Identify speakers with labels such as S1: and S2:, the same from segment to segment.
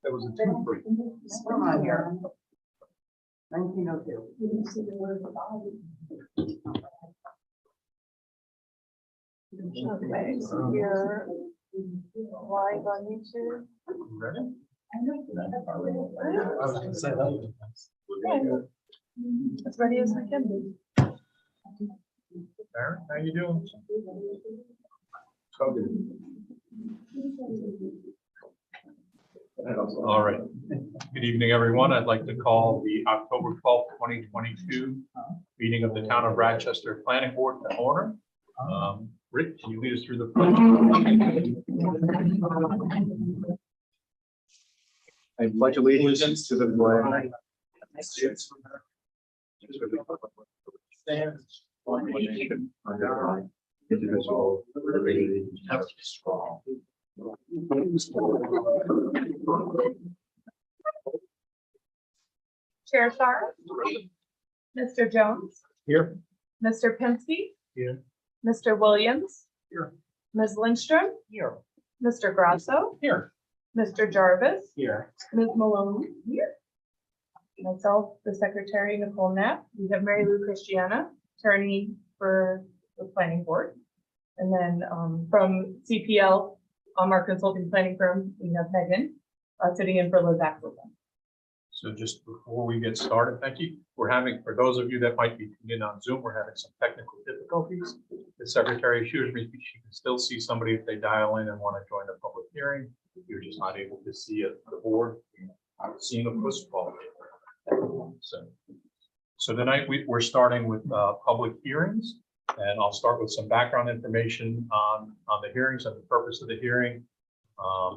S1: That was a two for
S2: Come on here. 1902.
S3: Okay, so you're live on YouTube.
S1: ready?
S3: I
S1: I was gonna say that.
S3: As ready as we can be.
S1: Aaron, how you doing? All right. Good evening, everyone. I'd like to call the October 12th, 2022 meeting of the Town of Rochester Planning Board to order. Rick, can you lead us through the pledge?
S4: I pledge allegiance to the flag. Stands one nation under God, indivisible, with liberty and justice for all.
S3: Chair Shar. Mr. Jones.
S1: Here.
S3: Mr. Pinsky.
S1: Here.
S3: Mr. Williams.
S1: Here.
S3: Ms. Lindstrom.
S1: Here.
S3: Mr. Grasso.
S1: Here.
S3: Mr. Jarvis.
S1: Here.
S3: Ms. Malone. Here. Myself, the secretary, Nicole Knapp. We have Mary Lou Christiana, attorney for the planning board. And then from CPL, our consulting planning firm, we have Megan sitting in for Liz Axelson.
S1: So just before we get started, thank you. We're having, for those of you that might be tuned in on Zoom, we're having some technical difficulties. The secretary assures me she can still see somebody if they dial in and want to join the public hearing. You're just not able to see it, the board. I'm seeing a push ball. So tonight we're starting with public hearings, and I'll start with some background information on the hearings and the purpose of the hearing.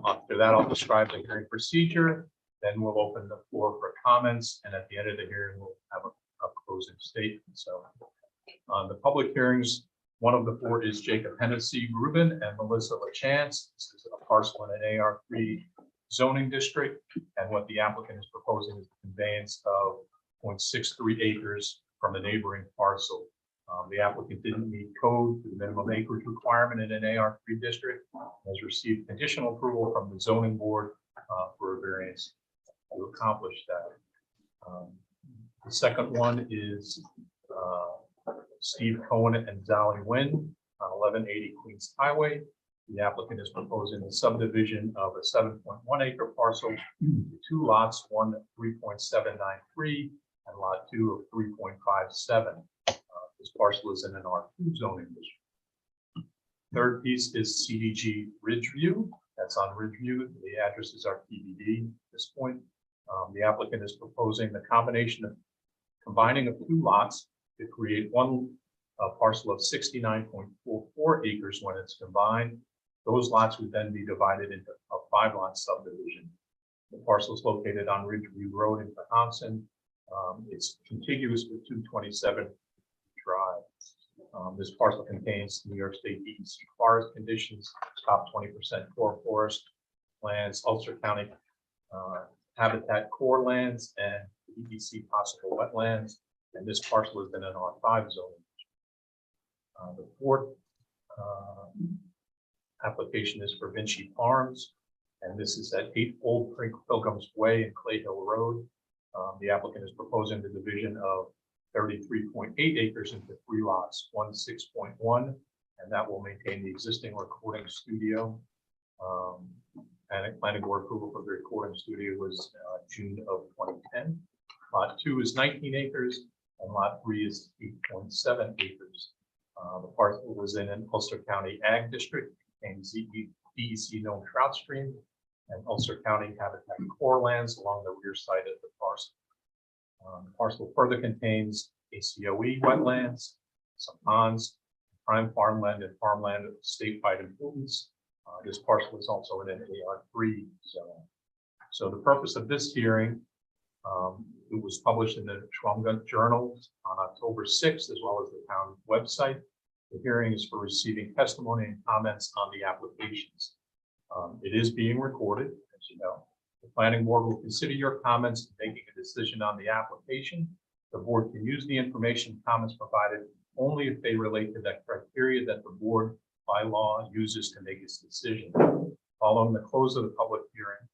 S1: After that, I'll describe the hearing procedure. Then we'll open the floor for comments, and at the end of the hearing, we'll have a closing statement. So on the public hearings, one of the four is Jacob Hennessy Rubin and Melissa LaChance. This is a parcel in an AR3 zoning district, and what the applicant is proposing is the conveyance of 0.63 acres from a neighboring parcel. The applicant didn't meet code for the minimum acreage requirement in an AR3 district, has received conditional approval from the zoning board for a variance to accomplish that. The second one is Steve Cohen and Zally Nguyen on 1180 Queens Highway. The applicant is proposing the subdivision of a 7.1 acre parcel, two lots, one 3.793 and lot two of 3.57. This parcel is in an R2 zoning district. Third piece is CDG Ridgeview. That's on Ridgeview. The addresses are TBD at this point. The applicant is proposing the combination of combining of two lots to create one parcel of 69.44 acres when it's combined. Those lots would then be divided into a 5-lot subdivision. The parcel is located on Ridgeview Road in Thompson. It's contiguous with 227 Drive. This parcel contains New York State DEC forest conditions, top 20% core forest lands, Ulster County habitat core lands, and DEC possible wetlands. And this parcel is in an R5 zone. The fourth application is for Vinci Farms, and this is at 8 Old Pilgrims Way and Clay Hill Road. The applicant is proposing the division of 33.8 acres into 3 lots, one 6.1, and that will maintain the existing recording studio. And a planning board approval for the recording studio was June of 2010. Lot 2 is 19 acres, and lot 3 is 8.7 acres. The parcel was in an Ulster County Ag District and DEC known trout stream and Ulster County habitat core lands along the rear side of the parcel. The parcel further contains ACOE wetlands, some ponds, prime farmland and farmland of statewide importance. This parcel is also in an AR3 zone. So the purpose of this hearing, it was published in the Schwamgund Journal on October 6th, as well as the town website. The hearing is for receiving testimony and comments on the applications. It is being recorded, as you know. The planning board will consider your comments in making a decision on the application. The board can use the information comments provided only if they relate to that criteria that the board bylaw uses to make its decision. Following the close of the public hearing,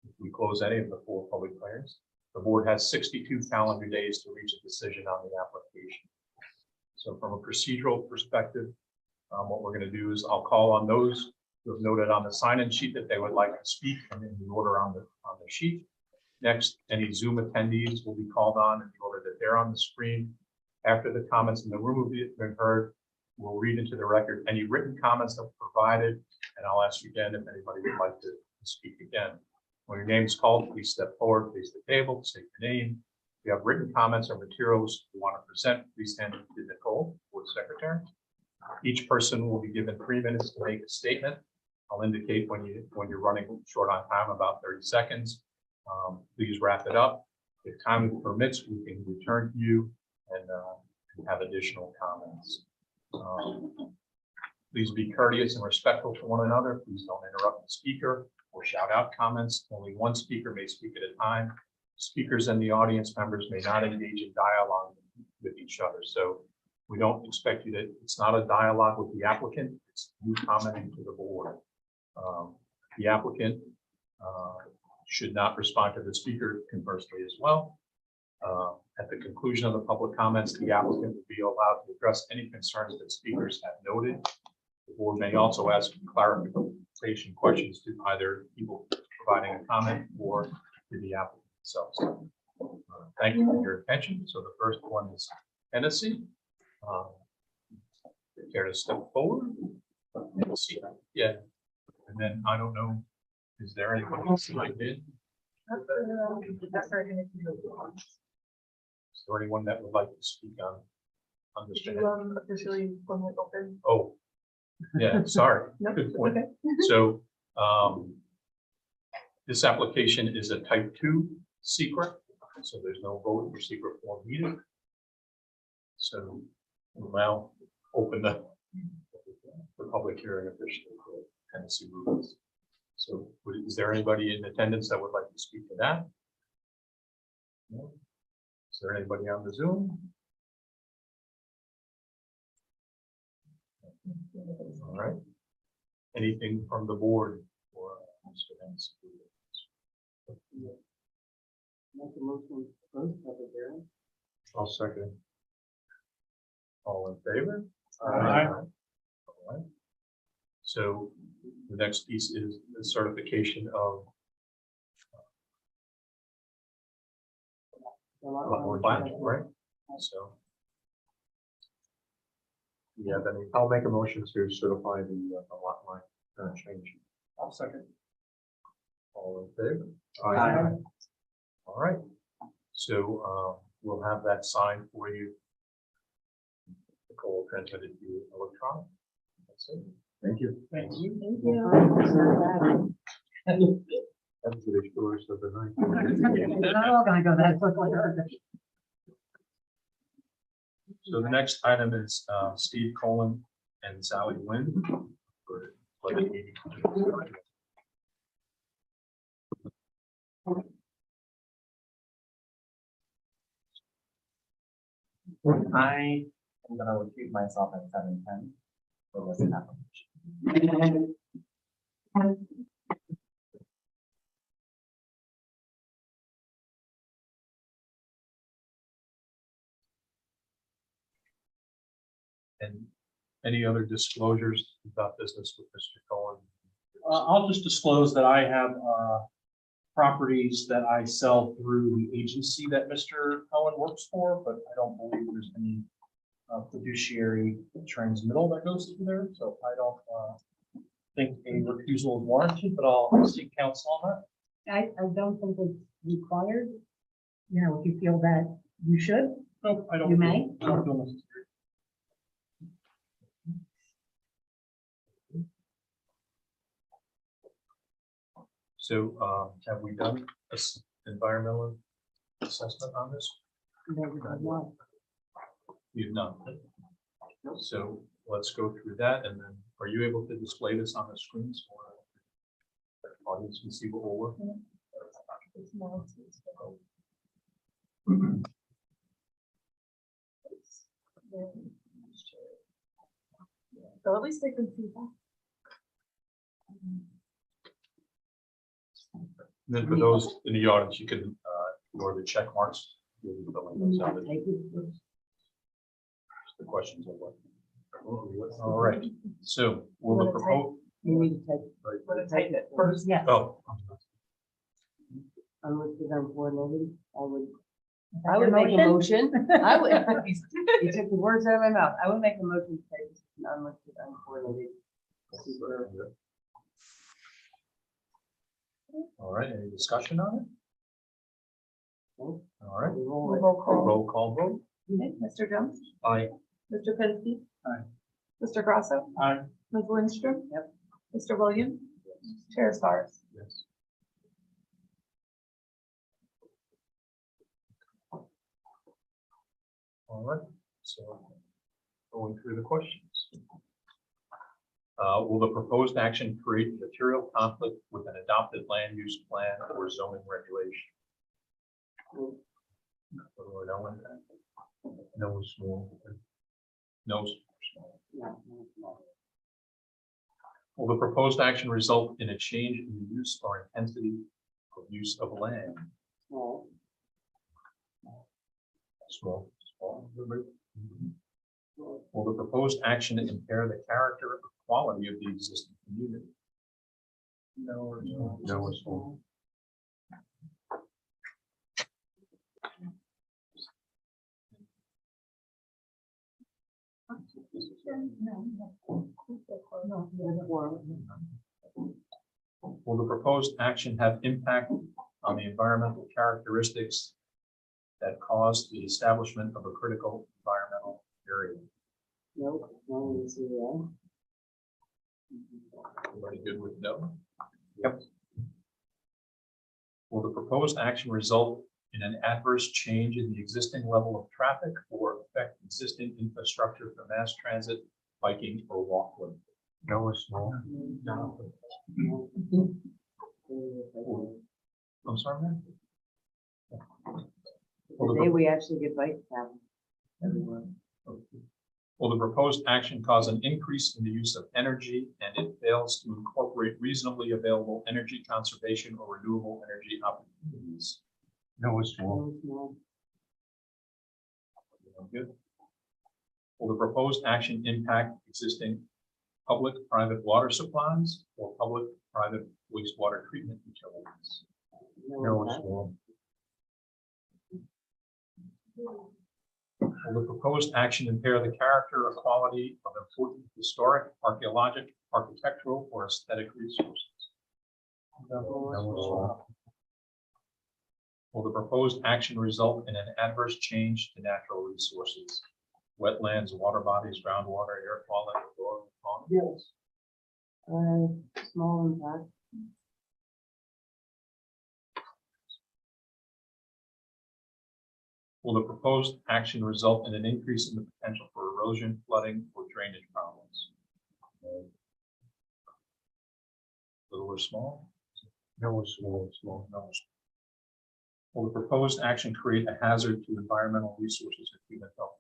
S1: if we close any of the 4 public hearings, the board has 62 calendar days to reach a decision on the application. So from a procedural perspective, what we're going to do is I'll call on those who have noted on the sign-in sheet that they would like to speak, and in the order on the sheet. Next, any Zoom attendees will be called on in the order that they're on the screen. After the comments in the room have been heard, we'll read into the record any written comments that were provided, and I'll ask you again if anybody would like to speak again. When your name is called, please step forward, face the table, state your name. If you have written comments or materials you want to present, please hand it to Nicole, Board Secretary. Each person will be given 3 minutes to make a statement. I'll indicate when you're running short on time, about 30 seconds. Please wrap it up. If time permits, we can return to you and have additional comments. Please be courteous and respectful to one another. Please don't interrupt the speaker or shout out comments. Only one speaker may speak at a time. Speakers and the audience members may not engage in dialogue with each other. So we don't expect you to, it's not a dialogue with the applicant, it's you commenting to the board. The applicant should not respond to the speaker conversely as well. At the conclusion of the public comments, the applicant will be allowed to address any concerns that speakers have noted. The board may also ask clarification questions to either people providing a comment or to the applicant itself. So, thank you for your attention. So the first one is Hennessy. Care to step forward? Hennessy. Yeah. And then I don't know, is there anyone else like in?
S3: That's our Hennessy.
S1: Is there anyone that would like to speak on this?
S3: Did you officially formally open?
S1: Oh, yeah, sorry.
S3: No,
S1: Good point.
S3: okay.
S1: So this application is a type 2 secret, so there's no vote for secret form needed. So we'll now open the public hearing officially for Tennessee rules. So is there anybody in attendance that would like to speak to that? No? Is there anybody on the Zoom? All right. Anything from the board for Mr. Hennessy?
S4: Make a motion to close public hearing.
S1: I'll second. All in favor?
S4: Aye.
S1: All right. So the next piece is the certification of right? So. Do you have any? I'll make a motion to certify the lot line change.
S4: I'll second.
S1: All in favor?
S4: Aye.
S1: All right. So we'll have that signed for you. Nicole transmitted to you electronic. That's it. Thank you.
S4: Thank you.
S3: Thank you.
S1: That's the stories of the night.
S2: They're not all gonna go that quickly.
S1: So the next item is Steve Colin and Sally Nguyen for 1180.
S5: I am gonna recuse myself at 7:10 for this application.
S1: And any other disclosures about business with Mr. Cohen?
S6: I'll just disclose that I have properties that I sell through the agency that Mr. Cohen works for, but I don't believe there's any fiduciary transmittal that goes through there. So I don't think a recusal is warranted, but I'll seek counsel on that.
S2: I don't think it's required. You know, if you feel that you should,
S6: No, I don't.
S2: You may.
S6: I don't feel necessary.
S1: So have we done this environmental assessment on this? We've not. So let's go through that, and then are you able to display this on the screens for the audience can see what we're working on?
S3: So at least they can see that.
S1: Then for those in the audience, you can ignore the check marks. You'll be filling those out. The questions of what. All right, so will the propose,
S2: You need to take.
S3: Want to type it first?
S2: Yes.
S1: oh,
S2: Unlisted, uncoordinated, I would
S7: I would make a motion, I would, you took the words out of my mouth, I would make a motion to take this as an unlisted, uncoordinated. seeker.
S1: all right, any discussion on it?
S7: Nope.
S1: All right,
S7: Roll
S3: Roll call.
S1: roll call vote.
S3: Okay, Mr. Jones?
S1: Aye.
S3: Mr. Penske?
S6: Aye.
S3: Mr. Grasso?
S6: Aye.
S3: Ms. Lindstrom?
S7: Yep.
S3: Mr. Williams? Chair Stars?
S1: Yes. All right, so going through the questions. Will the proposed action create material conflict with an adopted land use plan or zoning regulation? Or no impact? No small. No small.
S7: No.
S1: Will the proposed action result in a change in the use or intensity of use of land?
S7: Small.
S1: Small. Will the proposed action impair the character or quality of the existing community? No or small. No or small. Will the proposed action have impact on the environmental characteristics that cause the establishment of a critical environmental area?
S7: Nope, no, you see that.
S1: Everybody good with no? Yep. Will the proposed action result in an adverse change in the existing level of traffic or affect existing infrastructure for mass transit, biking, or walkway? No or small? No. I'm sorry, man? Will
S7: The day we actually get bike paths.
S1: Will the proposed action cause an increase in the use of energy and it fails to incorporate reasonably available energy conservation or renewable energy opportunities? No or small? Good. Will the proposed action impact existing public-private water supplies or public-private wastewater treatment utilities? No or small? Will the proposed action impair the character or quality of important historic, archaeologic, architectural, or aesthetic resources? No or small? Will the proposed action result in an adverse change to natural resources, wetlands, water bodies, groundwater, air quality, flora, and fauna?
S7: Yes. Small impact.
S1: Will the proposed action result in an increase in the potential for erosion, flooding, or drainage problems? Little or small? No or small, small, no. Will the proposed action create a hazard to environmental resources or human health?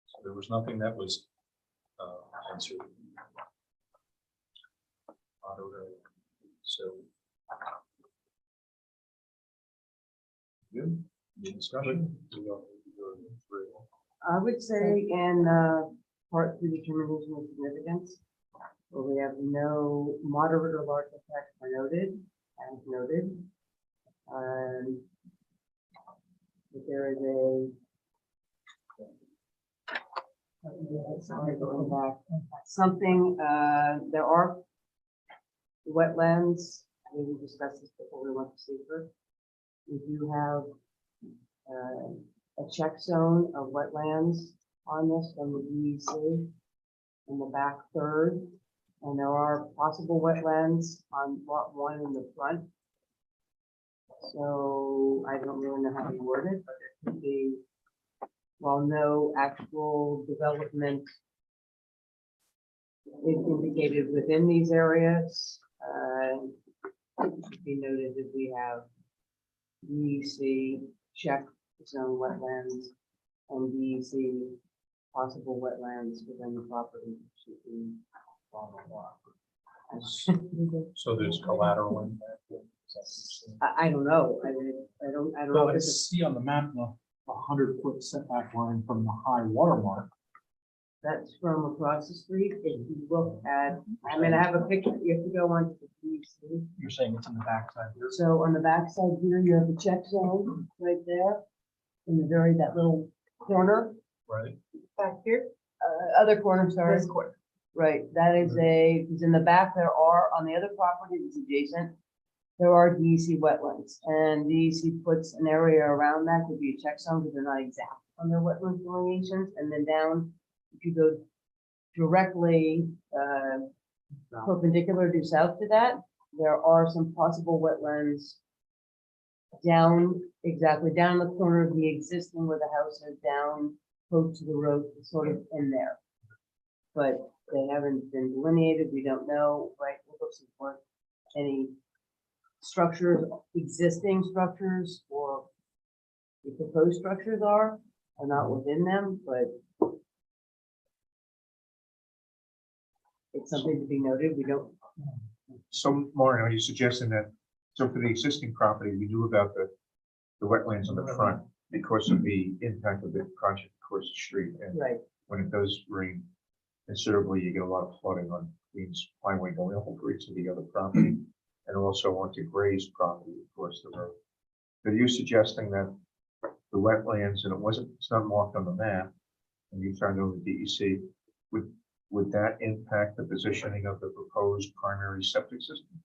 S1: So there was nothing that was answered. So. Good. Any discussion?
S7: I would say in part two determination of significance, where we have no moderate or large effects are noted, as noted. If there is sorry, going back, something, there are wetlands, I think we discussed this before we went to secret. We do have a check zone of wetlands on this from the DEC in the back third. And there are possible wetlands on lot one in the front. So I don't really know how to word it, but there could be, while no actual development is indicated within these areas, it should be noted that we have DEC check zone wetlands, and DEC possible wetlands within the property should be blah, blah, blah.
S1: So there's collateral in that.
S7: I don't know, I mean, I don't know
S6: Well,
S7: if
S6: I
S7: it's,
S6: see on the map, the 100-foot setback line from the high water mark.
S7: that's from across the street. If you look at, I mean, I have a picture, you have to go on to the DEC.
S6: You're saying it's in the backside here?
S7: So on the backside here, you have the check zone right there, in the very, that little corner,
S1: Right?
S3: Back here,
S7: other corner, sorry.
S3: this quarter.
S7: Right, that is because in the back there are, on the other property that's adjacent, there are DEC wetlands, and DEC puts an area around that to be a check zone, because they're not exact on their wetland delineations, and then down, if you go directly, perpendicular due south to that, there are some possible wetlands down, exactly down the corner of the existing where the house is, down close to the road, sort of in there. But they haven't been delineated, we don't know, right, we're looking for any structures, existing structures, or the proposed structures are not within them, but it's something to be noted, we don't,
S4: So, Maureen, are you suggesting that, so for the existing property, we knew about the wetlands on the front because of the impact of the project across the street, and
S7: right,
S4: when it does rain considerably, you get a lot of flooding on Queens Highway going over into the other property, and also onto Gray's property across the road. Are you suggesting that the wetlands, and it's not marked on the map, and you turned over DEC, would that impact the positioning of the proposed primary septic system?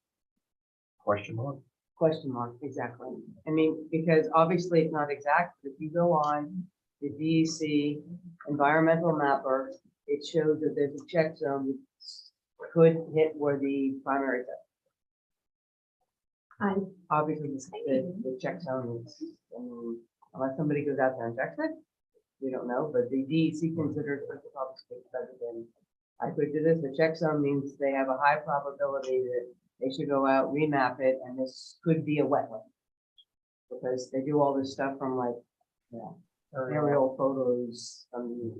S4: Question mark?
S7: question mark, exactly. I mean, because obviously it's not exact, but if you go on the DEC environmental mapper, it shows that there's a check zone that could hit where the primary is. Obviously, the check zone is, unless somebody goes out there and checks it, we don't know, but the DEC considers it probably better than I could do this. The check zone means they have a high probability that they should go out, remap it, and this could be a wetland. Because they do all this stuff from like, you know, aerial photos from the.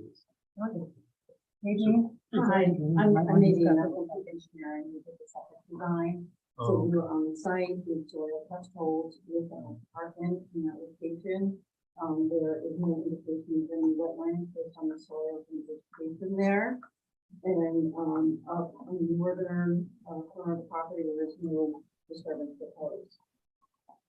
S2: Nadine?
S8: Hi, I'm Nadine, I'm an engineer, and we did the septic design. So
S1: Oh,
S8: we were on the site with soil thresholds with an apartment in that location. There is no indication of any wetlands based on the soil and vegetation there. And up on the northern corner of the property, there is no disturbance proposed.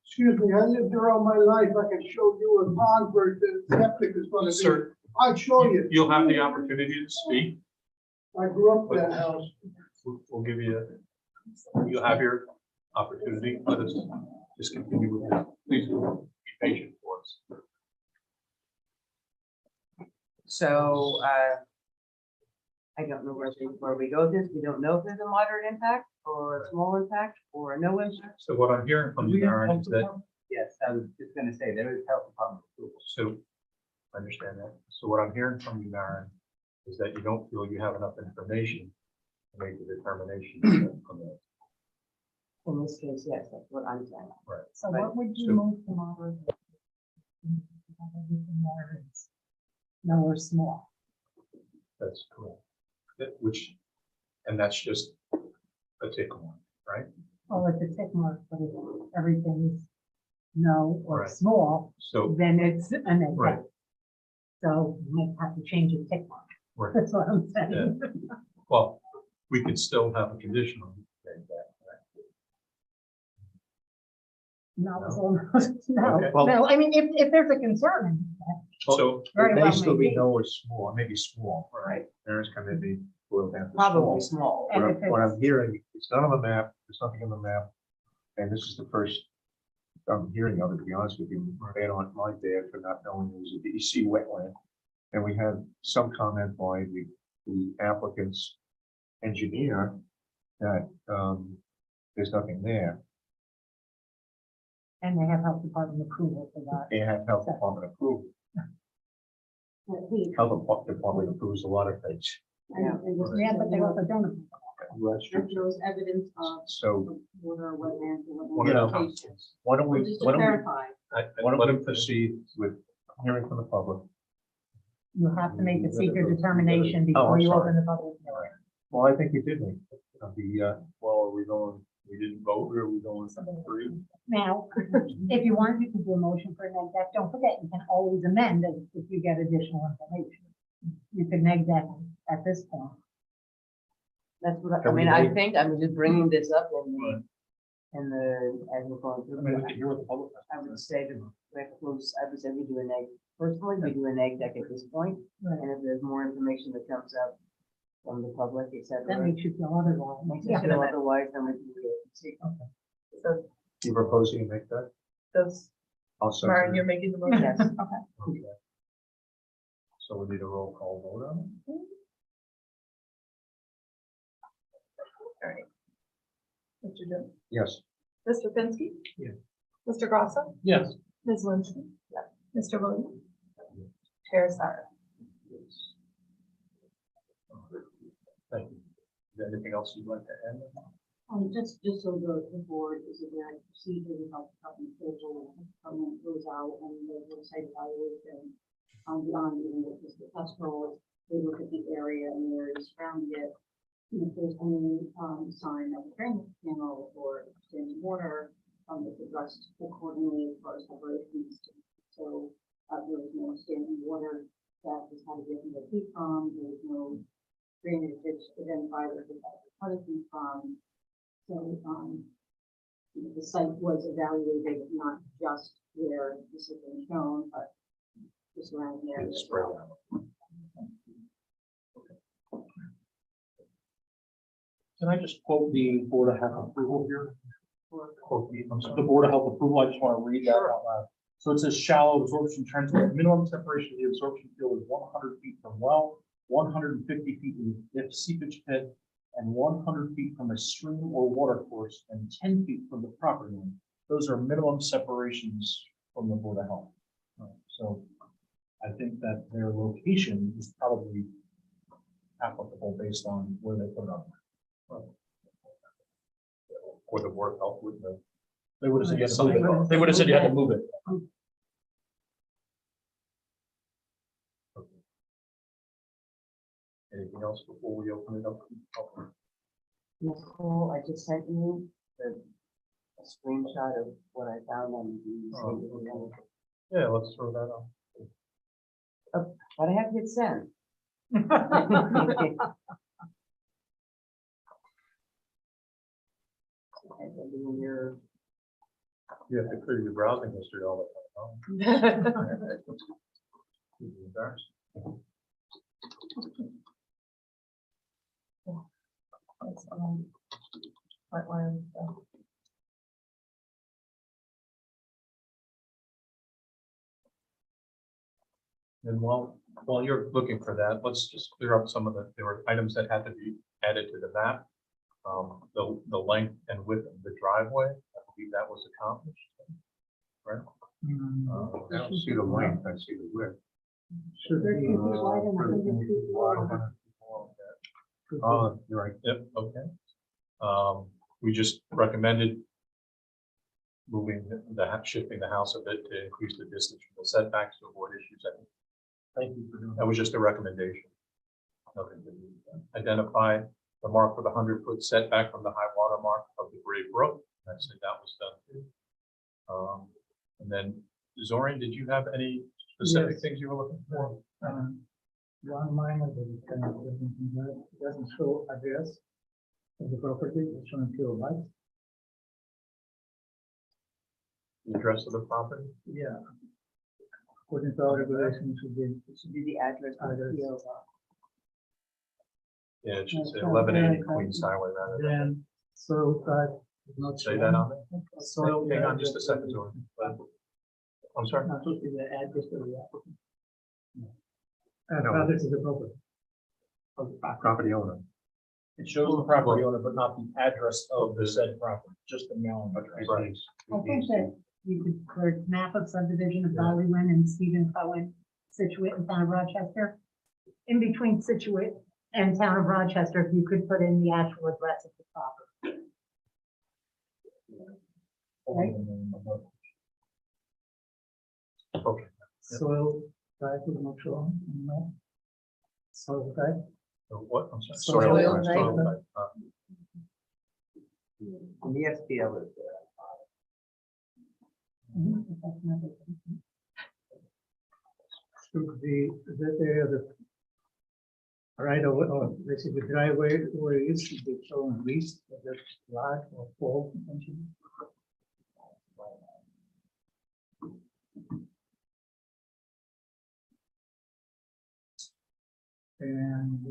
S9: Excuse me, I lived there all my life. I can show you a pond where the septic is gonna be.
S1: Sir,
S9: I'll show you.
S1: you'll have the opportunity to speak.
S9: I grew up in that house.
S1: We'll give you, you'll have your opportunity. Let us just continue with that. Please be patient for us.
S7: So, I don't know where we go with this. We don't know if there's a moderate impact or a small impact or no impact.
S1: So what I'm hearing from you, Darren, is that,
S5: Yes, I was just gonna say, there is health department approval.
S1: so I understand that. So what I'm hearing from you, Darren, is that you don't feel you have enough information to make the determination from that.
S7: In this case, yes, that's what I'm saying.
S2: So what would you
S1: So-
S2: move to moderate? No or small.
S1: That's correct. Which, and that's just a tick mark, right?
S2: Well, it's a tick mark, but if everything's no or
S1: Right.
S2: small,
S1: So,
S2: then it's a negative.
S1: Right.
S2: So you might have to change your tick mark.
S1: right.
S2: That's what I'm saying.
S1: Well, we could still have a conditional.
S2: No,
S1: Okay.
S2: no, I mean, if there's a concern.
S1: So,
S2: Very
S4: It may
S2: well
S4: still
S2: may
S4: be
S2: be.
S4: no or small, maybe small, right? There's gonna be boiled down to
S7: Probably
S4: small.
S7: small.
S2: And
S4: What
S2: if
S4: what
S2: it's-
S4: I'm hearing, it's not on the map, there's nothing on the map, and this is the first I'm hearing of it, to be honest with you, bad on my dad for not knowing it was a DEC wetland. And we had some comment by the applicant's engineer that, there's nothing there.
S2: And they have health department approval for that.
S4: They have health department approval. Health department approves a lot of things.
S7: Yeah.
S2: Yeah, but they also don't.
S8: That shows evidence of
S4: So
S8: water, wetlands, and
S1: One
S4: at a
S8: wetland
S4: time.
S8: locations.
S4: why don't we,
S8: Just to
S4: why don't we,
S8: clarify,
S4: why don't we proceed with hearing from the public?
S2: You have to make a secret determination
S4: Oh, I'm
S2: before you
S4: sorry.
S2: open the public hearing.
S4: Well, I think you did make
S1: Well, are we going, we didn't vote, or are we going free?
S2: Now, if you want, you can do a motion for neg deck. Don't forget, you can always amend it if you get additional information. You can neg deck at this point.
S7: That's what, I
S4: Can we
S7: mean, I
S4: make-
S7: think, I'm just bringing this up
S1: Right.
S7: in the, as we're going
S6: I
S7: through.
S6: mean, we can hear what the public has.
S7: I would say that we have to close, I would say we do an egg, personally, we do an egg deck at this point,
S2: Right.
S7: and if there's more information that comes up from the public, et
S2: That
S7: cetera,
S2: makes you feel otherwise.
S7: makes
S2: Yeah.
S7: us feel otherwise, then we can do it.
S3: So
S4: You proposing to make that?
S3: does,
S4: I'll
S3: Maren,
S4: second
S3: you're
S4: it.
S3: making the motion?
S7: Yes.
S4: Okay. So we need a roll call vote on it?
S3: All right. Mr. Jones?
S4: Yes.
S3: Mr. Finsky?
S6: Yeah.
S3: Mr. Grasso?
S6: Yes.
S3: Ms. Lynch? Mr. Williams? Chair Sarah?
S1: Thank you. Is there anything else you'd like to add?
S8: just so the board is aware of the procedure, we help department schedule, department goes out and there's a site evaluation. Beyond even what is the test roll, they look at the area and the areas around it. And if there's any, sign of a drainage panel or standing water, it's addressed accordingly as far as operations. So, there was no standing water that was had to get no heat from, there was no drainage ditch identified or how to heat from. So, the site was evaluated, not just where this has been shown, but the surrounding area.
S1: It's
S8: as
S1: spread
S8: well.
S1: out.
S6: Can I just quote the Board of Health approval here?
S1: Quote me, I'm
S6: The
S1: sorry.
S6: Board of Health approval, I just want to read that out loud. So it says shallow absorption trends with minimum separation of the absorption field is 100 feet from well, 150 feet from the seepage pit, and 100 feet from a stream or water course, and 10 feet from the property line. Those are minimum separations from the Board of Health. So I think that their location is probably applicable based on where they put it up.
S1: Or the board help with the.
S6: They would have said you had to move it. They would have said you had to move it.
S1: Anything else before we open it up?
S7: Nicole, I just sent you a screenshot of what I found on the.
S1: Yeah, let's throw that out.
S7: But I have to hit send. And then when you're,
S1: You have to clear your browsing history all the time. You'd be embarrassed.
S3: That's, wetland stuff.
S1: And while you're looking for that, let's just clear up some of there were items that had to be added to the map. The length and width of the driveway, I believe that was accomplished. Right?
S4: I don't see the length, I see the width.
S9: Should
S2: Thirty
S9: be,
S2: feet wide and 100 feet long.
S4: Oh, you're right.
S1: Yep, okay. We just recommended moving shifting the house a bit to increase the distance from the setbacks to avoid issues. I think
S6: Thank you for doing that.
S1: that was just a recommendation. Nothing to do. Identify the mark with a 100-foot setback from the high water mark of the Gray Brook. I said that was done too. And then Zorin, did you have any specific
S9: Yes.
S1: things you were looking for?
S9: one minor, that it kind of doesn't show address of the property, it's showing pure white.
S1: The address of the property?
S9: Yeah. According to our regulations, should be.
S7: it should be the address of the
S9: Address.
S7: PO.
S1: Yeah, it should say
S9: Okay.
S1: 1180 Queens Highway rather than.
S9: Then soil type is not.
S1: Say that on there?
S9: Soil.
S1: Hang on just a second, Zorin. I'm sorry.
S9: Not supposed to be the address of the applicant.
S4: No.
S9: Address is the property.
S4: Property owner.
S6: It shows the property owner, but not the address of the said property, just the mailing address.
S1: Right.
S2: I think that you could, for map of subdivision of Dollywood and Stephen Cohen, Situate and town of Rochester, in between Situate And Town of Rochester, if you could put in the actual address of the property. Right.
S1: Okay.
S9: Soil type is not shown, no. Soil type,
S1: So what, I'm sorry.
S9: Soil
S1: Soil
S7: type.
S1: type,
S5: And the SPL is there.
S9: should be that area that right away, or basically driveway where it is should be shown at least, that large or full potentially. And,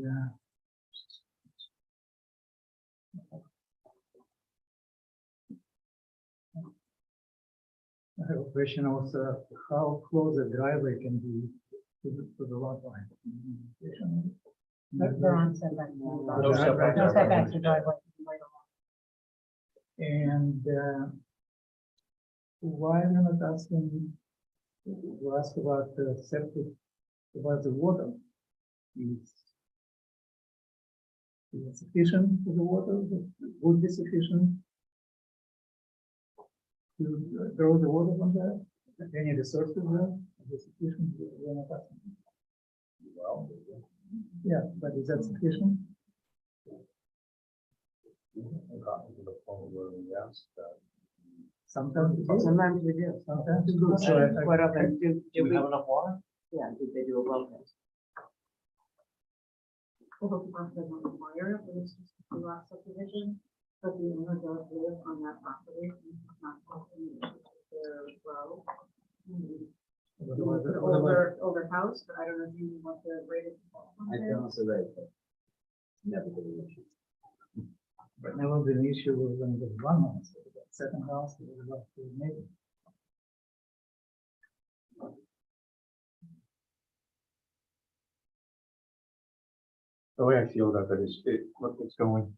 S9: I have a question also, how close a driveway can be to the lot line?
S2: They're on setback.
S1: No setbacks.
S2: No setbacks to driveway. Right along.
S9: And why am I not asking, you ask about the septic, about the water? Is it sufficient for the water? Would be sufficient to draw the water from there? Any resources there? Is it sufficient? We're not asking.
S4: Well,
S9: Yeah, but is that sufficient? Sometimes. we do.
S7: Sometimes we do.
S9: Sometimes we do. So I-
S7: Quite often, do
S6: Do we
S7: we,
S6: have enough water?
S7: yeah, do they do a well test?
S8: The health department doesn't require it, but it's just a lot subdivision, but the owner does live on that property. and it's not something that their row. Older house, but I don't know if you want the rated.
S5: Never been an issue.
S9: But never been an issue with when there's one house, second house, we would have to make it.
S4: the way I feel about that is, look, it's going,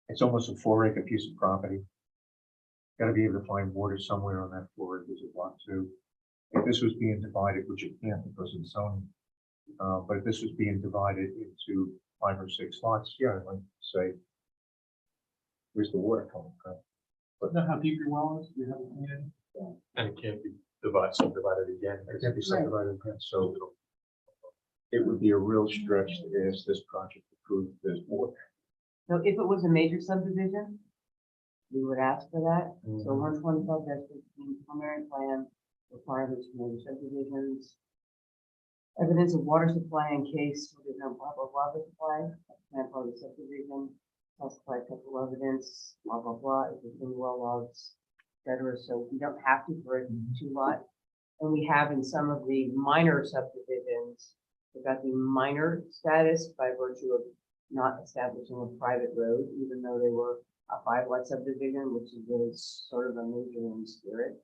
S4: it's almost a 4-acre piece of property. Got to be able to find water somewhere on that 4 acres if you want to. If this was being divided, which it can't because of zoning, but if this was being divided into 5 or 6 lots, yeah, I'd like to say, where's the water coming from?
S6: But know how deep your well is? Do you have a plan?
S1: And it can't be subdivided again.
S4: It can't be subdivided again, so it would be a real stretch to ask this project to prove there's water.
S7: So if it was a major subdivision, we would ask for that. So 125 preliminary plan requirements for major subdivisions. Evidence of water supply in case there's no proper water supply, plan for the subdivision, specify technical evidence, blah, blah, blah, existing well logs, et cetera. So we don't have to for a 2-lot. And we have in some of the minor subdivisions, we got the minor status by virtue of not establishing a private road, even though they were a 5-lot subdivision, which is really sort of a major in spirit.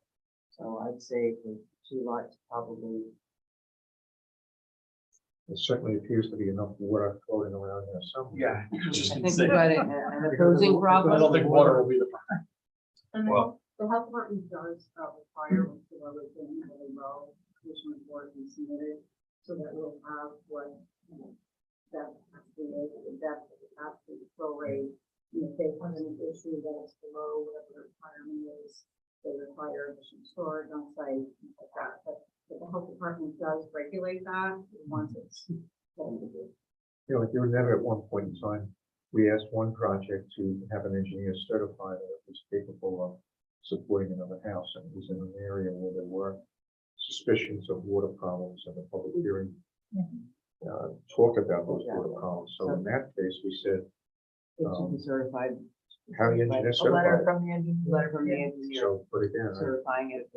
S7: So I'd say for 2 lots, probably.
S4: There certainly appears to be enough water floating around there somewhere.
S7: I think we got an opposing problem.
S6: I don't think water will be the problem.
S8: And
S1: Well-
S8: the health department does require with the other thing, that a row, commission report be submitted, so that we'll have what, that has to be, the depth, the capacity, the flow rate. You know, if they have an issue that is below whatever the requirement is, they require additional storage on site, things like that. But the health department does regulate that once it's.
S4: You know, like you remember at one point in time, we asked one project to have an engineer certify that it was capable of supporting another house, and it was in an area where there were suspicions of water problems, and the public hearing talked about those water problems. So in that case, we said,
S7: It should be certified.
S4: how the engineer
S3: A letter
S4: certified.
S3: from the engineer.
S7: Letter from the engineer
S4: So, but again,
S7: certifying it.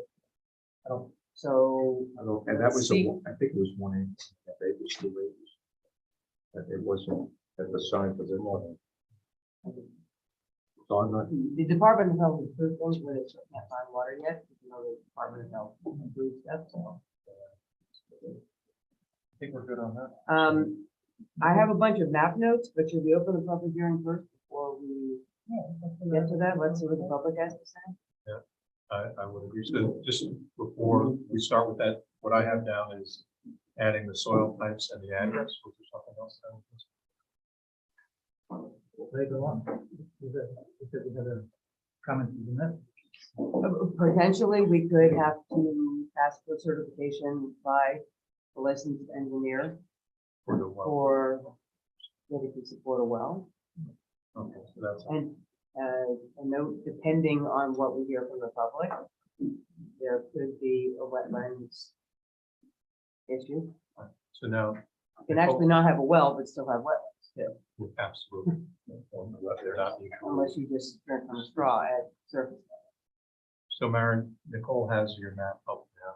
S7: So
S4: and that was,
S7: See-
S4: I think it was 1 acre, that it was 2 acres. That it wasn't at the size of the water. So I'm not,
S7: the Department of Health approved those where they still can't find water yet, even though the Department of Health approved that, so.
S6: I think we're good on that.
S7: I have a bunch of map notes, but should we open the public hearing first before we get to that? Let's see what the public has to say.
S1: I would agree. So just before we start with that, what I have down is adding the soil types and the address, which is something else.
S9: later on. Because we have a comment to the net.
S7: Potentially, we could have to ask for certification by a licensed engineer
S4: For the well.
S7: for that it can support a well.
S4: Okay, so that's,
S7: And a note, depending on what we hear from the public, there could be a wetlands issue.
S1: So now,
S7: You can actually not have a well, but still have wetlands too,
S1: absolutely. They're not mutual.
S7: unless you just drink from a straw at surface.
S1: So Maren, Nicole has your map up now.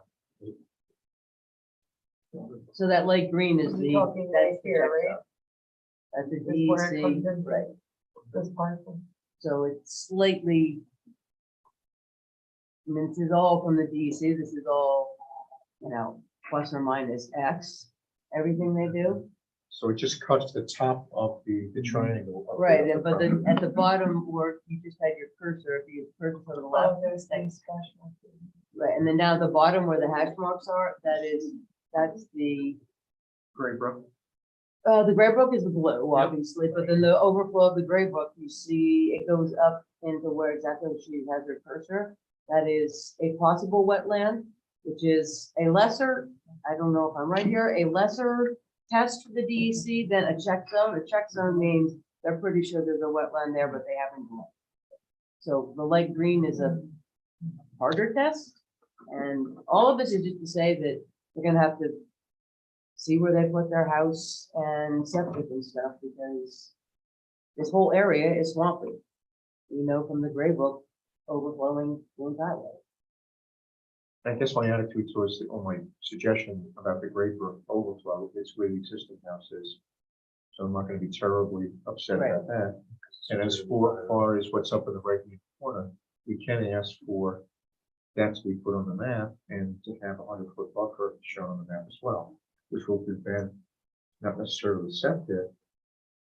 S7: So that light green is
S3: We're
S7: the,
S3: talking
S7: that's
S3: right
S7: the
S3: here,
S7: check
S3: right?
S7: zone. That's the
S3: This is where it comes
S7: DEC,
S3: in.
S7: right?
S3: This parcel.
S7: So it's slightly. I mean, this is all from the DEC, this is all, you know, plus or minus X, everything they do.
S4: so it just cuts the top of the triangle. of the-
S7: Right,
S4: of the
S7: and but then
S4: property.
S7: at the bottom where you just had your cursor, if you cursor to the left,
S3: All those things special.
S7: right, and then down at the bottom where the hash marks are, that's the
S1: Gray Brook.
S7: the gray book is the blue, obviously, but then the overflow of the gray book, you see it goes up into where exactly she has her cursor. That is a possible wetland, which is a lesser, I don't know if I'm right here, a lesser test for the DEC than a check zone. A check zone means they're pretty sure there's a wetland there, but they haven't done it. So the light green is a harder test. And all of this is just to say that they're gonna have to see where they put their house and septic and stuff, because this whole area is swampy. You know, from the gray book overflowing the entire way.
S4: I guess my attitude towards or my suggestion about the Great Brook overflow is where the existing house is. So I'm not gonna be terribly upset about that. And as far as what's up in the right hand corner, we can ask for that to be put on the map and to have a 100-foot buffer shown on the map as well, which will prevent not necessarily septic.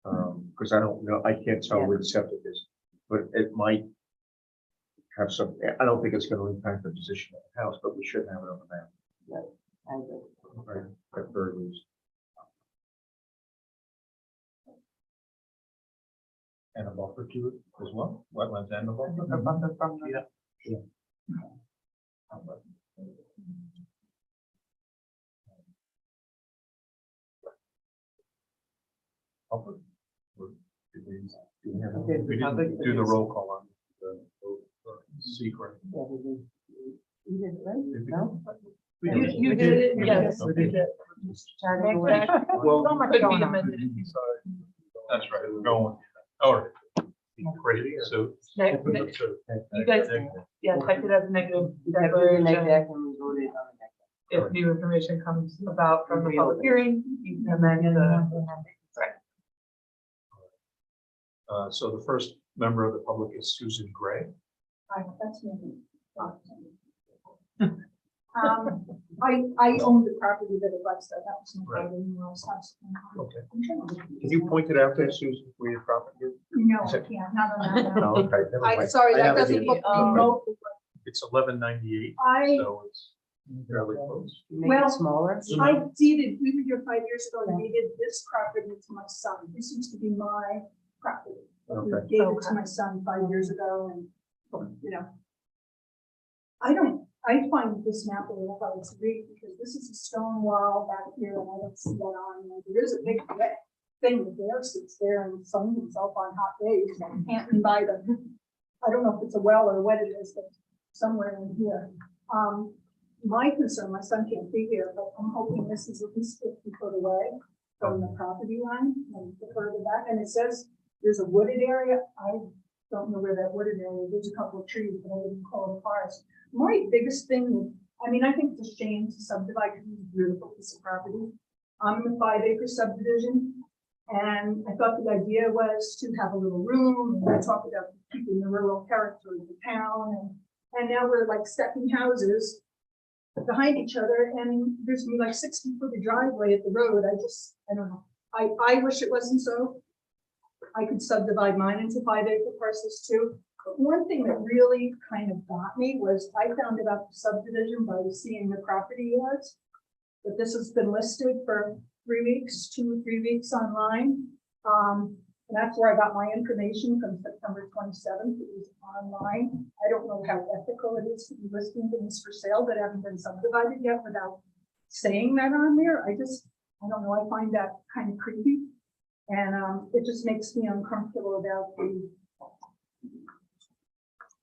S4: Because I don't know, I can't tell where the septic is, but it might have some, I don't think it's gonna impact the position of the house, but we should have it on the map.
S7: I agree.
S4: Right, at very least.
S1: And a buffer to it as well, wetlands and a buffer.
S3: A buffer from the-
S1: Yeah. Buffer. Did we have-
S7: Okay,
S1: We
S7: the public-
S1: didn't do the roll call on the secret.
S7: Yeah, we did. You did it, right?
S1: Did we?
S7: No?
S3: You did it, yes.
S1: We did.
S7: Chad,
S3: Make
S7: everyone-
S3: that-
S1: Well,
S3: So much going on.
S1: That's right, we're going. All right. Great, so.
S3: Next,
S1: open up to-
S3: You guys, yeah, type it as negative
S7: We have to do the neg
S3: declaration.
S7: deck and we voted on the neg deck.
S3: If new information comes about from the public hearing, you can amend the. Right.
S1: So the first member of the public is Susan Gray.
S8: Hi, that's me. I own the property that abuts that house and
S1: Right.
S8: in-laws house.
S1: Okay.
S4: Can you point it out there, Susan, where your property is?
S8: No,
S4: Is
S8: I
S4: it-
S8: can't, not on that.
S4: No,
S8: one.
S4: okay, never
S8: I,
S4: mind.
S8: sorry,
S4: I
S8: that
S4: have it
S8: doesn't
S4: here.
S8: look remotely.
S1: It's 1198,
S8: I,
S1: so it's fairly close.
S7: Make
S8: Well,
S7: it smaller.
S8: I deeded, we were here 5 years ago, and deeded this property to my son. This used to be my property. But we
S4: Okay.
S8: gave it to
S3: Okay.
S8: my son 5 years ago and, you know. I find this map a little hard to read because this is a stone wall back here and I don't see that on. And there is a big red thing that there sits there and suns himself on hot days and can't buy them. I don't know if it's a well or what it is, but somewhere in here. My concern, my son can't be here, but I'm hoping this is at least 50 foot away from the property line and the further back. And it says there's a wooded area. I don't know where that wooded area is. There's a couple of trees, but I wouldn't call it forest. My biggest thing, I mean, I think it's a shame to subdivide because it's a beautiful piece of property. I'm in a 5-acre subdivision. And I thought the idea was to have a little room and we talked about keeping the rural character of the town. And now we're like stacking houses behind each other and there's me like 60-foot of driveway at the road. I don't know. I wish it wasn't so. I could subdivide mine into 5-acre parcels too. But one thing that really kind of got me was I found about the subdivision by seeing the property yards. But this has been listed for 3 weeks, 2 or 3 weeks online. And that's where I got my information from September 27th. It was online. I don't know how ethical it is to be listing things for sale that haven't been subdivided yet without saying that on there. I don't know, I find that kind of creepy. And it just makes me uncomfortable about the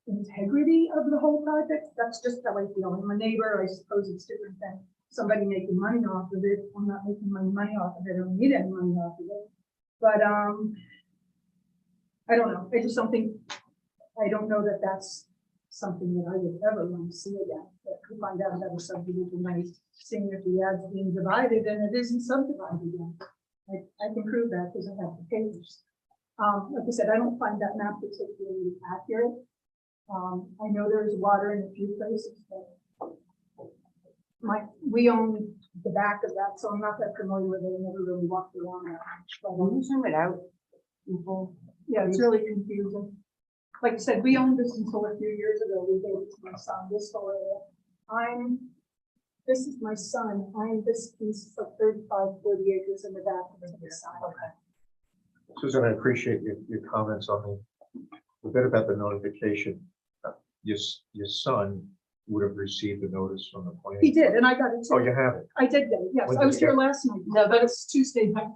S8: integrity of the whole project. That's just how I feel. I'm a neighbor. I suppose it's different than somebody making money off of it. I'm not making my money off of it. I don't need any money off of it. But I don't know. I just don't think, I don't know that that's something that I would ever want to see again. That we find out about a subdivision by seeing if the ad's being divided and it isn't subdivided yet. I can prove that because I have the papers. Like I said, I don't find that map particularly accurate. I know there's water in a few places, but we own the back of that, so I'm not that familiar with it. I never really walked around that much. But,
S7: Can you zoom it out? People?
S8: yeah, it's really confusing. Like I said, we owned this until a few years ago. We gave it to my son, this whole area. This is my son. I am this piece of 35, 40 acres in the back of the side.
S4: Susan, I appreciate your comments on the bit about the notification. Your son would have received the notice from the planning.
S8: He did, and I got it
S4: Oh,
S8: too.
S4: you have it?
S8: I did get it, yes.
S4: When
S8: I
S4: did
S8: was
S4: you
S8: here
S4: get
S8: last night. No, but it's Tuesday night.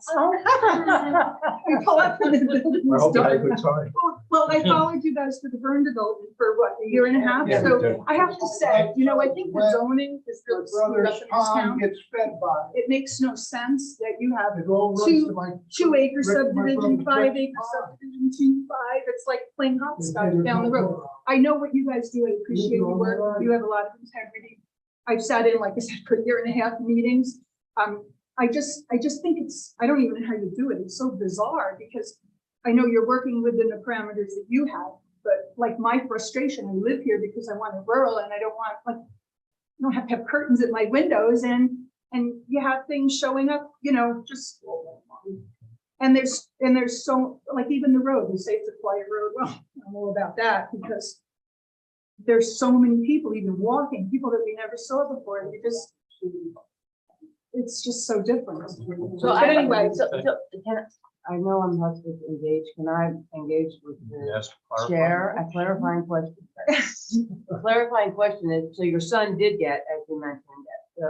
S8: We pull up and the building
S4: I
S8: was
S4: hope you had a
S8: done.
S4: good time.
S8: Well, I followed you guys for the burn development for what, a year and a half?
S4: Yeah, we
S8: So
S4: did.
S8: I have to say, I think the zoning is really screwed up in this town.
S9: gets fed by.
S8: It makes no sense that you have
S9: It all runs
S8: Two-
S9: to my.
S8: 2 acre
S9: Rick, my
S8: subdivision,
S9: brother,
S8: 5 acre subdivision, 2, 5. It's like playing hopscotch down the road. I know what you guys do. I appreciate your work. You have a lot of integrity. I've sat in, like I said, for a year and a half meetings. I just think I don't even know how you do it. It's so bizarre because I know you're working within the parameters that you have, but like my frustration, I live here because I want it rural and I don't want, like, I don't have to have curtains at my windows and you have things showing up, just, and there's so, like even the road, they say it's a quiet road. Well, I don't know about that because there's so many people even walking, people that we never saw before. And it's just so different. But anyway,
S7: I know I'm not supposed to engage. Can I engage with the
S1: Yes.
S7: chair? A clarifying question. A clarifying question is, so your son did get, as you mentioned,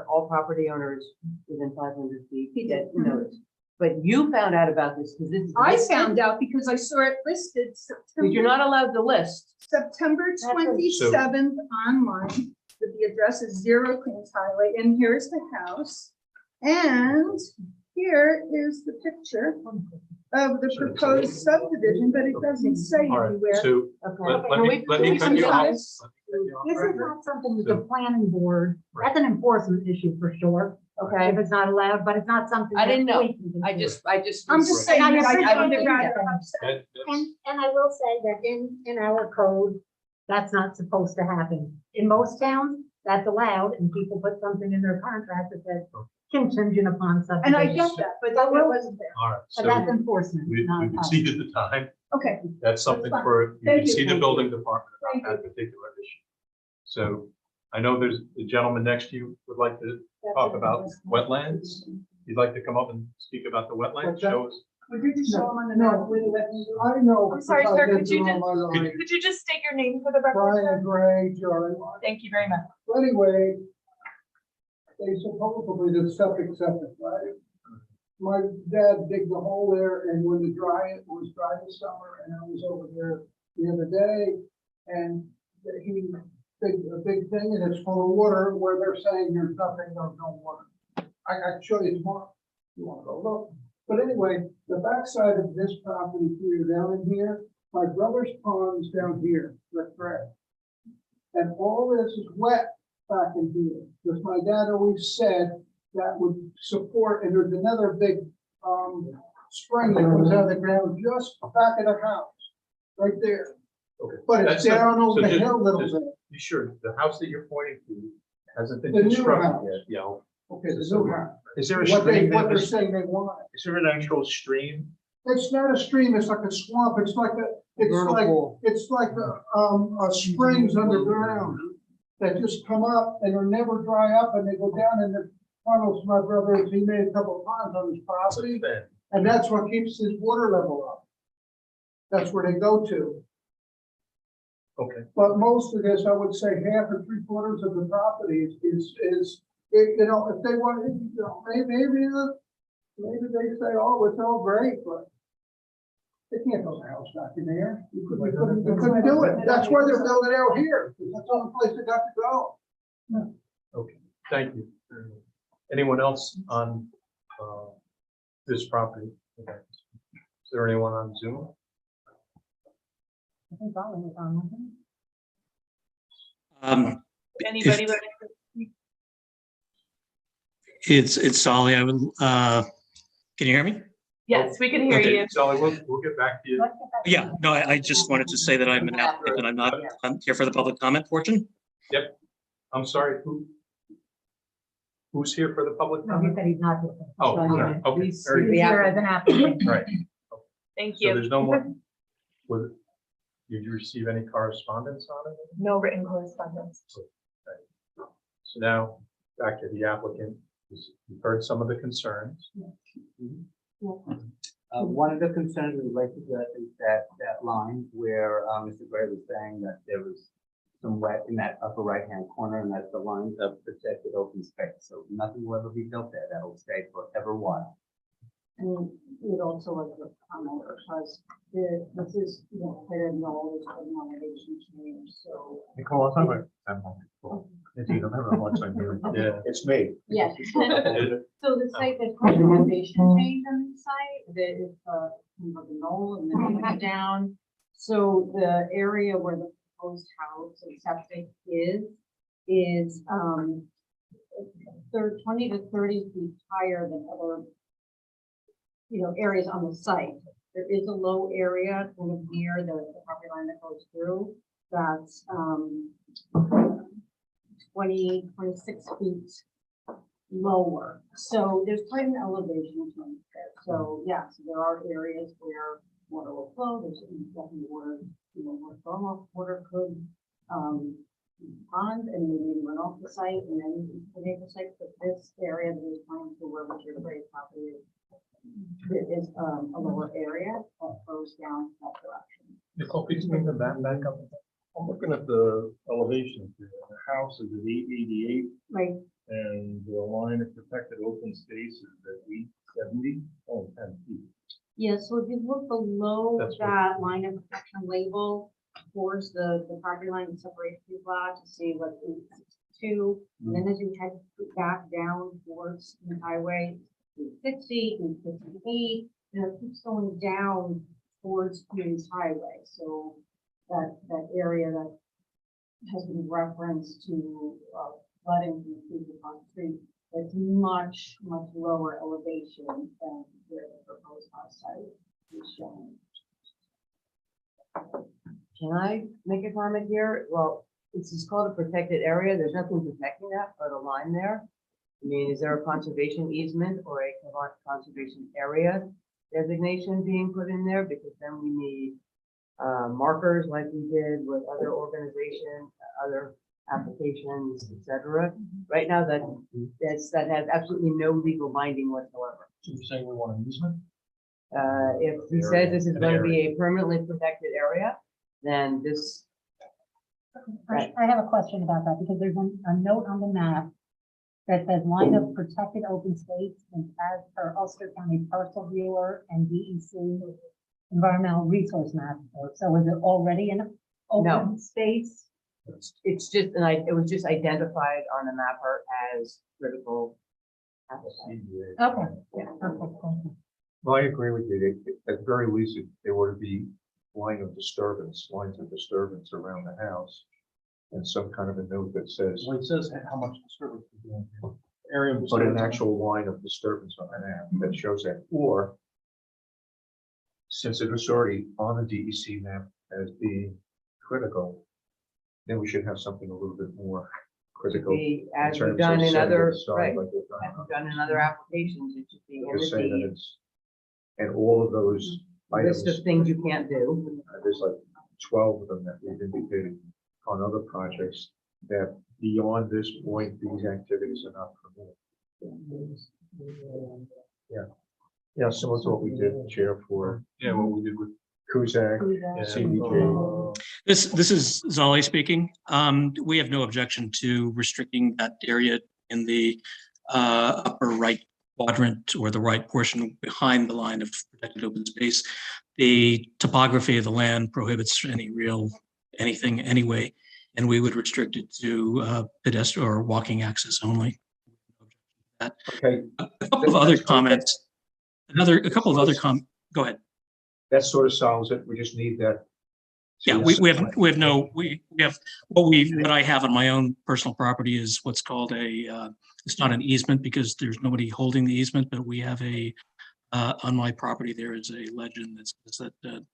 S7: all property owners within 500 feet.
S8: He did.
S7: get notice. But you found out about this because this is.
S8: I
S7: listed,
S8: found out because I saw it listed
S7: Because you're not allowed to list.
S8: September 27th online. The address is 0 Queens Highway, and here's the house. And here is the picture of the proposed subdivision, but it doesn't say
S1: All right,
S8: anywhere.
S1: so
S7: Okay.
S1: let me cut you off.
S2: This is not something that the planning board, that's an enforcement issue for sure.
S7: Okay.
S2: If it's not allowed, but it's not something.
S7: I didn't
S2: that
S7: know.
S2: we can
S7: I
S2: control.
S7: just.
S8: I'm just saying,
S2: And I
S8: I
S2: appreciate
S8: would have
S2: that.
S8: rather have said.
S2: And I will say that in our code, that's not supposed to happen. In most towns, that's allowed, and people put something in their contract that says contingent upon
S8: And I
S2: subdivision.
S8: get that, but that wasn't there.
S1: All right,
S2: But that's
S1: so
S2: enforcement,
S1: we
S2: not
S1: we've
S2: us.
S1: exceeded the time.
S8: Okay,
S1: That's something
S8: fine.
S1: for, you
S8: Thank
S1: can
S8: you.
S1: see the building department
S8: Thank
S1: about that particular issue. So I know there's the gentleman next to you would like to talk about wetlands. You'd like to come up and speak about the wetlands, show us.
S8: would you just show them on the map where the wetlands are?
S9: I know.
S3: I'm sorry,
S9: because
S3: sir,
S9: I've been
S3: could you
S9: through
S3: just-
S9: all my life.
S3: Could you just state your name for the record?
S9: Brian Gray, Charlie.
S3: Thank you very much.
S9: Well, anyway, they supposedly the septic, right? My dad digged a hole there, and when it was dry this summer, and I was over there the other day, and he digged a big thing, and it's full of water, where they're saying there's nothing, there's no water. I can show you tomorrow, if you wanna go look. But anyway, the backside of this property here, down in here, my brother's pond's down here, that's correct. And all this is wet back in here, because my dad always said that would support, and there's another big, spring that comes out of the ground just back of the house, right there.
S1: Okay.
S9: But
S1: That's
S9: it's down
S1: a-
S9: over
S1: so
S9: the
S1: just-
S9: hill a little
S1: just-
S9: bit.
S1: You sure, the house that you're pointing to hasn't been
S9: The new
S1: constructed
S9: house.
S1: yet, yeah.
S9: Okay, the new house.
S4: Is there a
S9: What
S4: stream?
S9: they're
S4: Is
S9: saying they want.
S4: there an actual stream?
S9: It's not a stream, it's like a swamp, it's like a springs underground that just come up and they'll never dry up and they go down in the funnels. My brother, he made a couple of ponds on his property,
S1: Then,
S9: and that's what keeps his water level up. that's where they go to.
S1: Okay,
S9: But most of this, I would say half or three quarters of the property is, you know, if they want, you know, maybe they say, oh, it's all great, but they can't build a house back in there. You couldn't do it. That's why they're building out here, because that's the only place they got to go.
S1: okay, thank you. Anyone else on this property? Okay. Is there anyone on Zoom?
S2: I think Colin was on, wasn't
S3: Anybody?
S10: If-
S3: like-
S10: It's Solly. I would, can you hear me?
S3: Yes, we can hear
S10: Okay.
S3: you.
S1: Sally, we'll get back to
S2: he?
S1: you.
S2: Let's get back to
S10: Yeah,
S2: him.
S10: no, I just wanted to say that I'm an applicant and I'm here for the public comment portion.
S1: I'm sorry, who's here for the public
S2: No, he
S1: comment?
S2: said he's not here.
S1: Oh,
S7: Sorry,
S1: okay, okay,
S7: please
S1: very
S2: He's
S1: good.
S2: here as an applicant.
S1: Right,
S3: Thank
S1: so
S3: you.
S1: there's no more, did you receive any correspondence on it?
S3: No written correspondence.
S1: So now, back to the applicant, you've heard some of the concerns.
S5: One of the concerns we'd like to get is that line where, Mr. Gray was saying that there was some wet in that upper right-hand corner, and that's the line of protected open space. So nothing will ever be built there. That'll stay forever wild.
S8: And we'd also like to comment, because this is, you know, quite a knowledge of an elevation change, so.
S4: Nicole, I'll talk about. It's either remember what's on here.
S1: Yeah.
S4: It's me.
S8: Yes. So the site, there's quite an elevation change on the site, there is kind of a knoll and then it comes down. So the area where the proposed house and septic is 20 to 30 feet higher than other, you know, areas on the site. There is a low area kind of near the property line that goes through, that's 26 feet lower. So there's quite an elevation change there. So yes, there are areas where water will flow, there's definitely water, you know, where runoff water could pond and maybe run off the site and then the neighbor site, but this area that is trying to where Richard Gray's property is a lower area that goes down that direction.
S1: Nicole, please bring the map back up.
S11: I'm looking at the elevations here. The house is at 888
S8: Right,
S11: and the line of protected open space is at 870, only 10 feet.
S8: yeah, so if you look below
S1: That's what-
S8: that line of protection label towards the property line that separates the lot to see what 862, and then as you head back down towards the highway, 860, 858, and it keeps going down towards Queens Highway, so that area that has been referenced to flooding from the previous on street, it's much lower elevation than where the proposed house site is shown.
S7: Can I make a comment here? Well, this is called a protected area. There's nothing protecting that but a line there. I mean, is there a conservation easement or a conservation area designation being put in there? Because then we need markers like we did with other organizations, other applications, etc. Right now, that has absolutely no legal binding whatsoever.
S6: So you're saying we want an easement?
S7: If he says this is
S1: An
S7: going to be a permanently protected area, then this,
S2: I have a question about that because there's a note on the map that says line of protected open space and as per Ulster County Parcel Viewer and DEC Environmental Resource Map. So is it already an open space?
S7: it's just, it was just identified on the mapper as critical habitat.
S2: Okay, yeah, perfect, thank you.
S4: Well, I agree with you. At the very least, there were to be lines of disturbance around the house. And some kind of a note that says,
S6: Well, it says how much disturbance we're doing here. Area of
S4: but an
S6: disturbance.
S4: actual line of disturbance on the map that shows that, or since it was already on the DEC map as being critical, then we should have something a little bit more critical.
S7: As
S4: terms
S7: we've done
S4: of
S7: in
S4: setting it
S7: other,
S4: aside
S7: right,
S4: like we've done.
S7: as we've done in other applications, it should be in
S4: Just say that
S7: the
S4: it's, and all of those items,
S7: list of things you can't do.
S4: there's like 12 of them that we've indicated on other projects that beyond this point, these activities are not permitted. Yeah, similar to what we did, Chair, for
S1: Yeah, what we did with
S4: Kuzak,
S1: Yeah.
S4: CDG.
S10: This is Zolly speaking. We have no objection to restricting that area in the upper right quadrant or the right portion behind the line of protected open space. The topography of the land prohibits anything anyway, and we would restrict it to pedestrian or walking access only.
S4: Okay,
S10: A couple of other
S4: That's fine.
S10: comments. A couple of other go ahead.
S4: that sort of solves it. We just need that.
S10: Yeah, we have, what I have on my own personal property is what's called it's not an easement because there's nobody holding the easement, but we have on my property, there is a legend that says that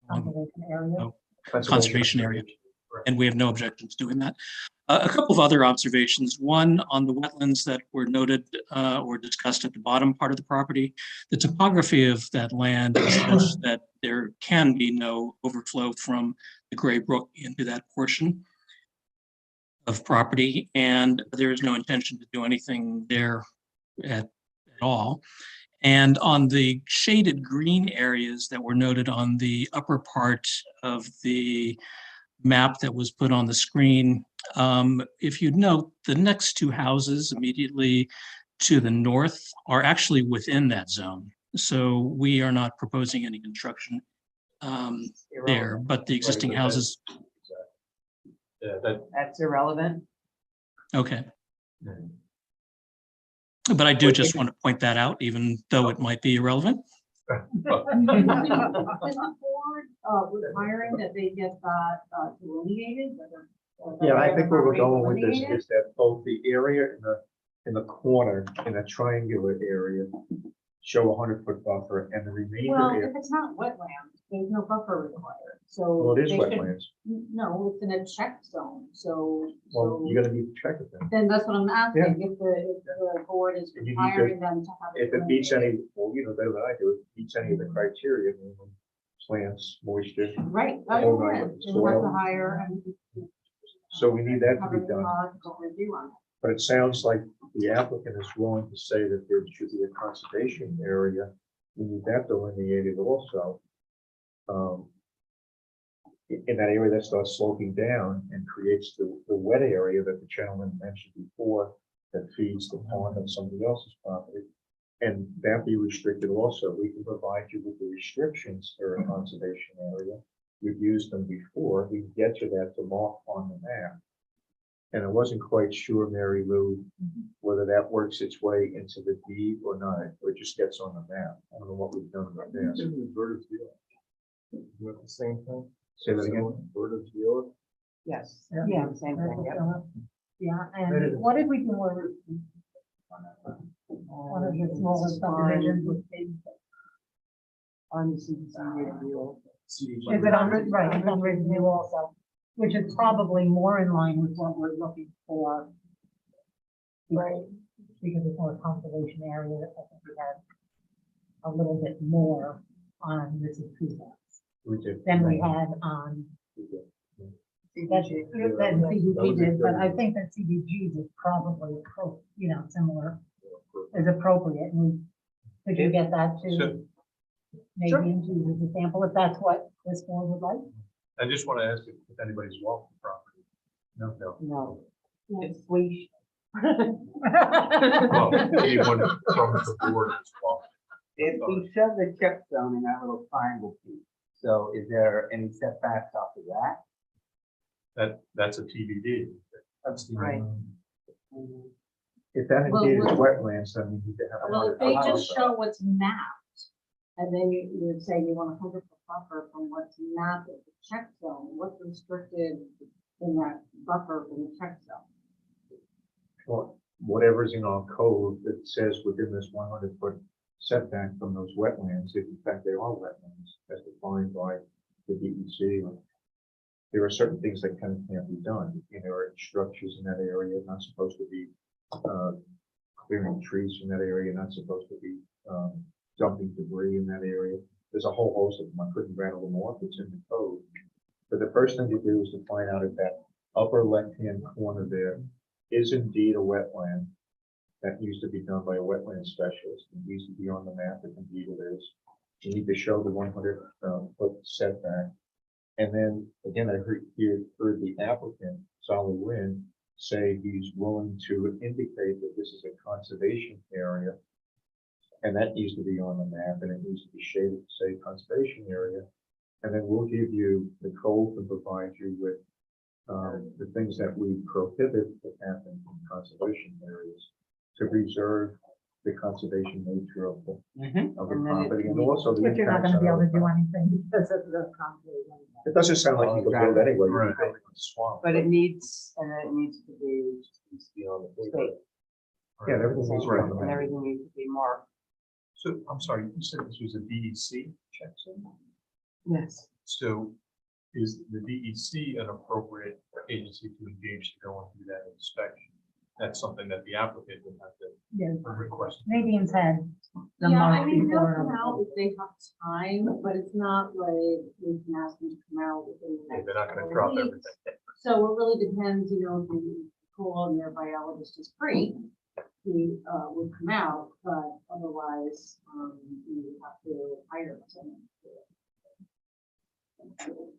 S2: Conservation area.
S10: conservation area, and we have no objections doing that. A couple of other observations. One, on the wetlands that were noted or discussed at the bottom part of the property, the topography of that land is such that there can be no overflow from the Gray Brook into that portion of property, and there is no intention to do anything there at all. And on the shaded green areas that were noted on the upper part of the map that was put on the screen, if you note, the next two houses immediately to the north are actually within that zone. So we are not proposing any construction there, but the existing
S1: but
S10: houses,
S1: Yeah,
S7: That's irrelevant.
S10: okay. But I do just want to point that out, even though it might be irrelevant.
S8: Is the board, requiring that they get that, delineated?
S4: Yeah, I think where we're going with this is that both the area in the corner, in a triangular area, show 100-foot buffer, and the remainder
S8: Well,
S4: area,
S8: if it's not wetland, there's no buffer required, so.
S4: well, it is
S8: they should-
S4: wetlands.
S8: No, it's in a check zone, so.
S4: Well,
S8: so
S4: you're gonna need to check it then.
S8: Then that's what I'm asking, if the board is
S4: And you need to-
S8: requiring them to have.
S4: If it meets any, well, you know better than I do, if it meets any of the criteria, minimum plants, moisture,
S8: Right,
S4: Oh,
S8: oh,
S4: right,
S8: yeah, they have
S4: soil.
S8: to hire and.
S4: so we need that to
S8: Have
S4: be
S8: a
S4: done.
S8: geological review on it.
S4: But it sounds like the applicant is willing to say that there should be a conservation area. We need that delineated also. In that area that starts sloping down and creates the wet area that the gentleman mentioned before that feeds the pond on somebody else's property. And that be restricted also. We can provide you with the restrictions for a conservation area. We've used them before. We can get you that to mark on the map. And I wasn't quite sure, Mary Lou, whether that works its way into the deed or not, or it just gets on the map. I don't know what we've done about this.
S11: With the same thing?
S4: Say that again.
S11: Bird's view.
S7: Yes.
S2: Yeah.
S7: Yeah, same thing, yeah.
S2: Yeah, and what did we do over one of the smaller subdivisions with big?
S7: On the CDC review.
S2: Is it on, right, it's on review also, which is probably more in line with what we're looking for. Right. Because it's more conservation area, I think we had a little bit more on Mrs. Kuzak
S4: We did.
S2: than we had on. That's, that CDG did, but I think that CDG is probably, similar, is appropriate, and could you get that
S1: So-
S2: to maybe into the sample, if that's what this board would like?
S1: I just want to ask if anybody's walked the property. No.
S7: No. It's we.
S1: Well, anyone from the board has walked.
S5: If we show the check zone in that little triangle piece, so is there any setbacks off of that?
S1: That's a TBD.
S7: Right.
S4: If that
S8: Well,
S4: indeed is
S8: well-
S4: wetlands, then we need to have.
S8: Well, if
S4: another
S8: they just
S4: buffer.
S8: show what's mapped, and then you would say you want a 100-foot buffer from what's mapped at the check zone, what's restricted in that buffer from the check zone?
S4: Well, whatever's in our code that says within this 100-foot setback from those wetlands, if in fact they are wetlands, as defined by the DEC. There are certain things that can't be done. There are structures in that area not supposed to be clearing trees from that area, not supposed to be dumping debris in that area. There's a whole host of them. I couldn't rattle them off. It's in the code. But the first thing to do is to find out if that upper left-hand corner there is indeed a wetland. That needs to be done by a wetland specialist. It needs to be on the map if indeed it is. You need to show the 100 foot setback. And then, again, I heard the applicant, Solly Wynn, say he's willing to indicate that this is a conservation area. And that needs to be on the map, and it needs to be shaded, say, conservation area. And then we'll give you the code to provide you with the things that we prohibit that happen in conservation areas to preserve the conservation nature of the
S7: And then it-
S4: property and also the.
S2: But you're not
S4: impacts
S2: gonna be
S4: on
S2: able to do
S4: other
S2: anything because of the concrete.
S4: It doesn't sound like you can build anyway. You're
S1: Right.
S4: building on swamp.
S7: But it needs, and then it needs to be staked,
S4: Yeah, everything is right on the
S7: and
S4: map.
S7: everything needs to be marked.
S1: So, I'm sorry, you said this was a DEC check?
S7: Yes.
S1: So is the DEC an appropriate agency to engage to go and do that inspection? That's something that the applicant would have to
S2: Yeah,
S1: request.
S2: Nadine's had the
S8: Yeah, I
S2: month
S8: mean, they'll
S2: before.
S8: come out if they have time, but it's not like we can ask them to come out within the
S1: Yeah,
S8: next.
S1: They're not gonna
S8: couple
S1: drop
S8: weeks.
S1: everything.
S8: So it really depends, you know, if the pool and their biologist is free, he would come out, but otherwise, you would have to hire someone. to do it.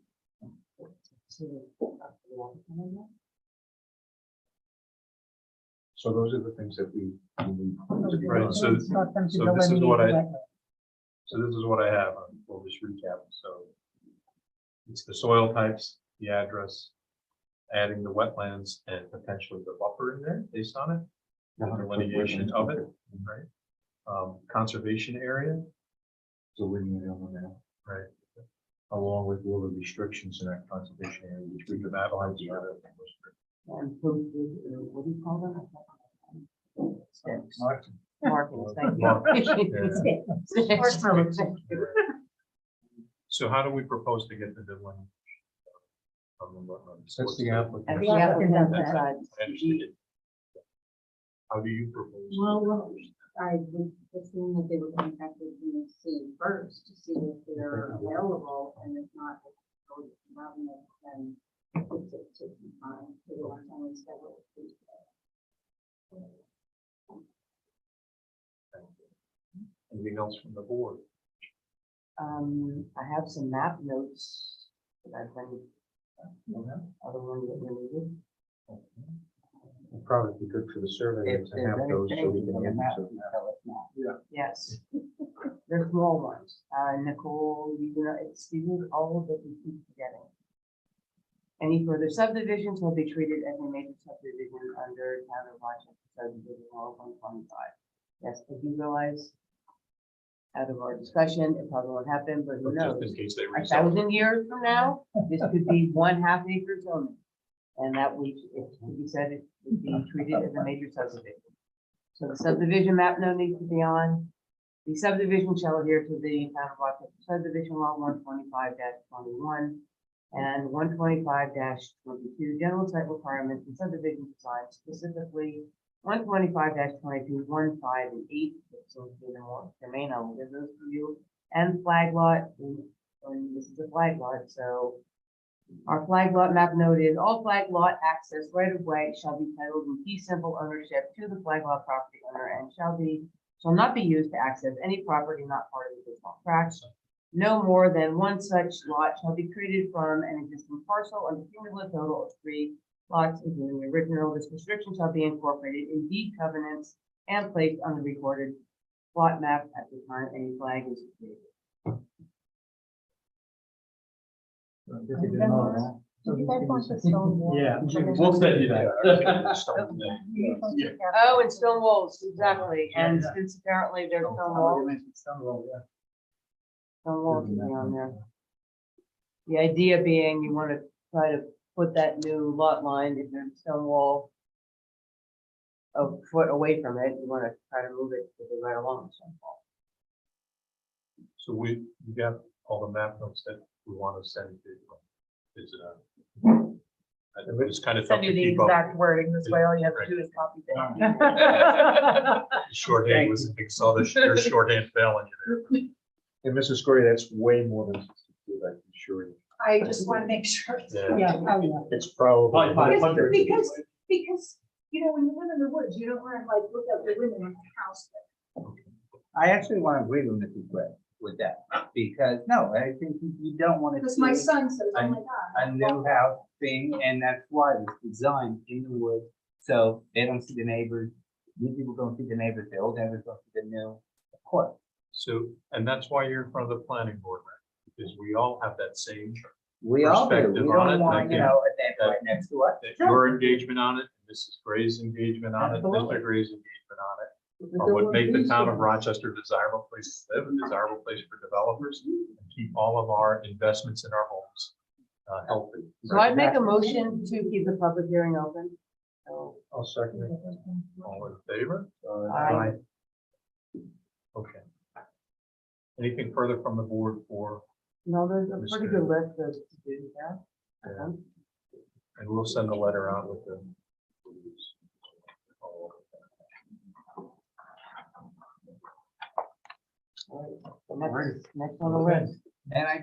S4: So those are the things that we need to be
S1: Right,
S4: done.
S1: so-
S2: Instruct them to
S1: so this is
S2: delineate
S1: what
S2: the
S1: I-
S2: wetland.
S1: So this is what I have. We'll just recap. So it's the soil types, the address, adding the wetlands and potentially the buffer in there based on it. The delineation of it, right? Conservation area,
S4: So we need to on that,
S1: right?
S4: along with all the restrictions in that conservation area, which we can add on to other.
S7: And posted, what do you call them? Sticks.
S4: Mark.
S7: Markings, thank
S1: Markings,
S7: you.
S1: So how do we propose to get the delineation? Of the wetlands?
S4: That's the applicant.
S7: And the applicant decides.
S1: I understand it. How do you propose?
S8: Well, I would assume that they would contact the DEC first to see if they're available, and if not, they can go to Robin and fix it to time, to the one time we schedule.
S1: Anything else from the board?
S7: I have some map notes that I've been, other ones that we needed.
S4: It'd probably be good for the survey
S7: If
S4: to
S7: there's
S4: have those so we
S7: anything
S4: can
S7: on the
S4: get
S7: map,
S4: to
S7: you tell us now.
S9: Yeah.
S7: Yes. They're small ones. Nicole, you know, it's, these are all that we keep forgetting. Any further subdivisions will be treated as a major subdivision under Town of Rochester subdivision law 125. Yes, I do realize out of our discussion, it probably won't happen, but who knows?
S1: Just in case they
S7: A
S1: resell.
S7: 1,000 years from now, this could be 1/2 acre zoning. And that we, it could be said it would be treated as a major subdivision. So the subdivision map no needs to be on. The subdivision shall adhere to the Town of Rochester subdivision law 125-21 and 125-22 general site requirements and subdivision design, specifically 125-22, 1, 5, and 8. So the more germane, I will give those to you. And flag lot, and this is a flag lot, so our flag lot map noted, all flag lot access right of way shall be titled in fee simple ownership to the flag lot property owner and shall not be used to access any property not part of the additional tracts. No more than one such lot shall be created from an existing parcel and a cumulative total of 3 lots, including the original. This restriction shall be incorporated in deed covenants and placed on the recorded lot map at the time any flag is created.
S2: So you guys want the stone wall?
S6: Yeah,
S2: And then-
S6: we'll send you that.
S7: Oh, and stone walls, exactly. And since apparently there's stone walls, stone walls should be on there. The idea being you want to try to put that new lot line, if there's a stone wall a foot away from it, you want to try to move it to the right along the stone wall.
S1: So we got all the map notes that we want to send to. Is it's kind of tough
S3: Send
S1: to
S3: you the
S1: keep up.
S3: exact wording, this way all you have to do is copy that.
S1: Shorthand was, I saw your shorthand failing you there.
S4: And Mrs. Gray, that's way more than 62, I can assure you.
S8: I just want to make sure.
S1: Yeah.
S2: Yeah, oh, yeah.
S4: It's probably.
S8: Because, you know, when you live in the woods, you don't want to like look out the window in the house.
S5: I actually want to agree with Mrs. Gray with with that, because, no, I think you don't want to
S8: Because my
S5: see
S8: son says, oh my God.
S5: a new house thing, and that's why it's designed in the wood, so they don't see the neighbors. New people don't see the neighbors, the old neighbors don't see the new, of course.
S1: So, and that's why you're in front of the planning board, right? Because we all have that same,
S5: We all do, we
S1: Perspective on it,
S5: don't want, you
S1: like,
S5: know, a neighbor right next to us.
S1: that your engagement on it, Mrs. Gray's engagement on it,
S5: Absolutely.
S1: Mr. Gray's engagement on it, are what make the town of Rochester a desirable place to live, a desirable place for developers, and keep all of our investments in our homes healthy.
S7: So I'd make a motion to keep the public hearing open. So,
S4: I'll second it.
S1: All in favor?
S7: Aye.
S1: Okay. Anything further from the board for,
S7: no, there's a pretty good list of to-dos there.
S1: Yeah. and we'll send a letter out with the.
S7: Next on the list.
S5: And I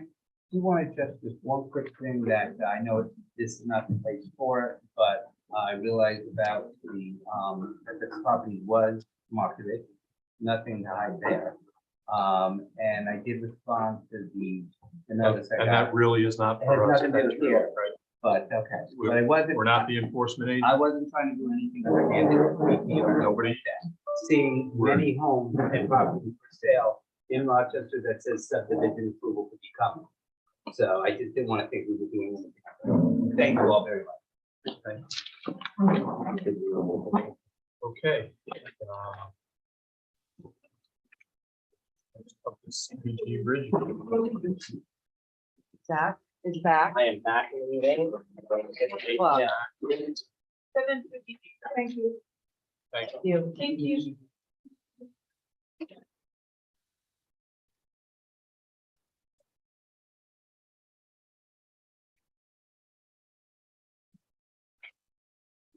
S5: do want to just one quick thing that I know this is not the place for it, but I realized about that the property was marketed, nothing to hide there. And I did respond to the notice I
S1: And
S5: got,
S1: that really is not
S5: It
S1: for
S5: has
S1: us.
S5: nothing to do
S1: That's
S5: with
S1: your-
S5: here.
S1: right?
S5: but okay. But I wasn't,
S1: We're not the enforcement agent.
S5: I wasn't trying to do anything underhanded or creepy or
S1: Nobody-
S5: like that. Seeing many homes and properties for sale in Rochester that says subdivision approval to be coming. So I just didn't want to think we were doing anything. Thank you all very much.
S1: Okay. Next up is CBG Bridge.
S7: Zach is back.
S5: I am back in the meeting.
S7: Well,
S3: 7:50. Thank you.
S1: Thank you.
S7: you.
S3: Thank you.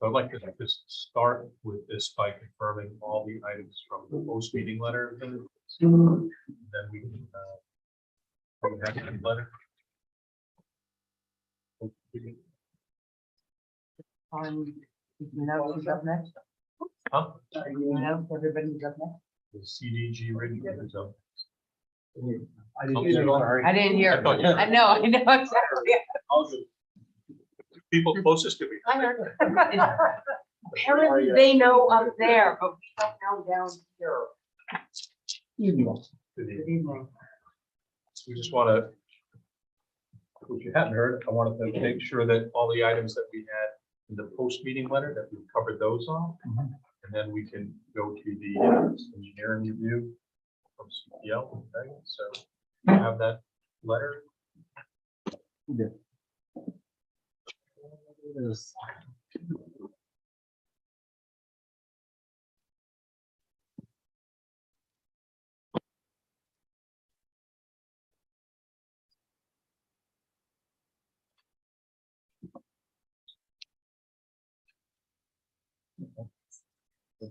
S1: I'd like to just start with this by confirming all the items from the post meeting letter. Then we can, we have the letter.
S7: You know who's up next?
S1: Huh?
S7: You know everybody who's up next?
S1: The CDG radio is up.
S6: I didn't
S7: I didn't hear.
S1: I thought you-
S7: I know exactly.
S1: People closest to me.
S7: I heard. Apparently they know up there, but we don't know down here.
S1: Good evening. We just want to, if you hadn't heard, I wanted to make sure that all the items that we had in the post-meeting letter, that we covered those off. And then we can go to the engineering review from CPL. Okay, so you have that letter.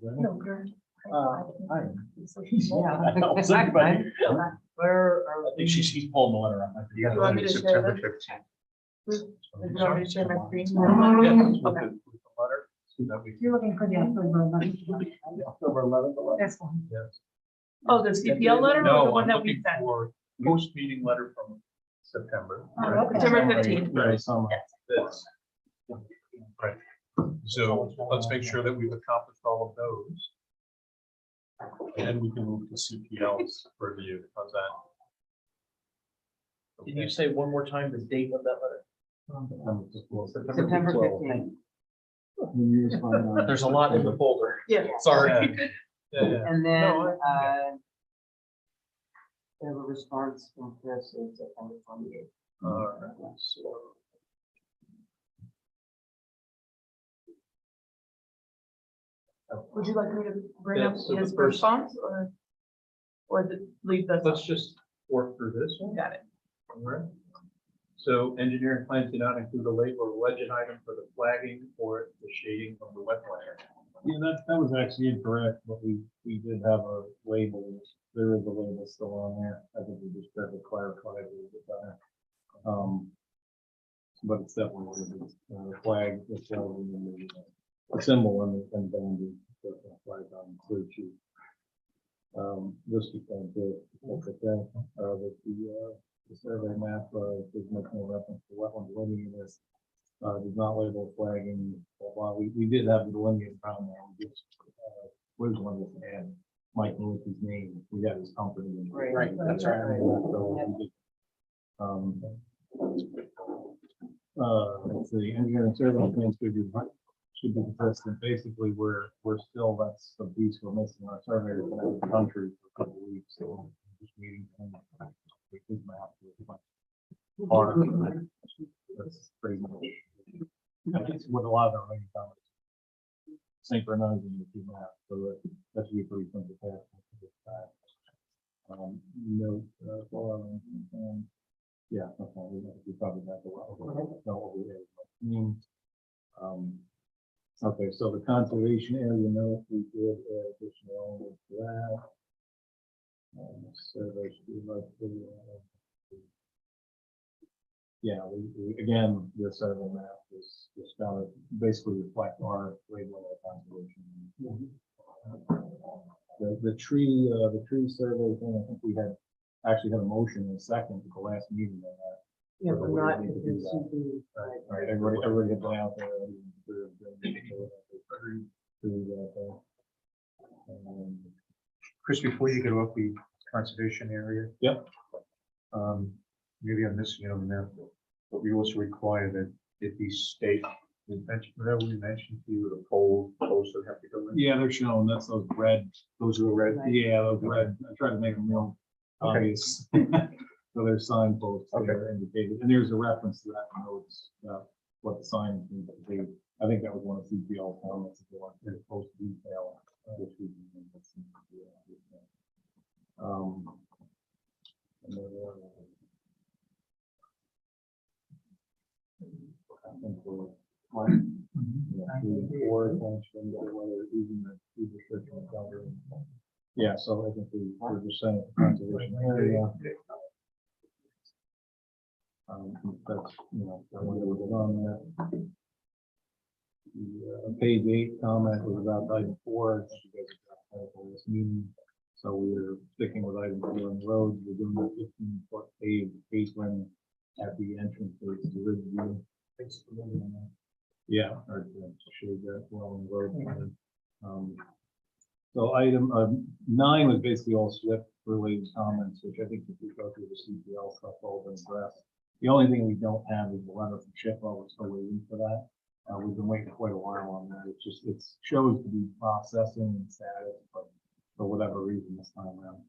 S3: No, you're.
S7: Where
S6: I
S7: are
S6: think she's pulling the letter up.
S1: You
S3: You want me to share
S1: September
S3: this?
S1: 15th.
S3: You want me to share my screen?
S1: Yeah, with
S3: Okay.
S1: the letter, so that we
S2: You're looking for the October 11th.
S4: October 11th.
S2: That's one.
S1: yes.
S3: Oh, the CPL letter or the
S1: No,
S3: one
S1: I'm
S3: that we
S1: looking
S3: sent?
S1: for post-meeting letter from September.
S2: Oh, okay.
S3: September 15th.
S6: Very summer.
S1: This. Right. So let's make sure that we've accomplished all of those. And then we can move to CPL's review. How's that?
S6: Can you say one more time the date of that letter?
S7: September 15th.
S6: There's a lot in the folder.
S3: Yeah.
S6: Sorry.
S1: Yeah.
S7: And then,
S1: No,
S7: they have a response from Chris in September 28th.
S1: All right, so.
S3: Would you like me to bring
S1: Yeah,
S3: up
S1: so the
S3: his
S1: first-
S3: response or leave this?
S1: Let's just work through this one.
S3: Got it.
S1: All right. So engineering plans do not include a label or legend item for the flagging or the shading of the wetland area.
S11: Yeah, that was actually incorrect, but we did have a label. There is a label still on there. I think we just tried to clarify it a little bit better. But it's definitely the flag, the symbol and the boundary, the flag on the clear sheet. Just to kind of look at that, that the survey map, is making a reference to wetland lineage. Does not label flagging, while we did have the lineage down there, we just, was one with and Mike Lewis's name, we had his company.
S5: Right,
S6: that's right.
S11: Let's see, engineering survey plans should be consistent. Basically, we're still, that's the piece we're missing. Our surveyor has been out of the country for a couple of weeks, so we're just meeting him. With his map. Part of it. That's pretty much. That's what a lot of our main comments. Synchronizing the two maps, so that should be pretty simple task. No, yeah, okay, we probably have to know over there. Okay, so the conservation area note, we did additional with that. Survey should be like yeah, we again, the survey map is just kind of basically reflect our labeling of conservation. The tree survey thing, I think we had actually had a motion in a second at the last meeting on that.
S7: Yeah,
S11: but
S7: but not
S11: we need to
S7: if
S11: do
S7: it's
S11: that.
S7: super-
S11: All right, everybody had been out there.
S4: Chris, before you get off the conservation area.
S11: Yep.
S4: Maybe I'm missing it on the map, but we also require that it be staked. We mentioned, whatever we mentioned to you, the poles that have to go in.
S11: Yeah, they're shown, that's those red,
S4: Those are red.
S11: yeah, those red, I tried to make them real
S4: Okay.
S11: obvious. So there's signposts that are indicated, and there's a reference to that in notes, what the sign needs to be. I think that was one of CPL comments, if you want to post detail, which we can. And then, I think we're, yeah, so I think we're just saying conservation area. That's, that one that was on there. The page 8 comment was about item 4. I think you guys have got that for this meeting. So we're sticking with item 4 on the road. We're doing a 15-foot paved apron at the entrance to Ridgeview. Yeah, or to show that well on the road. So item 9 was basically all SWIFT related comments, which I think if we go through the CPL stuff, all been addressed. The only thing we don't have is the letter from SHPO. We're still waiting for that. We've been waiting quite a while on that. It shows to be processing and status, but for whatever reason this time around.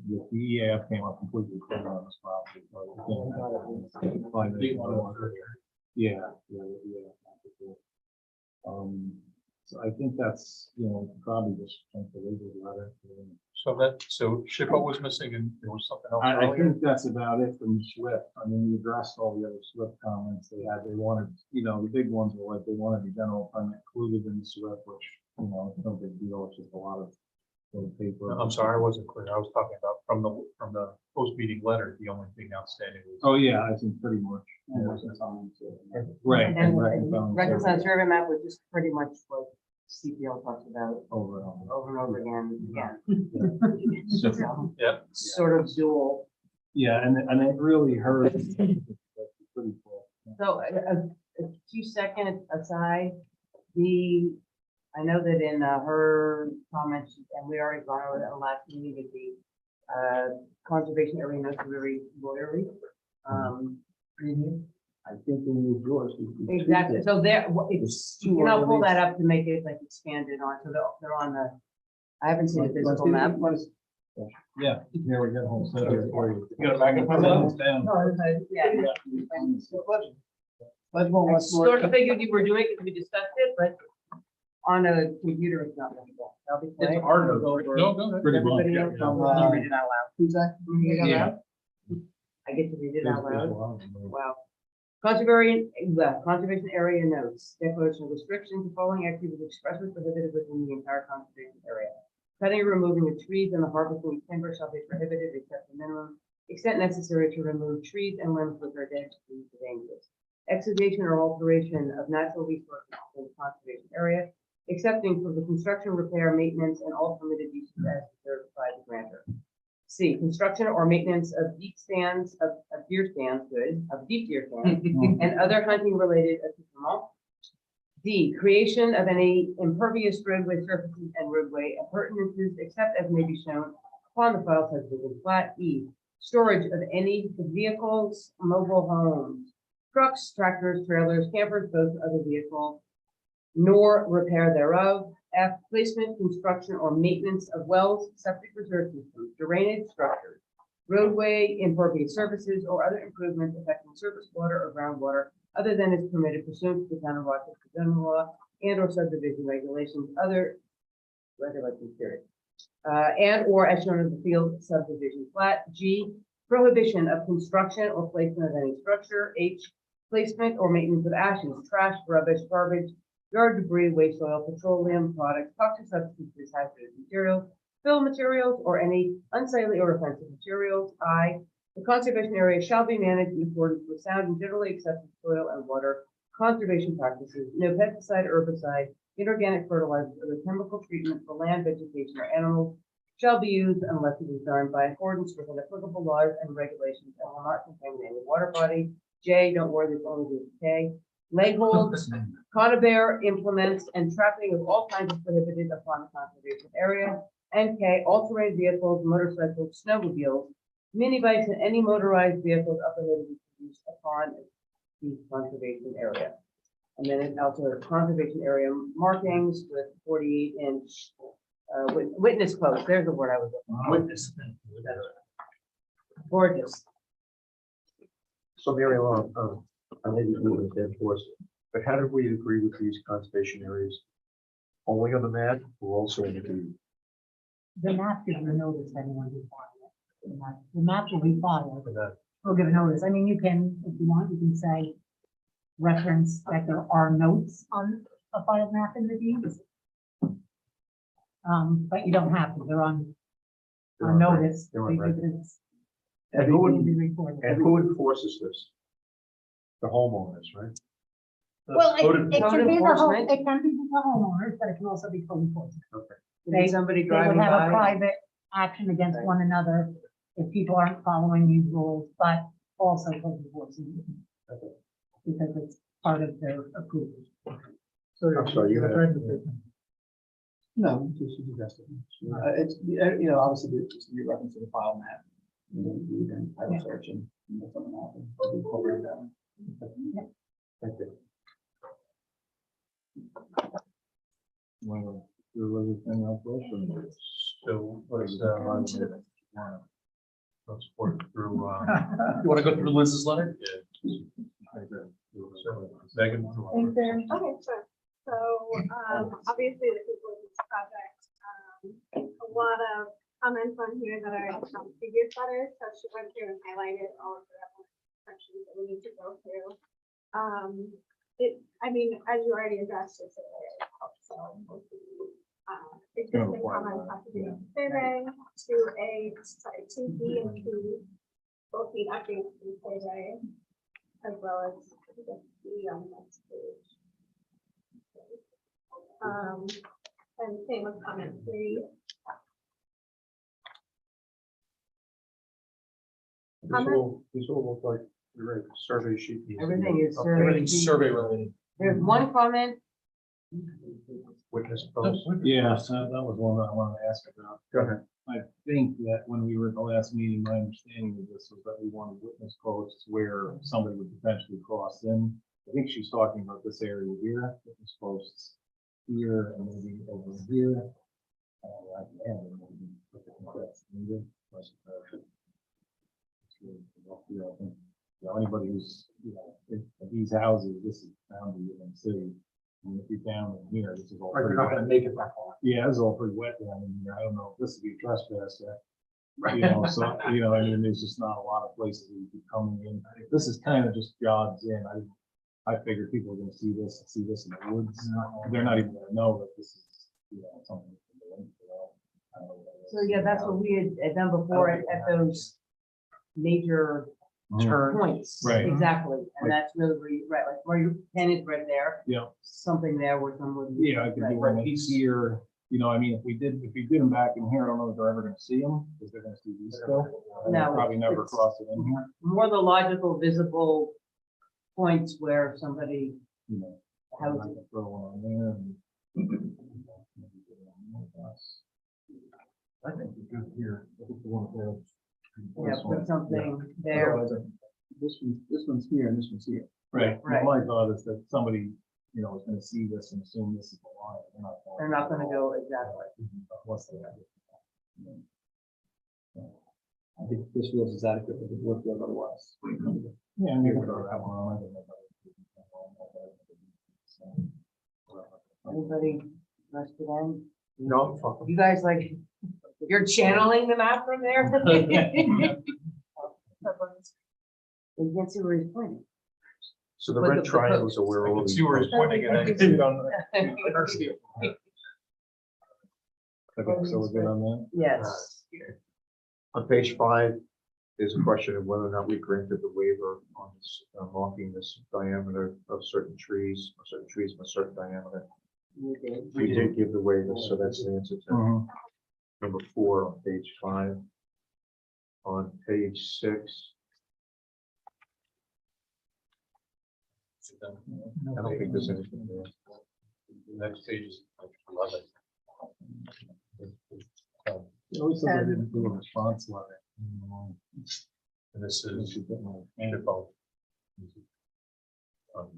S11: The EAF came up completely clear on this property. Yeah. So I think that's, probably just the legal letter.
S1: So SHPO was missing and there was something else.
S11: I
S1: earlier?
S11: think that's about it from SWIFT. I mean, we addressed all the other SWIFT comments they had. They wanted, the big ones were like, they wanted the general permit included in the SWIFT, which, it's no big deal. It's just a lot of paper.
S1: I'm sorry, I wasn't clear. I was talking about from the post-meeting letter, the only thing outstanding was.
S11: Oh, yeah, I think pretty much. Yeah. Right.
S7: And
S11: reconciling
S7: reconciled survey map was just pretty much what CPL talked about
S11: over and over.
S7: over and over again,
S11: So,
S7: So,
S1: Yeah.
S7: sort of dual.
S11: yeah, and it really hurt. It's pretty cool.
S7: So a 2-second aside, I know that in her comments, and we already gone over that in the last meeting, that the conservation area notes are very lawyery.
S11: I think we use yours.
S7: Exactly, so there,
S11: It's
S7: you can all pull that up to make it like expanded on, so they're on the, I haven't seen the physical map.
S11: Yeah, here we go. Home center for you.
S6: You got a magnifying glass?
S11: Down.
S7: Yeah. I sort of figured you were doing it because we discussed it, but on a computer, it's not like that. That'll be quick.
S6: It's hard to go over.
S1: No, go ahead.
S11: Pretty much.
S7: Everybody
S11: Yeah.
S7: else, I'll read it out loud.
S5: Who's that?
S7: Read it out
S11: Yeah.
S7: loud? I get to read it out loud.
S11: Wow.
S7: Wow. Conservation area notes, declaration of restrictions, the following activities expressly prohibited within the entire conservation area. Cutting or removing of trees and the harvesting of timber shall be prohibited except the minimum extent necessary to remove trees and limbs which are dead, trees, or dangerous. Excavation or alteration of natural resources in the conservation area excepting for the construction, repair, maintenance, and all permitted uses as reserved by the grantor. C, construction or maintenance of deep stands, of deer stands, good, of deep deer stands, and other hunting related accoutrements. D, creation of any impervious roadway surfaces and roadway appurtenances except as may be shown upon the file subdivision plat. E, storage of any vehicles, mobile homes, trucks, tractors, trailers, campers, boats, other vehicles, nor repair thereof. F, placement, construction, or maintenance of wells, septic reserve systems, drainage structures, roadway impervious surfaces, or other improvements affecting surface water or groundwater other than is permitted pursuant to the town of Rochester general law and or subdivision regulations, other regulations, period. And or as shown in the field subdivision plat. G, prohibition of construction or placement of any structure. H, placement or maintenance of ashes, trash, rubbish, garbage, yard debris, waste oil, petroleum products, toxic substances, hazardous materials, fill materials, or any unsightly or offensive materials. I, the conservation area shall be managed in accordance with sound and generally accepted soil and water conservation practices. No pesticide, herbicide, inorganic fertilizers, or chemical treatment for land, vegetation, or animals shall be used unless it is done by accordance with the applicable laws and regulations and will not contaminate any water body. J, don't worry, there's only the K. Leg holds, conibear implements, and trapping of all kinds of prohibited upon the conservation area. And K, all-terrain vehicles, motorcycles, snowmobiles, mini bikes, and any motorized vehicles are permitted to use upon the conservation area. And then it also has conservation area markings with 48-inch witness post. There's the word I was looking for.
S6: Witness.
S7: Gorgeous.
S4: So Mary Ellen, I may be moving dead horse, but how did we agree with these conservation areas? Only on the map or also in the deed?
S2: The map gives a notice to anyone who's filing it. The map will be filed. We'll give a notice. I mean, you can, if you want, you can say, reference that there are notes on a filed map in the deeds. But you don't have to, they're on notice.
S4: They're on
S2: because
S4: record.
S2: it's-
S4: And who
S2: everything will
S4: would-
S2: be recorded.
S4: And who enforces this? The homeowners, right?
S2: Well,
S6: Code
S2: it can
S7: Code
S2: be the home,
S7: enforcement.
S2: it can be the homeowners, but it can also be code enforcement.
S7: Did somebody
S2: They would
S7: driving
S2: have a
S7: by?
S2: private action against
S7: Right.
S2: one another if people aren't following these rules, but also code enforcement. Because it's part of their approval.
S4: I'm sorry, you had.
S11: No, just suggested. It's, you know, obviously, it's the reference to the file map. And then you can title search and that's something happen. It'll be incorporated down.
S4: Thank you.
S11: Well, there was anything else, or-
S1: So let's work through,
S6: You want to go through Liz's letter?
S1: yeah. So, Megan.
S3: Thanks, Aaron.
S8: Okay, sure. So, obviously, this is this project. A lot of comments on here that are from previous letters, so she went through and highlighted all of the sections that we need to go through. I mean, as you already addressed, it's so most of the, existing
S11: require
S8: comments
S11: that,
S8: have to be
S11: yeah.
S8: survey, 2B and 2, both the updates to the survey, as well as the next page. And same with comment 3.
S4: These all look like you're right, survey sheet. needs to be
S7: Everything is
S4: updated.
S7: survey.
S6: Everything's survey related.
S7: There's one comment.
S4: Witness post.
S11: Yeah, so that was one that I wanted to ask about.
S4: Go ahead.
S11: I think that when we were at the last meeting, my understanding of this was that we wanted witness posts where somebody would potentially cross in. I think she's talking about this area here, witness posts here and maybe over here. At the end, and maybe put the compressed meter, plus, it's really rough here, I think. You know, anybody who's, you know, in these houses, this is boundary in the city. And if you're down in here, this is all.
S6: Right, you're not gonna make it that far.
S11: Yeah, it's all pretty wet down in here. I don't know if this would be trespass yet. You know, so, you know, I mean, there's just not a lot of places where you could come in. This is kind of just jogs in. I figured people are gonna see this in the woods. They're not even gonna know that this is, you know, something. I don't know what it is.
S7: So yeah, that's what we had done before at those major
S6: Turn.
S7: points.
S11: Right.
S7: Exactly, and that's really where you, right, like where your pen is right there,
S11: Yeah,
S7: something there where someone.
S11: yeah, I could do
S7: Right.
S11: one here, you know, I mean, if we did them back in here, I don't know if they're ever gonna see them, because they're gonna see these still. And they'll
S7: No,
S11: Probably never
S7: it's-
S11: cross it in here,
S7: More the logical, visible points where somebody
S11: you know.
S7: How
S11: I
S7: is
S11: can throw one on there and. I think we're good here. I think the one there.
S7: Yeah,
S11: This one,
S7: put something there.
S11: Otherwise, this one's here and this one's here. Right.
S7: Right.
S11: My thought is that somebody, you know, is gonna see this and assume this is the line.
S7: They're not gonna go exactly.
S11: What's the? I think this rules is adequate, but it would go otherwise. Yeah, maybe throw that one on.
S7: Anybody rusted in?
S4: No, fuck 'em.
S7: You guys like, you're channeling the map from there? You can't see where he's pointing.
S4: So the
S7: But
S4: red
S7: the
S4: triangles are where
S1: I
S4: all
S1: can
S4: these.
S1: see where he's pointing and I can see it on the.
S11: Okay, so we're good on that?
S7: Yes.
S4: On page 5, there's a question of whether or not we granted the waiver on this, marking this diameter of certain trees of a certain diameter.
S7: You did.
S4: We did give the waiver, so that's the answer to
S11: Mhm.
S4: number 4 on page 5. On page 6, I don't think there's anything there.
S1: The next page is 11.
S11: It always says I didn't do a response letter.
S1: And this is. Shippo.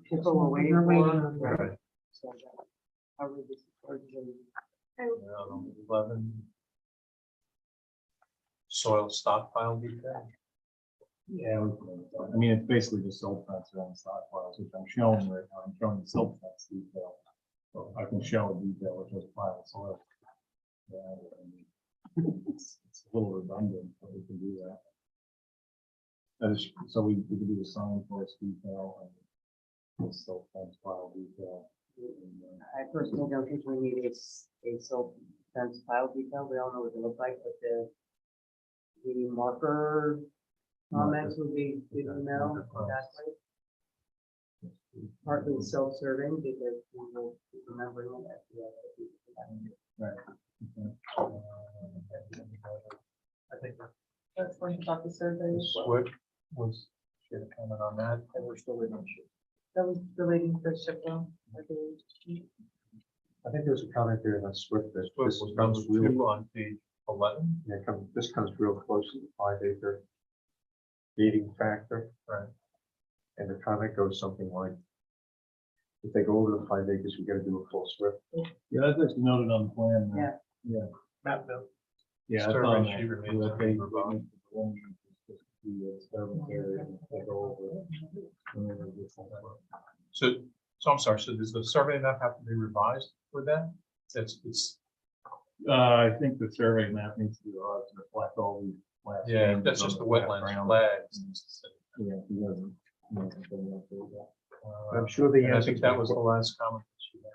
S7: People were waiting
S2: We're waiting
S7: for.
S2: on
S1: Right.
S7: So, how would this- or do they-
S1: 11. Soil stockpile detail.
S11: Yeah. I mean, it's basically just silt fence around the stockpiles, which I'm showing right now. I'm showing the silt fence detail. So I can show a detail which is pile of soil. Yeah, I mean, it's a little redundant, but we can do that. That is, so we can do the sign post detail and the silt fence pile detail.
S7: I personally don't think we need a silt fence pile detail. We all know what they look like, but the marker comments would be good to know exactly. Partly self-serving because we will be remembering it at the end.
S11: Right.
S1: I think
S3: That's when you talk to survey as well.
S1: Swift was, she had a comment on that.
S3: And we're still waiting. That was relating to Shippo, I believe.
S4: I think there's a comment there about Swift that
S1: Swift
S4: this
S1: was number
S4: comes real,
S1: 2 on page 11.
S4: yeah, this comes real close to the 5-acre gating factor.
S1: Right.
S4: And the comment goes something like, if they go over the 5 acres, we gotta do a full Swift.
S11: Yeah, that's actually noted on the plan.
S7: Yeah.
S11: Yeah.
S1: Map note.
S11: Yeah, that's
S1: Survey
S11: on
S1: sheet
S11: there.
S1: remains
S11: So that they-
S1: unrevised.
S11: the disturbance area and they go over.
S1: So I'm sorry, so does the survey map have to be revised with that? It's,
S11: I think the survey map needs to be revised to reflect all these. last
S1: yeah,
S11: changes
S1: that's
S11: on
S1: just the
S11: last
S1: wetlands
S11: round.
S1: flags.
S11: Yeah, he doesn't.
S4: I'm sure the
S1: And I
S4: answer.
S1: think that was the last comment. that she had.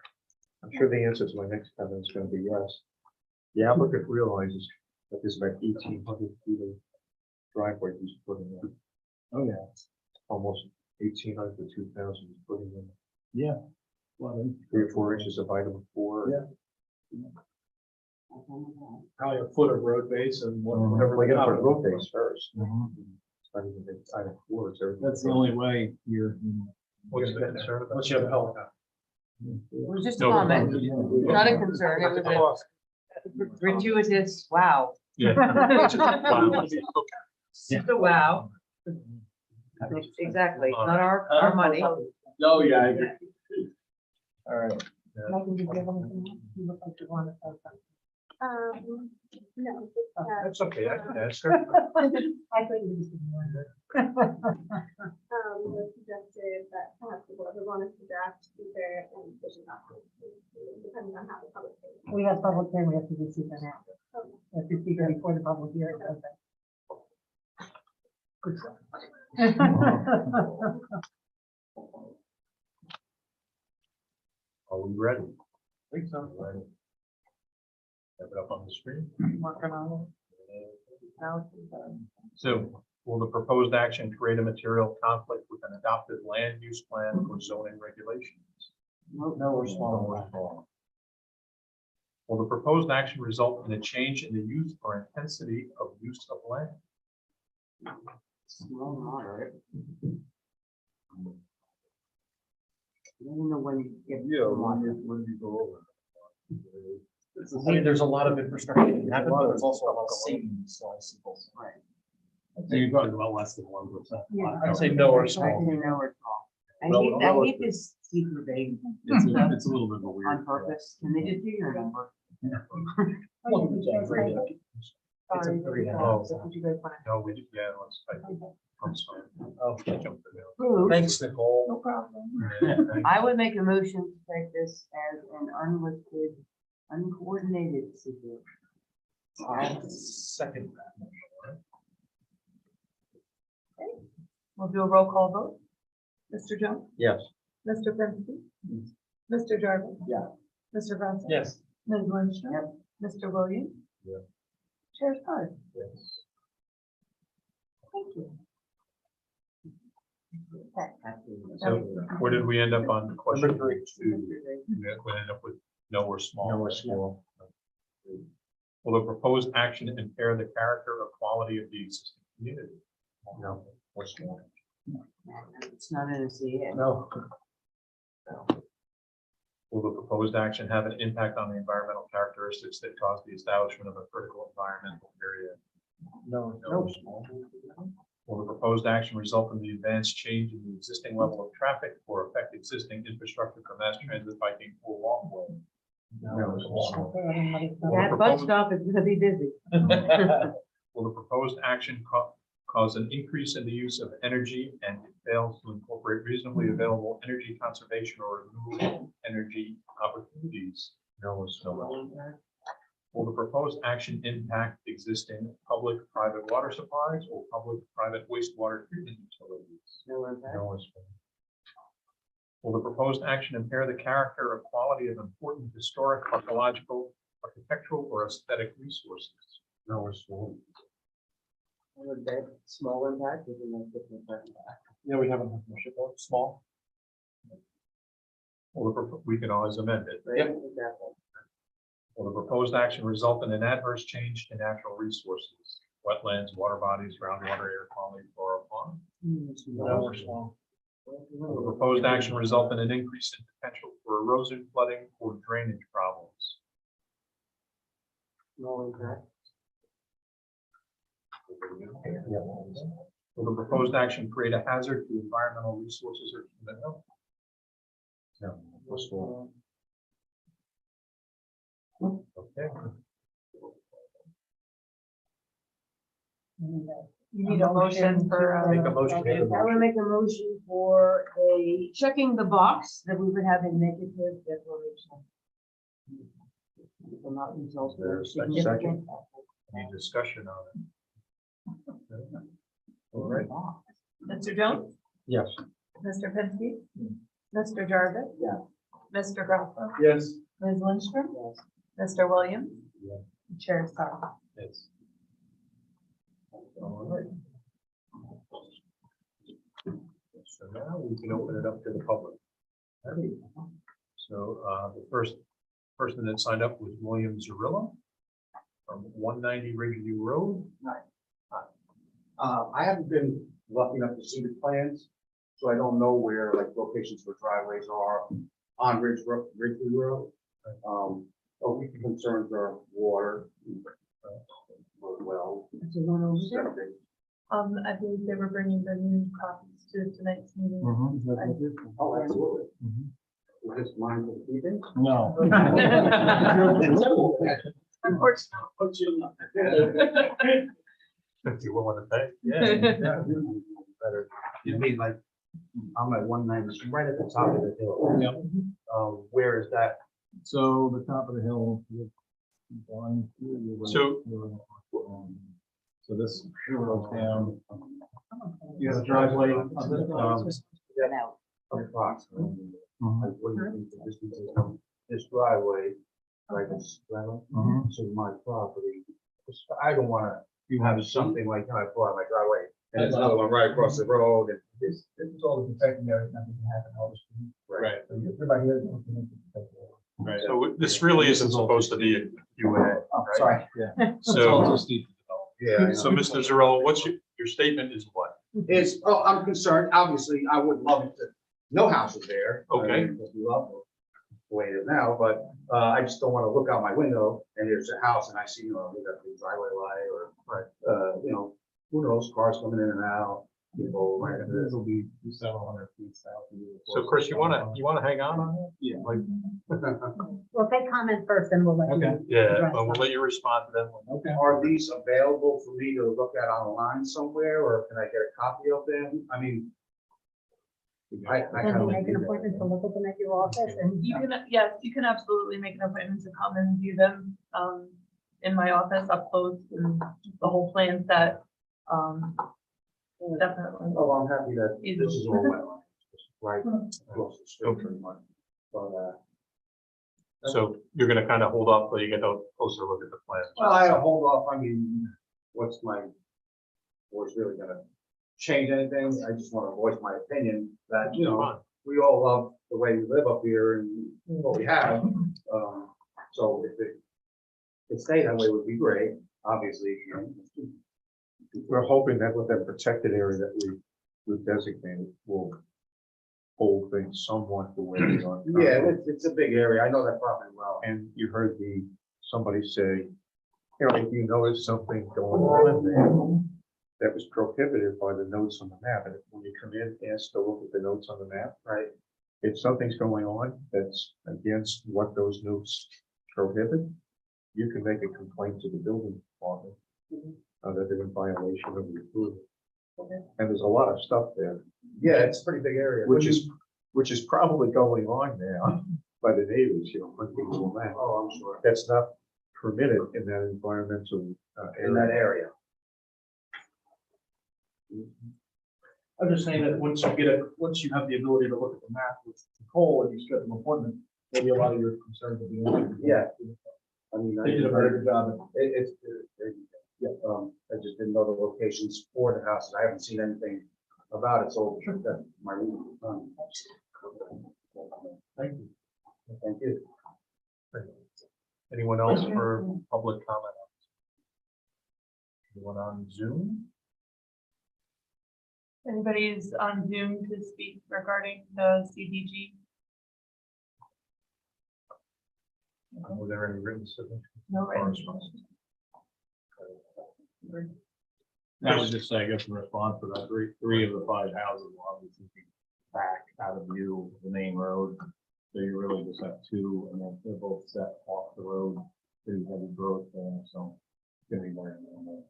S4: I'm sure the answer to my next comment is gonna be yes. The applicant realizes that there's about 1,800 feet of driveway he's putting in,
S11: Oh, yeah.
S4: almost 1,800 to 2,000 he's putting in.
S11: Yeah. Well,
S4: 3 or 4 inches of item 4.
S11: Yeah.
S6: Probably a foot of road base and
S11: Mhm.
S6: whatever.
S4: We gotta put road base first.
S11: Mhm.
S4: It's not even the item 4, it's everything.
S11: That's the only way you're.
S1: What's the concern about?
S6: Unless you have a helicopter.
S7: It was just a
S1: No,
S7: comment, not a concern. It was a gratuitous wow.
S1: Yeah. Wow.
S7: Just a wow. Exactly, not our money.
S6: Oh, yeah, I agree.
S11: All right.
S2: Megan, did you have anything else? You look like you want to say something.
S8: No.
S1: That's okay, I can ask her.
S2: I thought you just didn't want to.
S8: Was suggested that perhaps the board would want us to draft speaker and vision documents, depending on how the public. hearing.
S2: We have public hearing, we have to do secret now. We have to speak before the public hearing. Okay. Good stuff.
S1: Are we ready?
S6: I think so.
S1: Ready. Have it up on the screen.
S7: Working on it.
S1: So Will the proposed action create a material conflict with an adopted land use plan or zoning regulations?
S5: No,
S6: No, we're small.
S1: Will the proposed action result in a change in the use or intensity of use of land?
S5: small, moderate. I don't know when you get.
S11: when you go over.
S6: I mean, there's a lot of infrastructure that can happen, but there's also a lot of savings.
S5: Right.
S11: So you're talking about less than 1%.
S2: Yeah.
S6: I'd say no or
S5: I
S6: small.
S5: didn't know it's small.
S11: Well,
S5: I hate this secret thing
S11: It's a little bit of a weird.
S5: on purpose. Can they just do your number?
S6: It's a
S3: Sorry,
S6: very-
S1: oh.
S3: Would you guys want
S1: No, we, yeah, I'm sorry.
S6: Oh,
S1: I jumped the gun.
S5: Approved.
S6: Thanks,
S3: to?
S6: Nicole.
S3: No problem.
S1: Yeah, thank
S5: I would make a motion to take this as an unlisted, uncoordinated secret.
S6: I'll second that.
S3: We'll do a roll call vote. Mr. Jones?
S4: Yes.
S3: Mr. Penske? Mr. Jarvis?
S6: Yeah.
S3: Mr. Grassi?
S6: Yes.
S3: Ms. Lindstrom?
S5: Yep.
S3: Mr. Williams?
S4: Yeah.
S3: Chair Scott?
S4: Yes.
S3: Thank you.
S1: So where did we end up on question
S6: Number three.
S1: 2? We ended up with no or small.
S4: No, we're small.
S1: Will the proposed action impair the character or quality of the existing community?
S4: No, we're small.
S5: It's not in a CA.
S4: No.
S1: Will the proposed action have an impact on the environmental characteristics that cause the establishment of a critical environmental area?
S6: No.
S1: No. Will the proposed action result in the advanced change in the existing level of traffic or affect existing infrastructure for mass transit, biking, or walkway?
S4: No, it's small.
S5: That bus stop is gonna be busy.
S1: Will the proposed action cause an increase in the use of energy and it fails to incorporate reasonably available energy conservation or renewable energy opportunities?
S4: No, it's small.
S1: Will the proposed action impact existing public-private water supplies or public-private wastewater treatment utilities?
S5: No impact.
S4: No, it's small.
S1: Will the proposed action impair the character or quality of important historic, archaeological, architectural, or aesthetic resources?
S4: No, it's small.
S5: I would bet small impact is a nice different impact.
S6: Yeah, we haven't, small.
S1: We can always amend it.
S5: Right?
S6: Yep.
S5: Exactly.
S1: Will the proposed action result in an adverse change in natural resources, wetlands, water bodies, groundwater, air quality, flora, fauna?
S6: No or small.
S1: Will the proposed action result in an increase in potential for erosion, flooding, or drainage problems?
S5: No impact.
S1: Will the proposed action create a hazard to environmental resources or human health?
S4: No, it's small.
S1: Okay.
S3: You need a motion for.
S1: Make a motion.
S5: I would make a motion for checking the box that we would have a negative declaration. Will not result in
S4: There's a
S5: significant.
S1: Any discussion on it? All right.
S3: Mr. Jones?
S4: Yes.
S3: Mr. Penske? Mr. Jarvis?
S5: Yeah.
S3: Mr. Grasso?
S6: Yes.
S3: Ms. Lindstrom?
S5: Yes.
S3: Mr. Williams?
S4: Yeah.
S3: Chair Scott?
S1: Yes. All right. So now we can open it up to the public. So the first person that signed up was William Zurillo from 190 Ridgeview Road.
S12: I haven't been lucky enough to see the plans, so I don't know where like locations for driveways are on Ridgeview Road. Only concerns are water, well,
S5: That's the one over there.
S12: septic.
S3: I believe they were bringing the new copies to tonight's meeting.
S12: Oh, absolutely. Is this mine for the keeping?
S11: No.
S3: Unfortunately.
S1: If you're willing to pay.
S12: Better. You mean like, I'm at 190, right at the top of the hill.
S11: Yep.
S12: Where is that?
S11: So the top of the hill.
S1: So-
S11: So this goes down. You have a driveway.
S12: Approximately.
S11: Mhm.
S12: Like, what do you think the distance is from this driveway, like this driveway,
S11: Mhm.
S12: to my property? 'Cause I don't wanna have something like, I pull out my driveway, and there's another one right across the road, and
S9: This is all the protected area, nothing can happen on the street.
S1: Right.
S9: So everybody here is going to be protected.
S1: Right. So this really isn't supposed to be a Q&A.
S9: Oh,
S1: right?
S9: sorry.
S1: So,
S12: yeah.
S1: so Mr. Zarella, what's your statement is what?
S12: It's, oh, I'm concerned, obviously, I would love it to, no houses there.
S1: Okay.
S12: Because we love the way it is now, but, I just don't wanna look out my window and there's a house and I see, we got the driveway light or, who knows, cars coming in and out, people, right, into this.
S11: It'll be several hundred feet south. of you.
S1: So Chris, you wanna hang on that?
S11: Yeah.
S1: Like,
S2: Well, if they comment first, then we'll let you.
S11: Okay.
S1: yeah,
S2: address
S1: but we'll
S2: them.
S1: let you respond to them.
S11: Okay.
S12: Are these available for me to look at online somewhere, or can I get a copy of them? I mean, I
S2: Then
S12: kinda
S2: we
S12: like
S2: make an
S12: to do that.
S2: appointment to look at them at your office and.
S3: You can, yes, you can absolutely make an appointment to come and view them, in my office up close and the whole plan set. Definitely.
S12: Oh, I'm happy that this is all wetland, right, close to the street pretty much. But,
S1: So you're gonna kind of hold off till you get a closer look at the plan.
S12: well, I hold off, I mean, what's really gonna change anything? I just wanna voice my opinion that, we all love the way we live up here and what we have. So if it could stay that way would be great, obviously.
S4: We're hoping that with that protected area that we've designated will hold things somewhat the way they are.
S12: Yeah, it's a big area. I know that property well.
S4: And you heard somebody say, if you notice something going on there that was prohibited by the notes on the map, and when you come in, ask to look at the notes on the map, right? If something's going on that's against what those notes prohibit, you can make a complaint to the building department that they're in violation of the approval. And there's a lot of stuff there,
S12: Yeah, it's a pretty big area.
S4: which is probably going on now by the neighbors, putting things on that.
S12: Oh, I'm sure.
S4: That's not permitted in that environmental
S12: In that
S4: area.
S12: area.
S6: I'm just saying that once you have the ability to look at the map with Nicole and you schedule an appointment, maybe a lot of your concerns will be answered.
S12: Yeah. I mean,
S6: They did a very good job.
S12: I just didn't know the locations for the houses. I haven't seen anything about it, so that's my reason.
S6: Thank you.
S12: Thank you.
S1: Anyone else for public comment? Anyone on Zoom?
S3: Anybody's on Zoom to speak regarding the CDG?
S1: Were there any written submissions?
S3: No, right?
S11: I would just say, I guess in response to that, three of the 5 houses will obviously be back out of view of the main road. So you really just have 2, and then they're both set off the road, pretty heavy growth there, so it's gonna be very normal.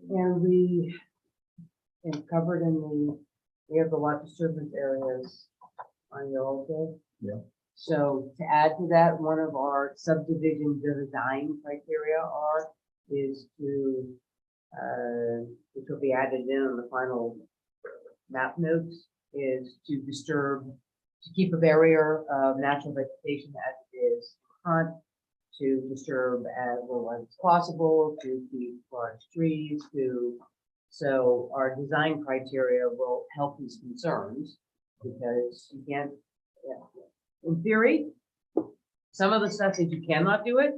S7: And we covered we have the lot disturbance areas on your also.
S11: Yeah.
S7: So to add to that, one of our subdivision design criteria is to, which will be added in on the final map notes, is to keep a barrier of natural vegetation as it is in front, to disturb as little as possible, to keep large trees, so our design criteria will help these concerns, because you can't, in theory, some of the stuff that you cannot do it,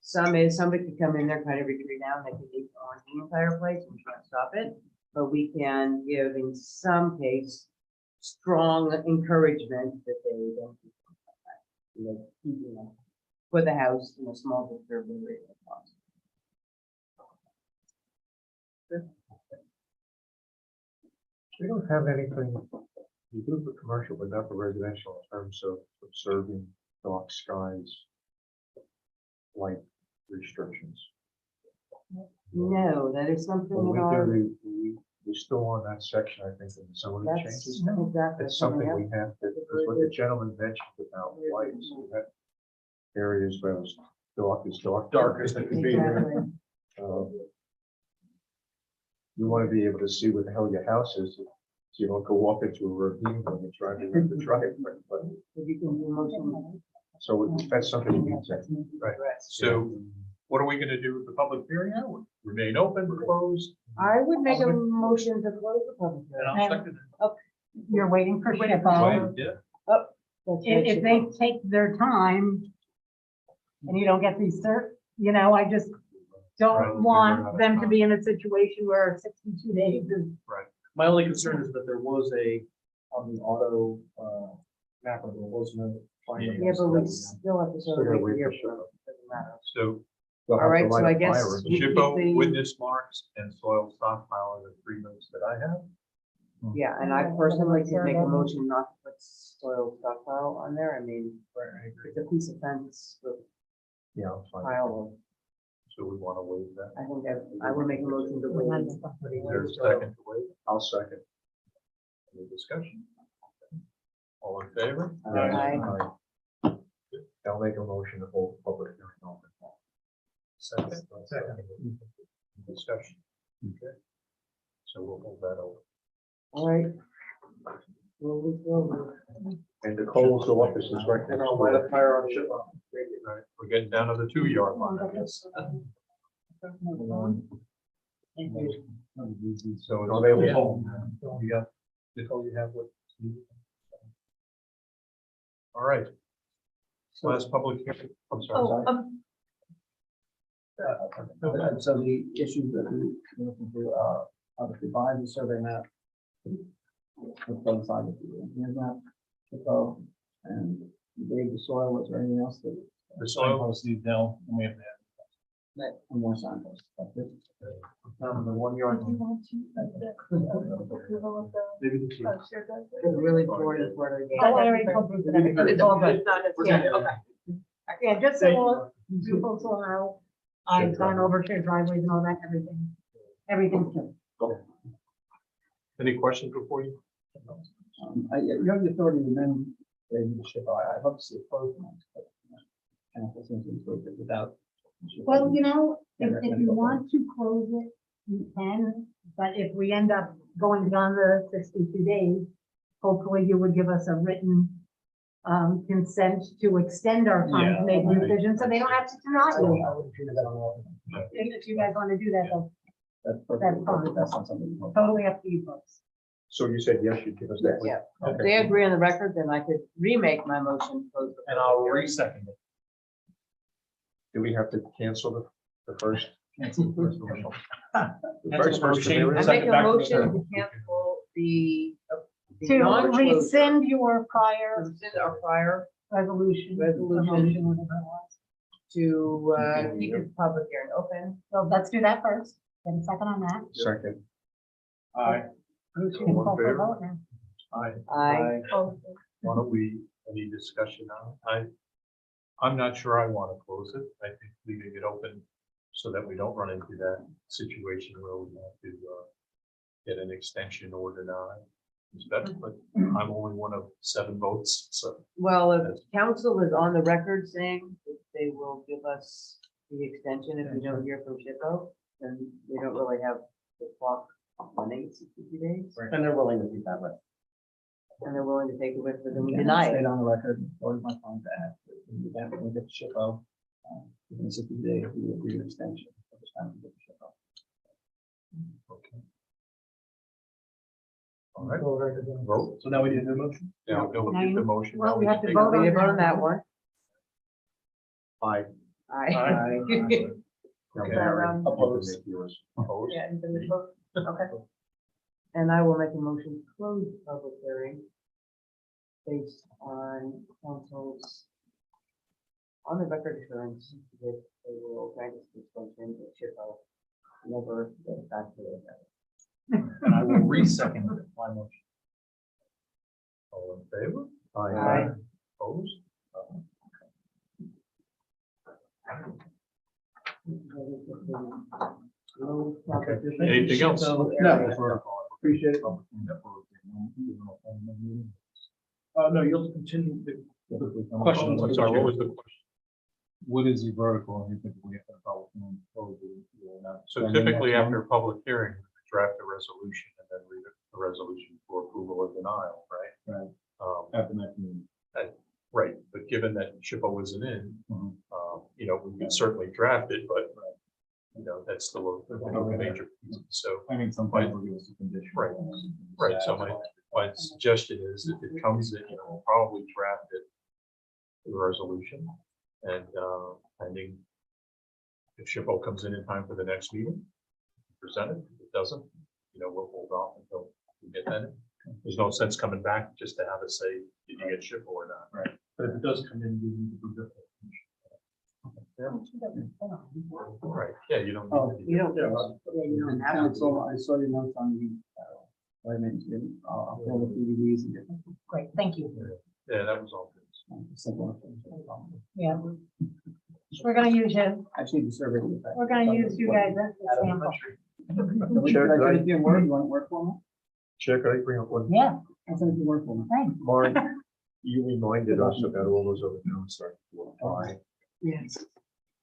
S7: somebody could come in there, cut every tree down, they could leave on the entire place, and we can't stop it, but we can give, in some case, strong encouragement that they don't do something like that. Put the house in a small disturbed area if possible.
S4: We don't have anything, we do for commercial, but not for residential in terms of observing dark skies, light restrictions.
S7: No, that is something
S4: But
S7: in our,
S4: we're still on that section, I think, in the zoning
S7: that's
S4: changes.
S7: exactly.
S4: It's something we have to, because what the gentleman mentioned about lights, we have areas where it's dark as dark.
S6: Darkest it could be.
S7: Exactly.
S4: You want to be able to see what the hell your house is, so you don't go walk into a ravine when you're driving around the driveway. But,
S7: If you can do motion.
S4: so that's something we can check.
S1: Right. So what are we gonna do with the public hearing now? Remain open, closed?
S7: I would make a motion to close the public
S1: And
S7: hearing.
S1: I'll second it.
S2: You're waiting for
S1: Wait,
S2: SHPO.
S1: yeah.
S7: That's right,
S2: If they take their time and you don't get these cert, you know, I just
S1: Right,
S2: don't want them to be in a situation where 62 days is.
S6: My only concern is that there was on the auto, map, there was no. finding.
S7: Yeah, but we still have to sort
S4: Still
S7: of
S4: gotta wait
S7: wait here
S4: for
S7: for,
S4: SHPO.
S7: doesn't matter.
S1: So
S4: They'll have
S7: All
S4: to
S7: right, so
S4: light
S7: I
S4: a
S7: guess
S4: fire.
S7: we-
S1: SHPO,
S7: the-
S1: witness marks, and soil stockpile are the 3 notes that I have.
S7: Yeah, and I personally could make a motion not to put soil stockpile on there. I mean, it's a piece of fence with
S4: Yeah, I'm fine.
S7: pile
S1: So we want to waive that.
S7: of, I think I would make a motion to waive.
S1: Is there a second to waive?
S4: I'll second.
S1: Any discussion? All in favor?
S7: Aye.
S4: I'll make a motion to hold the public hearing open.
S1: Second. Discussion. Okay. So we'll hold that over.
S7: All right. Slowly.
S4: And Nicole's office is right
S6: And
S4: next
S6: I'll light
S4: door.
S6: a fire on SHPO.
S1: All right, we're getting down to the 2-yard line, I guess. So it's available. Yeah. Nicole, you have what? All right. Last public hearing, I'm sorry.
S6: So the issues that we're looking for, obviously buying the survey map. With both sides of the engineer's map, SHPO, and grade the soil, was there anything else that?
S1: The soil,
S11: Signpost detail, and we have that.
S6: And more signposts. That's it.
S4: Down to the 1 yard.
S6: Maybe the two.
S7: It's really boring part of the game.
S2: Oh, I already told you that. It's all good.
S3: Yeah,
S2: Yeah, just so you folks will know, I've gone over shared driveways and all that, everything's good.
S1: any questions before you?
S6: You have the authority to amend the SHPO. I'd love to see a closed one. But, council seems to approve it without.
S2: Well, you know, if you want to close it, you can, but if we end up going beyond the 62 days, hopefully you would give us a written consent to extend our time to make a decision, so they don't have to deny you. If you guys want to do that,
S6: That's
S2: That's fine.
S6: That's not something.
S2: that's totally up to you folks.
S4: So you said yes, you'd give us that.
S7: Yeah, if they agree on the record, then I could remake my motion. to close the
S6: And I'll
S7: public hearing.
S6: re-second it.
S4: Do we have to cancel the first?
S6: Cancel the first motion.
S4: The first motion,
S6: motion.
S7: I make
S6: Second
S7: a
S6: back to the
S7: motion
S6: third.
S7: to cancel the
S2: To
S7: non-closed-
S2: rescind your prior
S7: rescind our prior
S2: resolution.
S7: Resolution.
S2: motion, whatever it was.
S7: to keep the public hearing open.
S2: So let's do that first, then a second on that.
S4: Second.
S6: Aye.
S2: We can call for a vote now.
S7: I,
S1: Why don't we, any discussion on it? I'm not sure I want to close it. I think leaving it open so that we don't run into that situation where we have to get an extension or deny. It's better, but I'm only one of 7 votes, so.
S7: well, if council is on the record saying that they will give us the extension if we don't hear from SHPO, then we don't really have the clock running 60 days.
S6: And they're willing to do that, but.
S7: And they're willing to take it with, but then we deny it.
S6: Stayed on the record, always my point to add, in the event we get the SHPO, within 60 days, we will do an extension. of the time we get the SHPO.
S1: Okay. All right, vote.
S6: So now we need a new motion?
S1: Now, go
S2: Now
S1: with
S2: you-
S1: the motion.
S2: well,
S1: Now
S2: we have
S1: can
S2: to
S1: take
S2: vote
S7: We can vote on that one.
S4: Aye.
S7: Aye.
S1: Okay.
S6: Opposed.
S1: Opposed?
S3: Yeah, and then the vote. Okay.
S7: And I will make a motion to close the public hearing based on council's on the record assurance that they will grant us the extension of SHPO. Never get back to it.
S6: And I will re-second my motion.
S1: All in favor?
S7: Aye.
S1: Opposed? Okay. Anything else?
S6: No. Appreciate it. No, you'll continue the questions.
S1: I'm sorry, what was the question?
S11: What is the vertical and you typically have to follow?
S1: So typically after a public hearing, we draft a resolution and then read the resolution for approval or denial, right?
S11: Right. At the next meeting.
S1: Right, but given that SHPO wasn't in,
S11: Mhm.
S1: you we can certainly draft it, but, that's still a major piece. So,
S11: I think sometimes we'll give us a condition.
S1: Right. right, so my suggestion is if it comes in, we'll probably draft it the resolution and, pending if SHPO comes in time for the next meeting, present it. If it doesn't, we'll hold off until we get that in. There's no sense coming back just to have us say, did you get SHPO or not?
S6: Right. But if it does come in, we need to be good.
S1: Right, yeah, you don't.
S7: Oh,
S1: need to-
S7: you don't.
S6: Yeah.
S7: Yeah, you don't have to.
S5: Council, I saw your notes on the, what I mentioned, I'll fill the PDDs and get
S2: Great, thank you.
S1: Yeah, that was all good.
S5: simple.
S2: Yeah. We're gonna use you,
S5: Actually, the survey.
S2: we're gonna use you guys as a sample.
S5: Should I send it to you in Word? You want it Word format?
S4: Chair, could I bring up one?
S2: Yeah,
S5: I'll send it to Word format.
S2: thanks.
S4: Mark, you reminded us about all those other notes that will apply.
S7: Yes,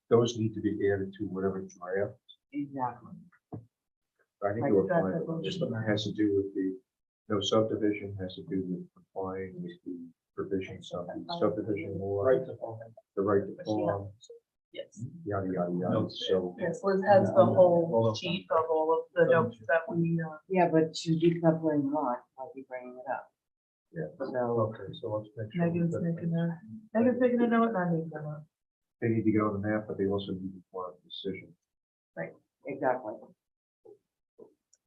S4: Those need to be added to whatever draft.
S7: exactly.
S4: I think
S7: Like
S4: you'll
S7: draft
S4: find
S7: resolution.
S4: it has to do with no subdivision, has to do with complying with the provisions of the subdivision law.
S6: Right to farm.
S4: The right to farm,
S3: Yes.
S4: yada, yada, yada. So
S3: Yes, Liz has the whole sheet of all of the notes that we,
S7: Yeah, but to decoupling lot, I'll be bringing it up.
S4: Yeah.
S7: So,
S4: okay, so let's make sure.
S3: Megan's
S4: that-
S3: making a note and I'm making a note.
S4: They need to get on the map, but they also need to form a decision.
S7: exactly.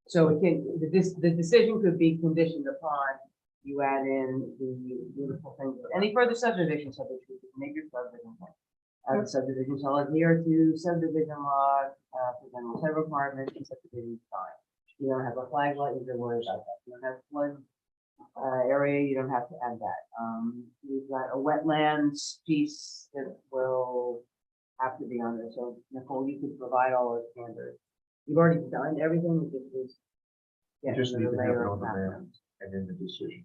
S7: So it can, the decision could be conditioned upon you add in the beautiful things. Any further subdivision, subdivision, major subdivision. The subdivision shall adhere to subdivision law, for general site requirements and subdivision design. You don't have a flag lot, you don't worry about that. You don't have flood area, you don't have to add that. We've got a wetlands piece that will have to be on there. So Nicole, you could provide all those standards. You've already done everything, it just is.
S4: You just need to have it on the map and in the decision.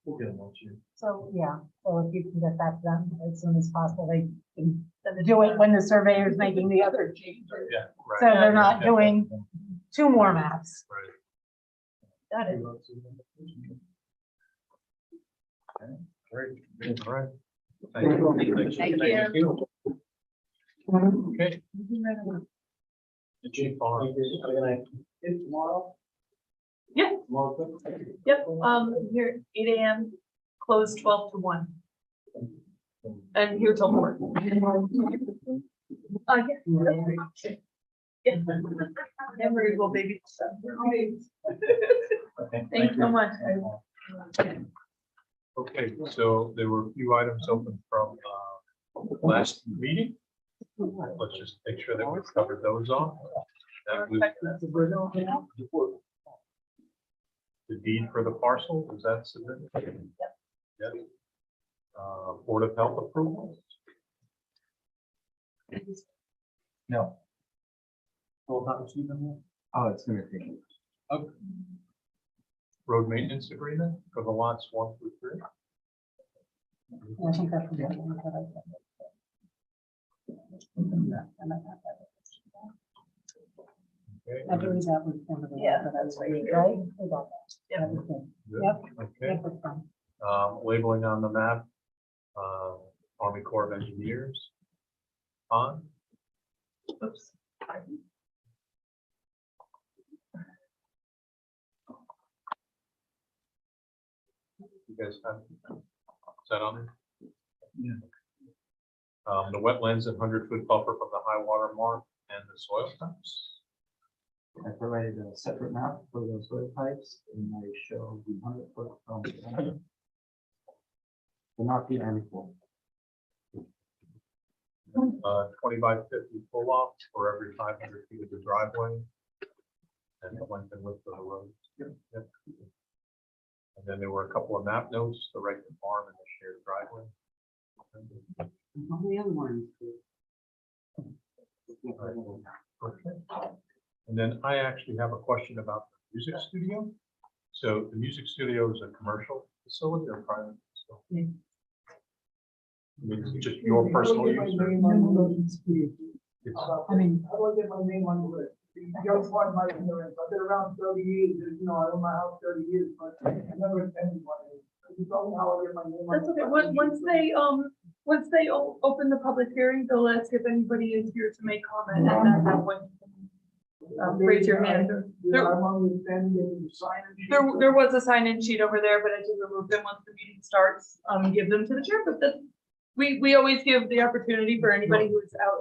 S6: We'll get them on to you.
S2: So, yeah, so if you can get that done as soon as possible, they can do it when the surveyor is making the other changes.
S1: Yeah,
S2: So
S1: right.
S2: they're not doing 2 more maps.
S3: Got it.
S1: Great, all right. Thank you.
S3: Thank you.
S1: Okay. The chief farm.
S5: Tomorrow?
S3: Yeah.
S5: Tomorrow.
S3: Yep, here, 8 AM, closed 12 to 1. And here till 4. Yeah. Yeah. Emery will baby. Thank you so much.
S1: Okay, so there were a few items open from last meeting. Let's just make sure that we've covered those off. That was the deed for the parcel, was that submitted? Yep. Board of Health approval,
S5: No.
S6: Will not receive them yet?
S5: Oh, it's gonna take.
S1: road maintenance agreement for the lots 1 through 3.
S2: I think that's what I
S1: Okay.
S2: I believe that was one of the.
S3: Yeah,
S2: that's
S3: right.
S2: Right? We got that.
S3: Yep.
S2: That was good.
S1: Good.
S2: Yep.
S1: Okay.
S2: That was fun.
S1: Labeling on the map, Army Corps of Engineers. On,
S3: Oops.
S1: you guys have, is that on there? Yeah. The wetlands and 100-foot buffer from the high water mark and the soil types.
S5: I provided a separate map for those soil types and I show the 100-foot from. Will not be unequal.
S1: 20 by 50 pull off for every 500 feet of the driveway. And the length and width of the road. Yep. And then there were a couple of map notes, the right to farm and the shared driveway.
S7: All the other ones.
S1: Okay. And then I actually have a question about the music studio. So the music studio is a commercial facility or private facility? I mean, it's just your personal use? Or- It's-
S2: I mean,
S9: I don't get my name on the list. Young part my ignorance. I've been around 30 years, I own my house 30 years, but I never attended one. You told me how I get my name on.
S3: That's okay. Once they, once they open the public hearing, they'll ask if anybody is here to make comment, and then that way, raise your hand. There was a sign-in sheet over there, but I did remove them once the meeting starts, give them to the chair, but we always give the opportunity for anybody who is out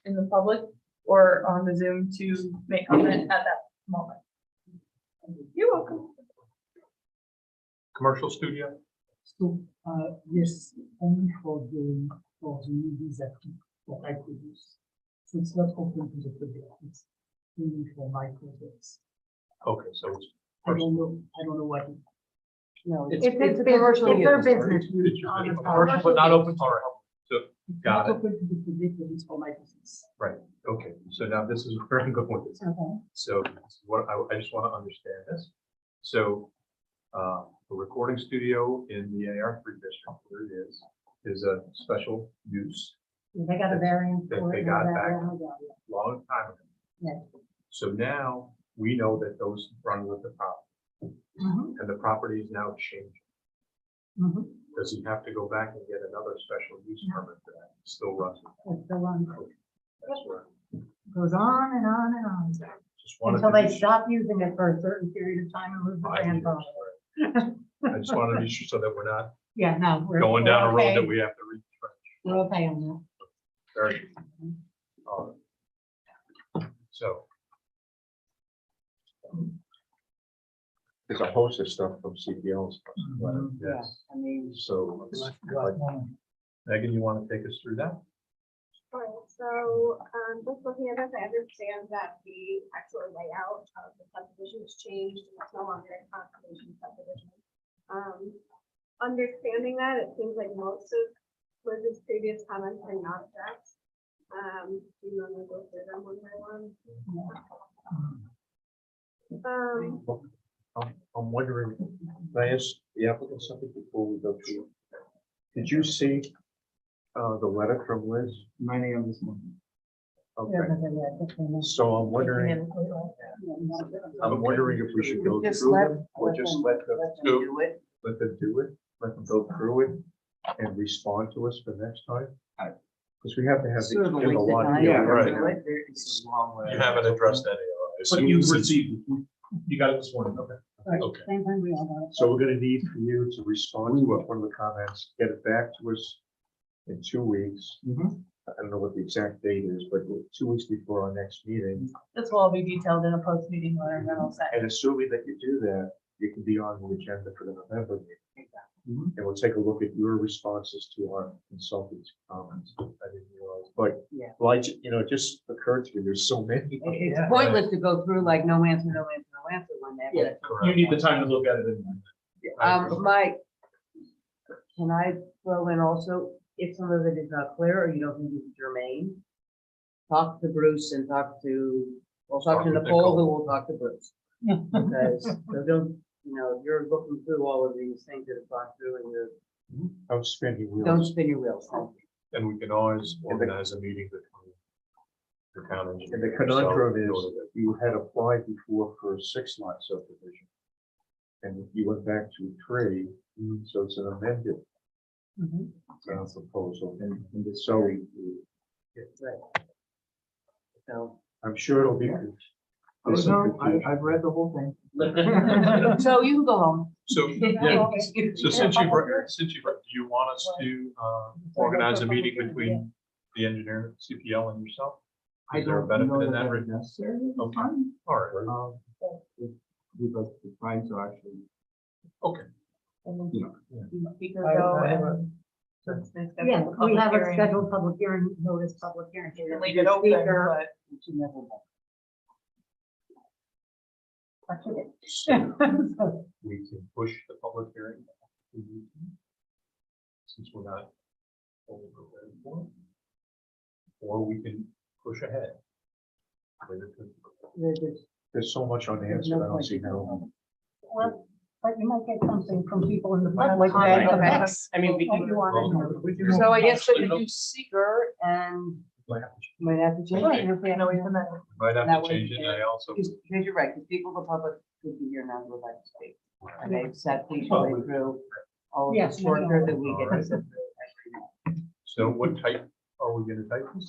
S3: in the public or on the Zoom to make comment at that moment. You're welcome.
S1: Commercial studio?
S13: So, yes, only for the movies that I produce. So it's not open to the public, it's only for my projects.
S1: Okay, so it's.
S13: I don't know what.
S7: No,
S2: It's their business.
S1: It's
S2: on the
S1: commercial, but not open to our help. So,
S13: It's
S1: got
S13: not
S1: it.
S13: open to the public, but it's for my business.
S1: Okay, so now this is where I'm going with this.
S2: Okay.
S1: So this is what I just want to understand this. So the recording studio in the AR3 district, where it is a special use
S2: They got a variance
S1: that
S2: for
S1: they
S2: it.
S1: got
S2: and
S1: back
S2: all that,
S1: long time ago.
S2: Yeah.
S1: So now we know that those run with the property
S2: Mhm,
S1: and the property is now changing.
S2: mhm.
S1: Does he have to go back and get another special use permit for that? Still runs.
S2: It's the one,
S1: That's where.
S2: goes on and on and on.
S1: Just wanted
S2: Until
S1: to
S2: they
S1: be-
S2: stop using it for a certain period of time and lose the
S1: 5 years,
S2: grandfather.
S1: right. I just wanted to be sure so that we're not
S2: Yeah, no, we're.
S1: going
S2: we're
S1: down a road
S2: okay.
S1: that we have to retrench.
S2: We're okay on that.
S1: Very good. So,
S4: There's a host of stuff from CPLs.
S1: yes,
S7: I mean,
S4: So. it's like-
S1: Megan, you want to take us through that?
S8: Right, so, just looking at this, I understand that the actual layout of the subdivision has changed, and it's no longer a conservation subdivision. Understanding that, it seems like most of Liz's previous comments are not addressed. Do you want to go through them one by one?
S4: I'm wondering, can I ask the applicant something before we go through? Did you see the letter from Liz?
S5: 9 a.m. this morning.
S4: Okay,
S2: Yeah,
S4: so I'm wondering if we should go
S7: just
S4: through
S7: let,
S4: them or just let them
S7: do it.
S4: let them do it, let them go through it and respond to us for next time? Because we have to have. the-
S7: Sort of a
S4: give a
S7: waste of
S4: lot
S7: time.
S4: here.
S1: Yeah, right.
S5: It's a long way.
S1: You haven't addressed any of it.
S6: But you've received, it. You got it this morning, okay.
S1: Okay.
S2: Same time we all got it.
S4: So we're gonna need for you to respond to one of the comments, get it back to us in 2 weeks.
S5: Mhm.
S4: I don't know what the exact date is, but 2 weeks before our next meeting.
S3: This will all be detailed in a post-meeting letter, and then I'll send.
S4: And assuming that you do that, you can be on the agenda for the November meeting.
S5: Mhm.
S4: And we'll take a look at your responses to our consultant's comments. I didn't realize, but,
S7: Yeah.
S4: well, it just occurred to me, there's so many.
S7: It's pointless to go through like no answer, no answer, no answer when they.
S6: Yeah, you need the time to look at it.
S7: Mike, can I throw in also, if some of it is not clear or you don't think it's germane, talk to Bruce and we'll talk to Nicole, who will talk to Bruce. Because they don't, you're looking through all of these things that have gone through and
S4: Don't spin your
S7: don't
S4: wheels.
S7: spin your wheels.
S1: And we can always organize a meeting between the town engineer.
S4: And the
S1: and yourself
S4: conundrum
S1: in
S4: is,
S1: order to-
S4: you had applied before for a 6-lot subdivision. And you went back to 3, so it's an amended
S2: Mhm.
S4: proposal.
S5: And it's
S4: So
S5: very-
S7: So,
S4: I'm sure it'll be.
S5: Oh,
S4: there's some
S5: no,
S4: confusion.
S5: I've read the whole thing.
S7: so you can go home.
S1: So, yeah, so since you, do you want us to organize a meeting between the engineer, CPL and yourself?
S5: I
S1: Is there a
S5: don't
S1: benefit
S5: know
S1: in
S5: that
S1: that?
S5: that is necessary at this
S1: Okay.
S5: time.
S1: All right,
S5: We'd like to try to actually,
S1: okay.
S5: you know.
S3: Speaker go and. since they scheduled
S2: Yeah,
S3: the
S2: we
S3: public
S2: have a
S3: hearing,
S2: scheduled public hearing, notice public hearing.
S3: you can leave it open,
S2: Speaker,
S3: but.
S2: we should never know.
S1: We can push the public hearing. Since we're not. fully prepared for it. Or we can push ahead.
S4: There's so much unanswered, I don't see how.
S2: Well, but you might get something from people in the
S7: Okay,
S2: public. that
S7: okay.
S2: affects
S6: I mean, we
S2: what
S6: can.
S2: you want to know.
S7: So I guess we could do seeker and might have to change
S2: Right,
S7: it.
S2: if we have-
S3: No, even then.
S1: Might have
S7: That
S1: to
S7: way
S1: change it, and I also.
S7: Because you're right, because people, in the public could be here now who would like to speak. And they've sat patiently through all of
S2: Yes,
S7: this work
S2: no,
S7: here
S2: no.
S7: that we get to sit through every night.
S1: So what type are we gonna type this?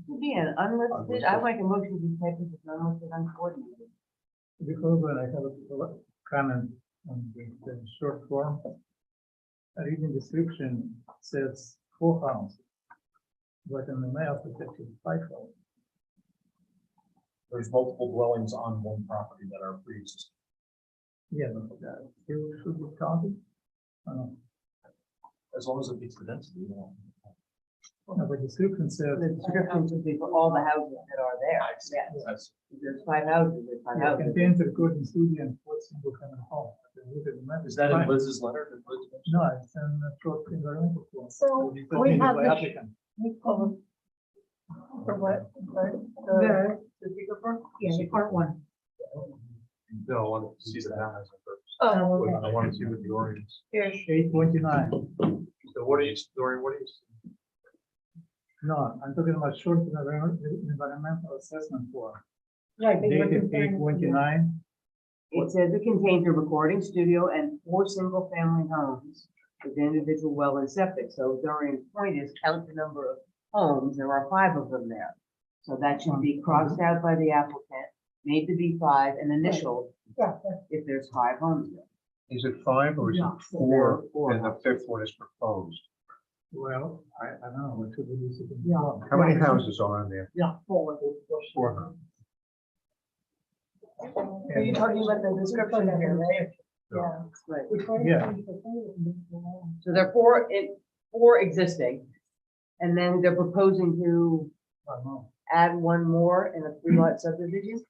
S7: To be an unlisted, I like a motion to type this as unlisted, uncoordinated.
S13: Before when I have a comment on the short form. A reading description says 4 houses. But in the map, it's actually 5 houses.
S6: There's multiple dwellings on one property that are pre-existing.
S13: Yeah, but you should be counted.
S6: As long as it meets the density, you know.
S13: No, the description says.
S7: The description should be for all the houses that are there. Yes.
S6: That's-
S7: If there's 5 houses, there's 5
S13: It
S7: houses.
S13: contains a recording studio and 4 single family homes. But when you look at the map,
S6: Is
S13: it's
S6: that in
S13: fine.
S6: Liz's letter? Did Liz mention
S13: No, it's in the short environmental form.
S2: So
S13: It's
S2: we
S13: submitted
S2: have
S13: by
S2: the-
S13: applicant.
S3: For what? Sorry, the speaker for?
S2: Yeah, the part one.
S1: No, I want to see the map as a purpose.
S3: Oh, okay.
S1: I want to see what the Orient's.
S3: Here.
S13: 829.
S1: So what are you, Dorian, what are you?
S13: No, I'm talking about short environmental assessment form.
S2: Right. but you're
S13: Dated
S2: comparing-
S13: 829.
S7: It says it contains a recording studio and 4 single family homes with individual well and septic. So Dorian's point is count the number of homes. There are 5 of them there. So that should be crossed out by the applicant, made to be 5 and initialed
S2: Yeah, that's-
S7: if there's 5 homes there.
S4: Is it 5 or is
S2: Yeah.
S4: it 4?
S7: Four.
S4: And the 5th one is proposed.
S13: Well, I don't know, what should we use it in?
S2: Yeah.
S4: How many houses are on there?
S2: Yeah, forward.
S4: 4.
S3: Are you talking about the description here, right? Yeah.
S7: Right.
S13: Yeah.
S7: So there are 4 existing. And then they're proposing to
S13: I don't know.
S7: add 1 more in a 3-lot subdivision.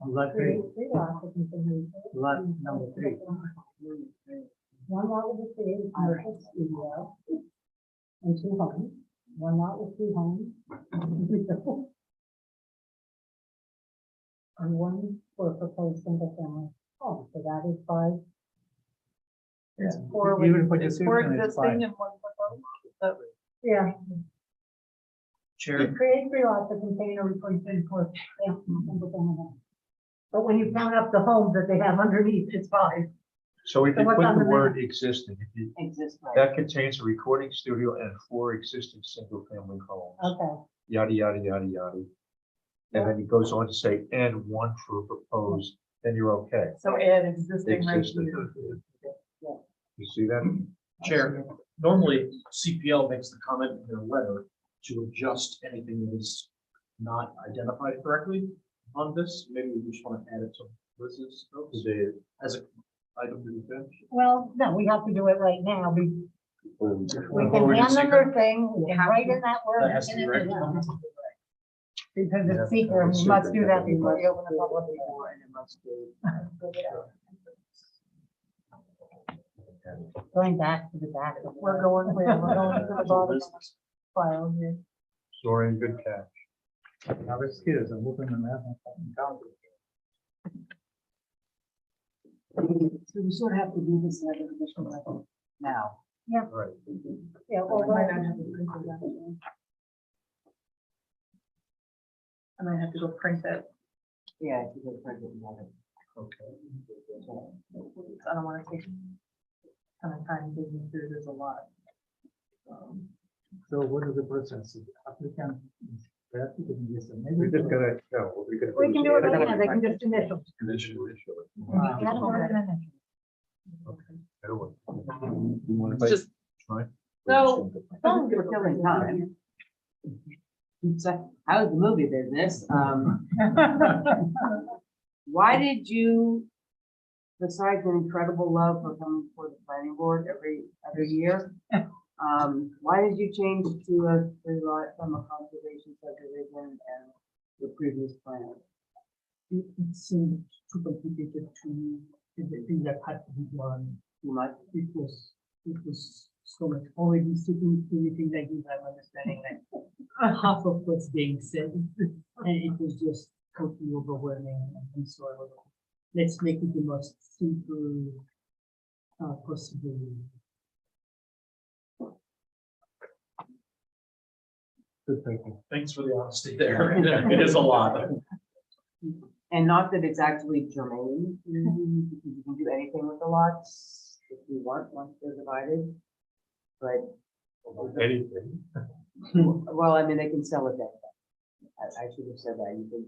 S13: Lot 3,
S2: Three lots of continuation.
S13: lot number 3.
S2: One lot with a created commercial studio and 2 homes. One lot with 2 homes. And 1 for a proposed single family home, so that is 5.
S3: It's
S13: Yeah.
S3: 4 with,
S13: Even for
S3: it's 4
S13: description, it's
S3: existing
S13: fine.
S3: and 1 proposed. So
S2: Yeah.
S6: Chair,
S2: Create 3 lots that contain a replacement for single family home. But when you count up the homes that they have underneath, it's 5.
S4: So if
S2: So
S4: you
S2: what's
S4: put
S2: on
S4: the
S2: the
S4: word
S2: map?
S4: existing, if you,
S7: Exists, right?
S4: that contains a recording studio and 4 existing single-family homes.
S2: Okay.
S4: Yada, yada, yada, yada. And then he goes on to say, and 1 for proposed, then you're okay.
S3: So add existing right
S4: Existing.
S3: here.
S4: You see that?
S6: Chair, normally CPL makes the comment in their letter to adjust anything that is not identified correctly on this. Maybe we just want to add it to Liz's notes as a item to be finished.
S2: Well, no, we have to do it right now. We
S6: Forward
S2: can
S6: in
S2: hand them their
S6: secret?
S2: thing, we can write in that word.
S6: That has to be right.
S2: Because it's secret, and we must do that before we open the public hearing.
S7: And it must be.
S2: Going back to the back. of the-
S3: We're going to the bottom of the file here.
S1: Dorian, good catch.
S13: Now it's here, so I'm looking at the map and fucking count it.
S7: So we sort of have to do this at an additional level now.
S1: Right.
S2: Yeah, well,
S3: I might not have to print it out. I might have to go print it.
S7: Yeah, if you go print it, you have it.
S3: I don't want to take ton of time digging through, there's a lot.
S13: So what is the process? Applicant, the applicant is maybe.
S4: We're just gonna, no, what we're gonna.
S2: we can do it
S4: is
S2: right
S4: add
S2: now, they can just initial.
S1: Conditional.
S2: Add a word and initial.
S4: You wanna
S3: It's just,
S4: try?
S3: so,
S7: We're killing time. So, how's the movie business? Why did you, besides an incredible love for coming before the planning board every year, why did you change to a 3-lot from a conservation subdivision and the previous plan?
S13: It seemed too complicated to, the thing that had to be done.
S7: Too much?
S13: It was so much already sitting to anything like this, I'm understanding like half of what's being said. And it was just totally overwhelming. And so I was, let's make it the most simple possible.
S6: Good thinking. Thanks for the honesty there. It is a lot.
S7: And not that it's actually germane, because you can do anything with the lots if you want, once they're divided. But
S1: Anything.
S7: Well, I mean, they can sell it then. I should have said that. You can,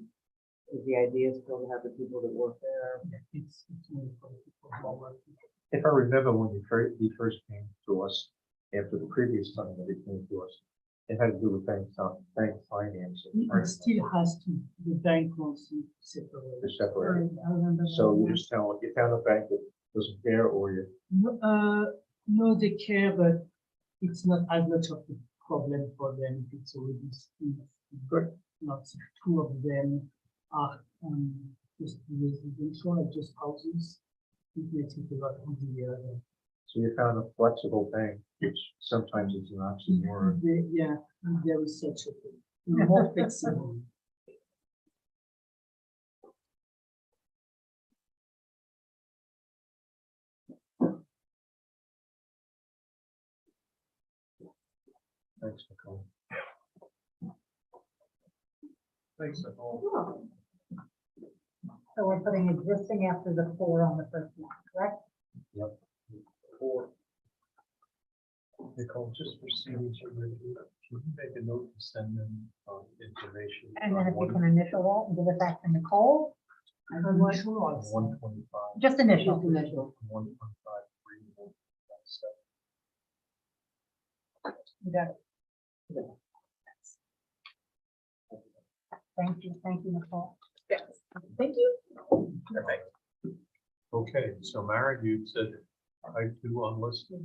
S7: is the idea still to have the people that work there?
S13: It's more for people who are working.
S4: If I remember when he first came to us, after the previous time that he came to us, it had to do with bank financing.
S13: It still has to, the bank wants to separate.
S4: To separate.
S2: I remember.
S4: So you just tell, you found a bank that doesn't care, or you,
S13: No, they care, but it's not as much of a problem for them if it's already split.
S4: Good.
S13: Not two of them are just residential, just houses. It makes it a lot easier.
S4: so you found a flexible bank, which sometimes is an oxymoron.
S13: Yeah, there is such a thing. More flexible.
S4: Thanks, Nicole.
S1: Thanks, Nicole.
S2: So we're putting existing after the 4 on the first one, correct?
S1: Or Nicole, just for signature review, can you make a note to send them information?
S2: And then if you can initial that and give it back to Nicole,
S13: I'm not sure.
S1: 125.
S2: just initial.
S7: Just initial.
S1: 125.
S3: You got it.
S2: Thank you, Nicole.
S3: Yes, thank you.
S1: Perfect. Okay, so Mara, you said I do unlisted.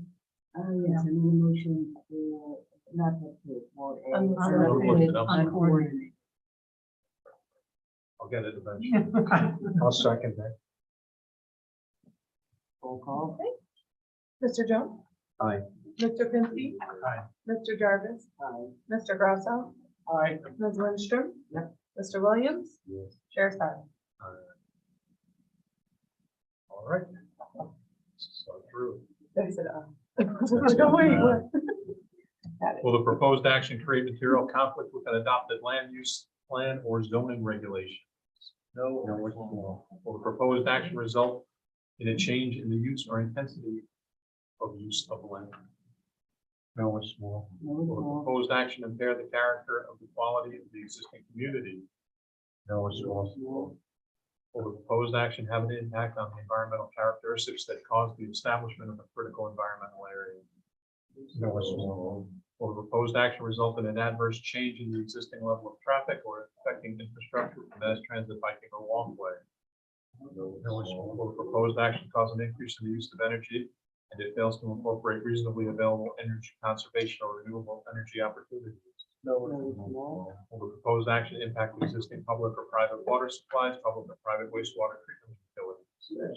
S7: Yes, I need a motion for, not to, for a.
S2: Unlisted,
S1: Unlisted.
S2: uncoordinated.
S1: I'll get it eventually.
S4: I'll second that.
S7: Roll call.
S3: Mr. Jones?
S4: Aye.
S3: Mr. Pinsky?
S1: Aye.
S3: Mr. Jarvis?
S7: Aye.
S3: Mr. Grasso?
S6: Aye.
S3: Ms. Lindstrom?
S7: Yep.
S3: Mr. Williams?
S4: Yes.
S3: Chair Stein?
S1: All right. So through.
S3: I said, No, wait, what? Got it.
S1: Will the proposed action create material conflict with an adopted land use plan or zoning regulation? No.
S4: No, it's small.
S1: Will the proposed action result in a change in the use or intensity of use of land?
S4: No, it's small.
S1: Will the proposed action impair the character of the quality of the existing community?
S4: No, it's small.
S1: Will the proposed action have an impact on the environmental characteristics that cause the establishment of a critical environmental area?
S4: No, it's small.
S1: Will the proposed action result in an adverse change in the existing level of traffic or affecting infrastructure for mass transit, biking, or walkway?
S4: No, it's small.
S1: Will the proposed action cause an increase in the use of energy and it fails to incorporate reasonably available energy conservation or renewable energy opportunities?
S7: No, it's small.
S1: Will the proposed action impact existing public or private water supplies, public or private wastewater treatment facilities?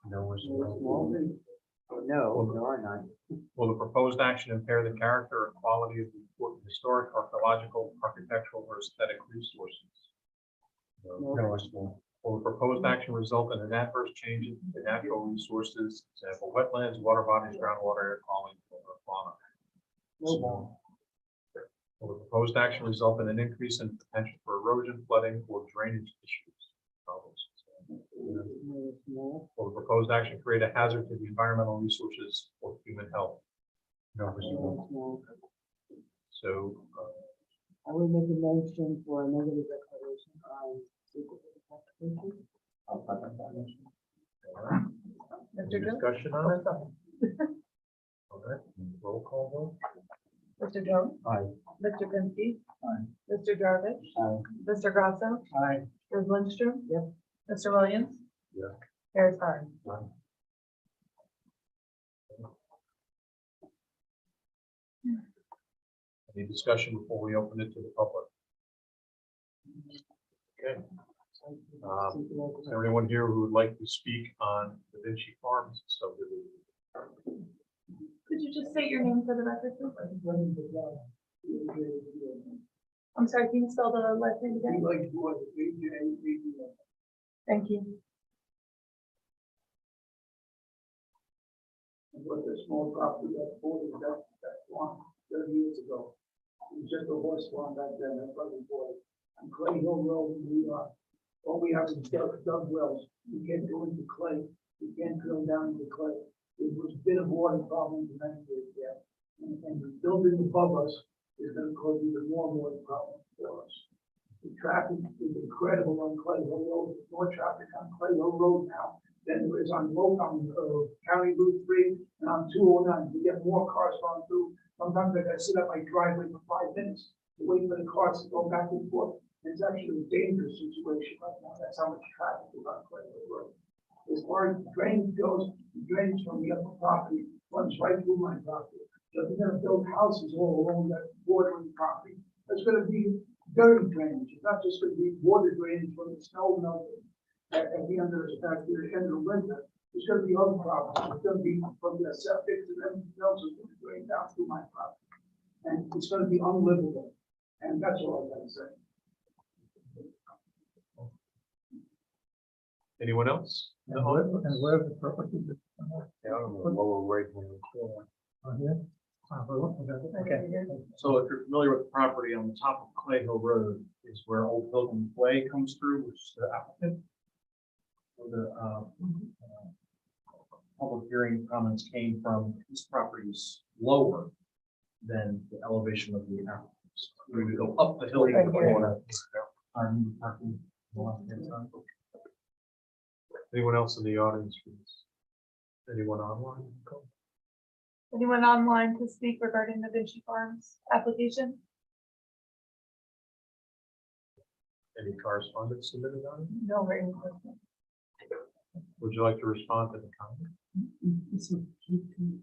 S4: No, it's
S7: No, it's
S4: small.
S7: small. No, there are none.
S1: Will the proposed action impair the character or quality of the important historic, archaeological, architectural, or aesthetic resources?
S4: No, it's small.
S1: Will the proposed action result in an adverse change in the natural resources, example, wetlands, water bodies, groundwater, air quality, or fauna?
S7: No.
S1: Will the proposed action result in an increase in potential for erosion, flooding, or drainage issues? Problems?
S7: No, it's small.
S1: Will the proposed action create a hazard to the environmental resources or human health?
S4: No, it's
S7: No,
S4: small.
S7: it's small.
S1: So,
S7: I would make a motion for a negative declaration on secret application.
S1: all right,
S3: Mr.
S1: any
S3: Jones?
S1: discussion on it? All right, roll call vote.
S3: Mr. Jones?
S4: Aye.
S3: Mr. Pinsky?
S4: Aye.
S3: Mr. Jarvis?
S7: Aye.
S3: Mr. Grasso?
S6: Aye.
S3: Ms. Lindstrom?
S7: Yep.
S3: Mr. Williams?
S1: Yeah.
S3: Chair Stein?
S1: Any discussion before we open it to the public? Okay. Is there anyone here who would like to speak on the Vinci Farms subdivision?
S3: Could you just state your name for the record, please? I'm sorry, can you spell the last name again? Thank you.
S9: With a small property that bought that farm 30 years ago. It was just a horse farm back then, my brother bought it. On Clay Hill Road in New York. All we have is dug wells. We can't go into clay. We can't drill down into clay. It was been a water problem for many years there. And the building above us is gonna cause even more problems for us. The traffic is incredible on Clay Hill Road, There's more traffic on Clay Hill Road now than there is on County Route 3 and on 209. We get more cars going through. Sometimes I gotta sit at my driveway for 5 minutes to wait for the cars to go back and forth. It's actually a dangerous situation right now. That's how much traffic is on Clay Hill Road. As far as drainage goes, the drainage from the upper property runs right through my property. So if you're gonna build houses all along that bordering property, there's gonna be dirty drainage. It's not just gonna be water drainage from the snow melting at the end of the winter. There's gonna be other problems. It's gonna be from the septic and everything else is gonna drain down through my property. And it's gonna be unlivable. And that's all I gotta say.
S1: Anyone else?
S11: And where's the property?
S4: Yeah, I don't know, lower right when it's
S6: Okay, so if you're familiar with the property on the top of Clay Hill Road is where Old Pilgrim Way comes through, which is the applicant. So the public hearing comments came from this property is lower than the elevation of the applicants. We would go up the hill.
S3: Right here.
S6: On the parking lot inside.
S1: Anyone else in the audience, please? Anyone online?
S3: Anyone online to speak regarding the Vinci Farms application?
S1: Any correspondence submitted on it?
S3: No written question.
S1: Would you like to respond to the comment
S13: It's a key to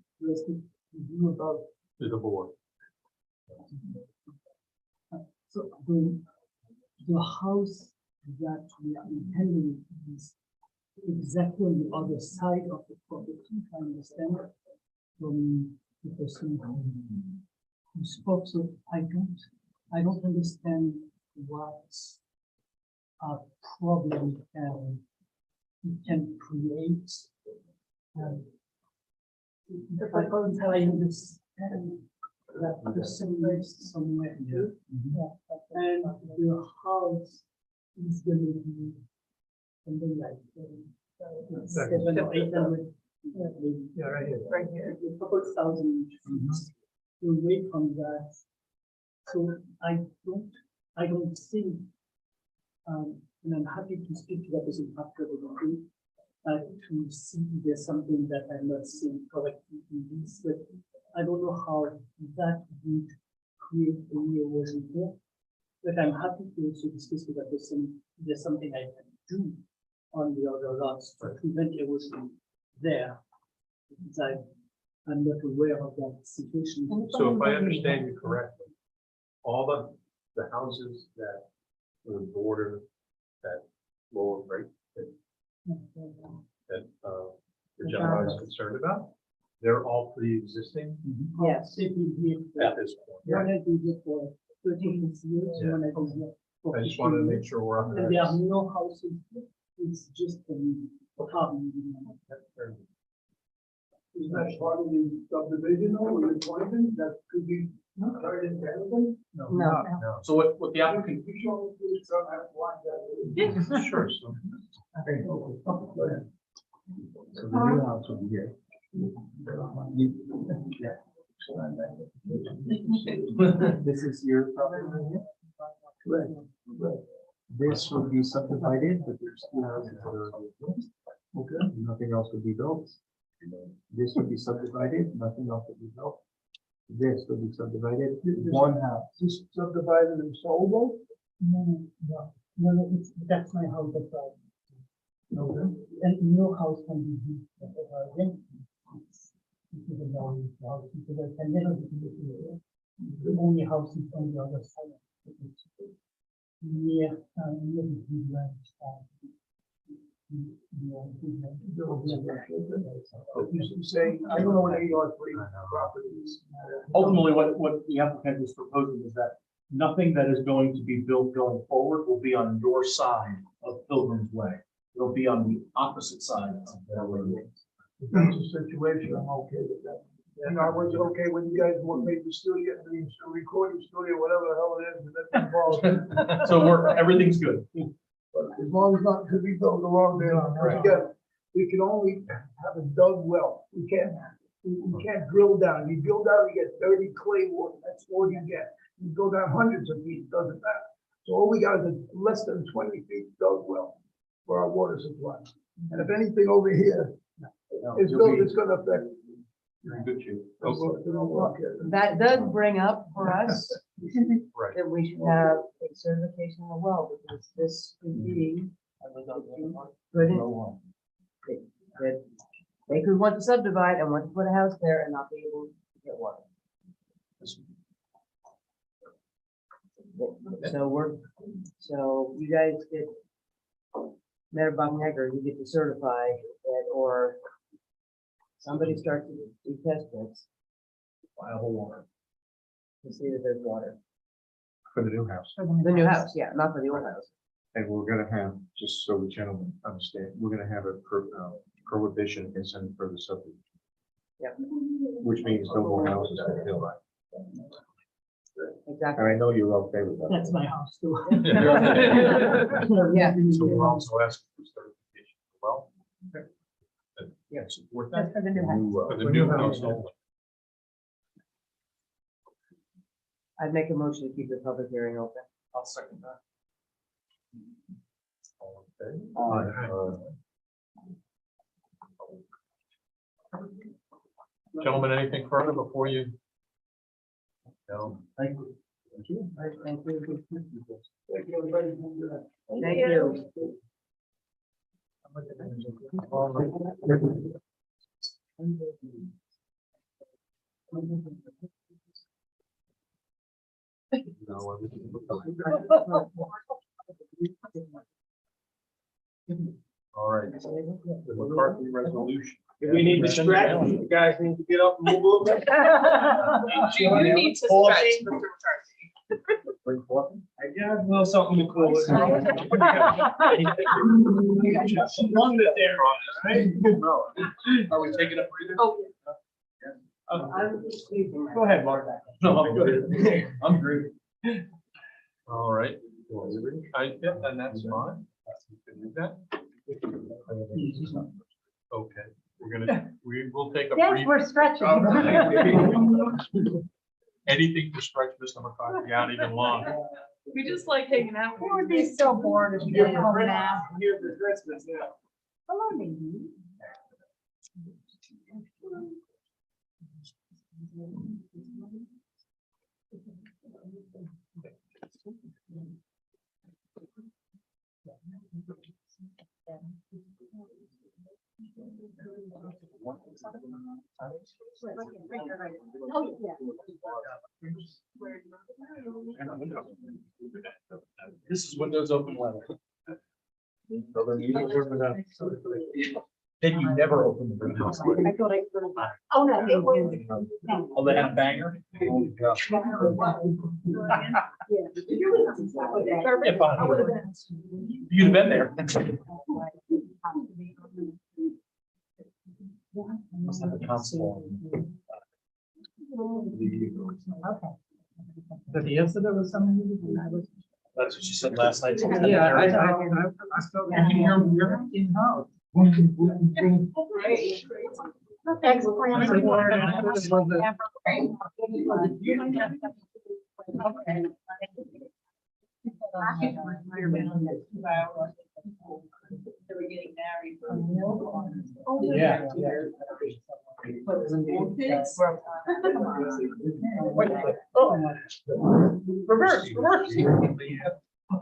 S13: review about,
S1: to the board?
S13: so the house that we are intending is exactly on the other side of the property, if I understand, from the person who spoke, so I don't understand what a problem it can create. If I understand that the same is somewhere here, and the house is gonna be something like 700 or 800.
S9: Yeah, right here.
S3: Right here.
S13: A couple thousand feet away from that. So I don't think, and I'm happy to speak to that person after the meeting, to see if there's something that I'm not seeing correctly in this, but I don't know how that would create any erosion here. But I'm happy to also discuss with that person, if there's something I can do on the other lots to prevent erosion there. Because I'm not aware of that situation.
S1: So if I understand you correctly, all the houses that would border that lower rate that the gentleman is concerned about, they're all pre-existing
S13: Yes, it will be,
S1: at this point.
S13: one has been here for 13 years,
S1: Yeah.
S13: one has been here for
S1: I just wanted to
S13: 15
S1: make
S13: years.
S1: sure we're on
S13: And there are
S1: the.
S13: no houses, here. It's just apartment.
S9: Isn't that part of the subdivision or the appointment that could be turned into anything?
S7: No.
S1: No.
S6: So what the applicant,
S9: You show me please some have one that.
S1: Sure. So
S11: So the new house will be here. This is your property right here? Correct. This will be subdivided, but there's two houses that are already built. Okay, nothing else will be built. This will be subdivided, nothing else will be built. This will be subdivided, one house.
S9: Just subdivided and sold
S13: No, that's my house, that's right. And no house can be used for rent. This is a long house, because I can never be used here. The only house is on the other side. Near, near the big ranch.
S9: You say, I don't know what AR three property is.
S6: ultimately, what the applicant is proposing is that nothing that is going to be built going forward will be on your side of Pilgrim's Way. It'll be on the opposite side of that road.
S9: If that's the situation, I'm okay with that. And I was okay when you guys made the studio, the recording studio, whatever the hell it is, but that's involved.
S6: So everything's good.
S9: But as long as not to be built along there, because again, we can only have a dug well. We can't You can't drill down. You drill down, you get dirty clay water. That's all you get. You go down hundreds of feet, it doesn't matter. So all we got is a less than 20 feet dug well for our water supply. And if anything over here is built, it's gonna affect.
S1: You're in good shape.
S7: That does bring up for us
S1: Right.
S7: that we should have a certification of the well, because this could be good. That they could want to subdivide and want to put a house there and not be able to get water. So you guys get, Mayor Bumhager, you get to certify that, or somebody starts to do test pits. Viable water. To see that there's water.
S4: For the new house.
S7: The new house, yeah, not for the old house.
S4: And we're gonna have, just so the gentlemen understand, we're gonna have a prohibition against any further subdivision.
S7: Yep.
S4: Which means no more houses to build.
S7: Exactly.
S4: And I know you're okay with that.
S13: That's my house too.
S7: Yeah.
S1: So we're also asking for certification as well.
S7: Yeah.
S1: Support
S2: That's
S1: that
S2: for the new house.
S1: for the new house only.
S7: I'd make a motion to keep the public hearing open.
S6: I'll second that.
S1: All in favor? Gentlemen, anything further before you? No.
S7: Thank you.
S9: Thank you, everybody.
S7: Thank you.
S1: All right. The McCarthy resolution.
S11: If we need to stretch, you guys need to get up and move a little bit.
S3: You need to stretch, Mr. McCarthy.
S11: I got a little something to cool it. One that there, right?
S6: Are we taking a breather?
S3: Oh,
S7: I'm just sleeping.
S11: Go ahead, Mark.
S6: No, I'm good. I'm great.
S1: All right. Yeah, and that's fine. You can do that. Okay, we will take a
S2: Yes,
S1: brief.
S2: we're stretching.
S1: Anything to stretch Mr. McCarthy out even longer.
S3: we just like hanging out.
S2: It would be so bored if you didn't come now.
S11: Here for Christmas now.
S2: Hello, baby. Oh, yeah.
S6: This is Windows Open Letter.
S1: Then you never open the greenhouse.
S2: I thought I. Oh, no. it was-
S6: Oh, they had a banger?
S2: Yeah.
S6: If I You'd have been there. Must have a console.
S2: Okay.
S13: But the answer there was something.
S6: That's what she said last night.
S13: Yeah, I felt.
S6: You can hear them here.
S13: In-house.
S8: They were getting married.
S13: Yeah.
S6: Reverse.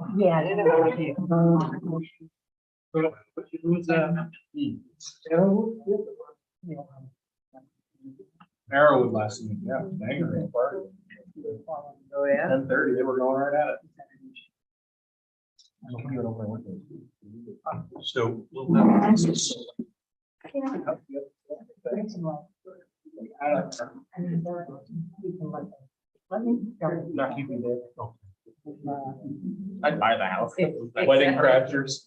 S2: Yeah.
S6: Arrowwood last week, yeah, banger.
S7: Oh, yeah?
S6: 10:30, they were going right at it.
S1: So.
S6: Not keeping it.
S1: I'd buy the house.
S6: Wedding crashers.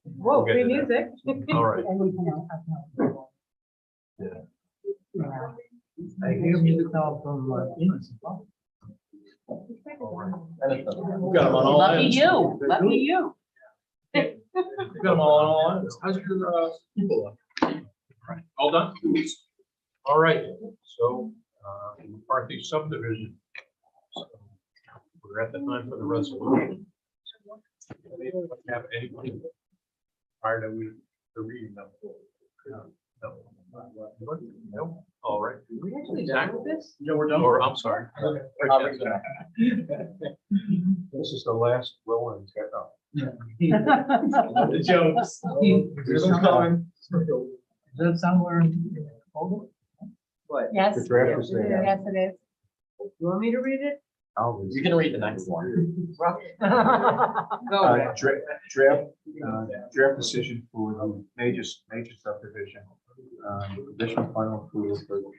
S3: Whoa, free music.
S1: All right.
S2: And we can.
S13: I hear music now from Innocent.
S6: Got them on all
S7: Lucky
S6: ends.
S7: you, lucky you.
S6: Got them all on all ends. How's your, people? All done?
S1: All right, so, McCarthy subdivision. So, we're at the time for the resolution. Anyone have anything prior to the reading them? No. No, all right.
S7: We actually done with this?
S6: Yeah, we're done.
S1: Or, I'm sorry.
S4: This is the last will and get up.
S6: The jokes.
S5: Is that somewhere?
S7: What?
S2: Yes,
S4: The draft is there.
S2: yes, it is.
S7: You want me to read it?
S12: You can read the next one.
S7: Go.
S4: Draft decision for the major subdivision. Conditional final approval for the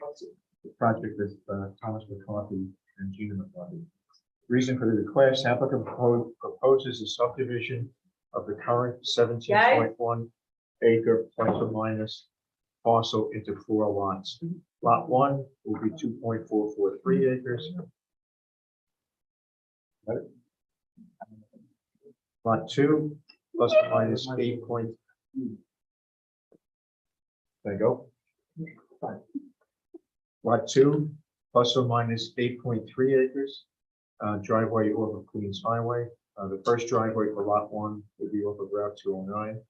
S4: project with Thomas McCarthy and Gina McCarthy. Reason for the request, applicant proposes a subdivision of the current 17.1 acre plus or minus parcel into 4 lots. Lot 1 will be 2.443 acres. Lot 2 plus or minus 8 point. There you go. Lot 2 plus or minus 8.3 acres. Driveway off of Queens Highway. The first driveway for lot 1 will be off of Route 209.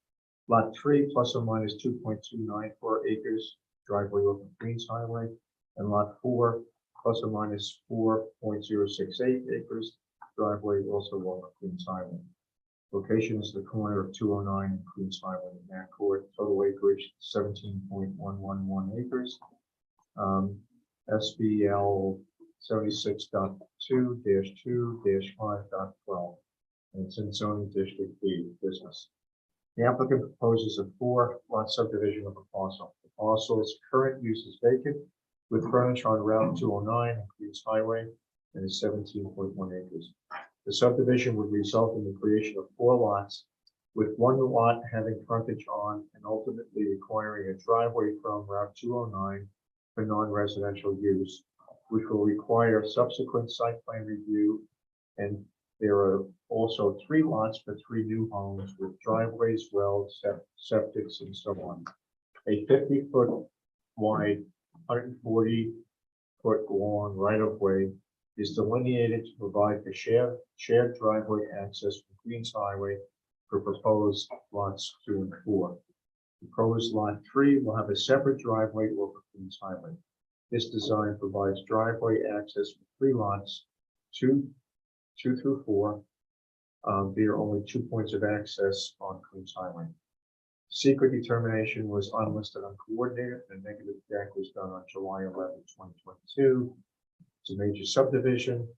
S4: Lot 3 plus or minus 2.294 acres. Driveway off of Queens Highway. And lot 4 plus or minus 4.068 acres. Driveway also along Queens Highway. Location is the corner of 209 and Queens Highway in Naccord. Total acreage 17.111 acres. SBL 76.2-2-5.12. And it's in zoning district B business. The applicant proposes a 4-lot subdivision of a parcel. The parcel's current use is vacant with frontage on Route 209 and Queens Highway and is 17.1 acres. The subdivision would result in the creation of 4 lots, with 1 lot having frontage on and ultimately requiring a driveway from Route 209 for non-residential use, which will require subsequent site plan review. And there are also 3 lots for 3 new homes with driveways, wells, septics, and so on. A 50-foot wide, 140-foot long right-of-way is delineated to provide for shared driveway access from Queens Highway for proposed lots 2 and 4. Proposed lot 3 will have a separate driveway over Queens Highway. This design provides driveway access for 3 lots, 2 through 4. There are only 2 points of access on Queens Highway. Secret determination was unlisted, uncoordinated, and a negative deck was done on July 11, 2022. It's a major subdivision,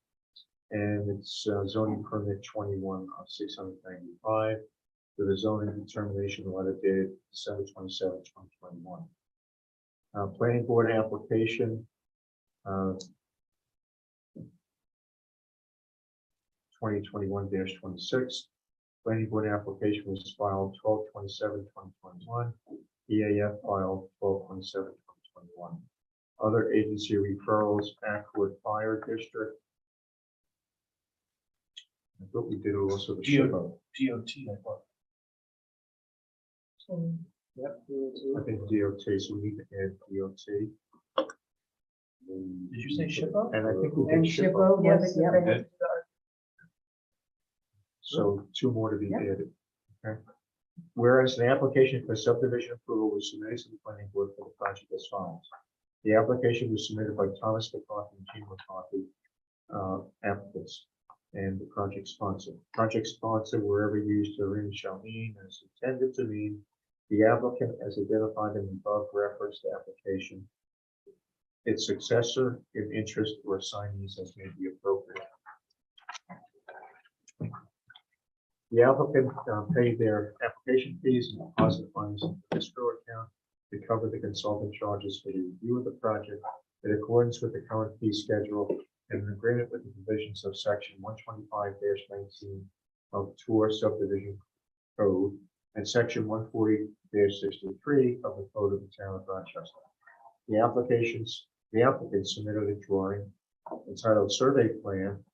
S4: and it's zoning permit 21 of 695 with a zoning determination letter dated December 27, 2021. Planning board application 2021-26. Planning board application was filed 12/27/2021. EAF filed 12/27/2021. Other agency referrals, Ackwood Fire District. I thought we did also the SHPO.
S6: DOT, I thought.
S7: Yep.
S4: I think DOT, so we need to add DOT.
S6: Did you say SHPO?
S4: And I think we
S7: And
S4: did SHPO.
S7: SHPO,
S3: Yes,
S7: yes,
S3: they
S7: yep.
S3: have to do
S4: So 2 more to be
S7: Yep.
S4: added. Okay. Whereas the application for subdivision approval was submitted to the planning board for the project as follows. The application was submitted by Thomas McCarthy and Gina McCarthy, applicants, and the project sponsor. Project sponsor, wherever used herein shall mean and is intended to mean the applicant as identified in the above referenced application, its successor in interest or assignees as may be appropriate. The applicant paid their application fees and deposit funds into the escrow account to cover the consultant charges for the review of the project in accordance with the current fee schedule and in agreement with the provisions of section 125-19 of TOR subdivision code and section 140-63 of the code of the town of Rochester. The applicant submitted a drawing entitled survey plan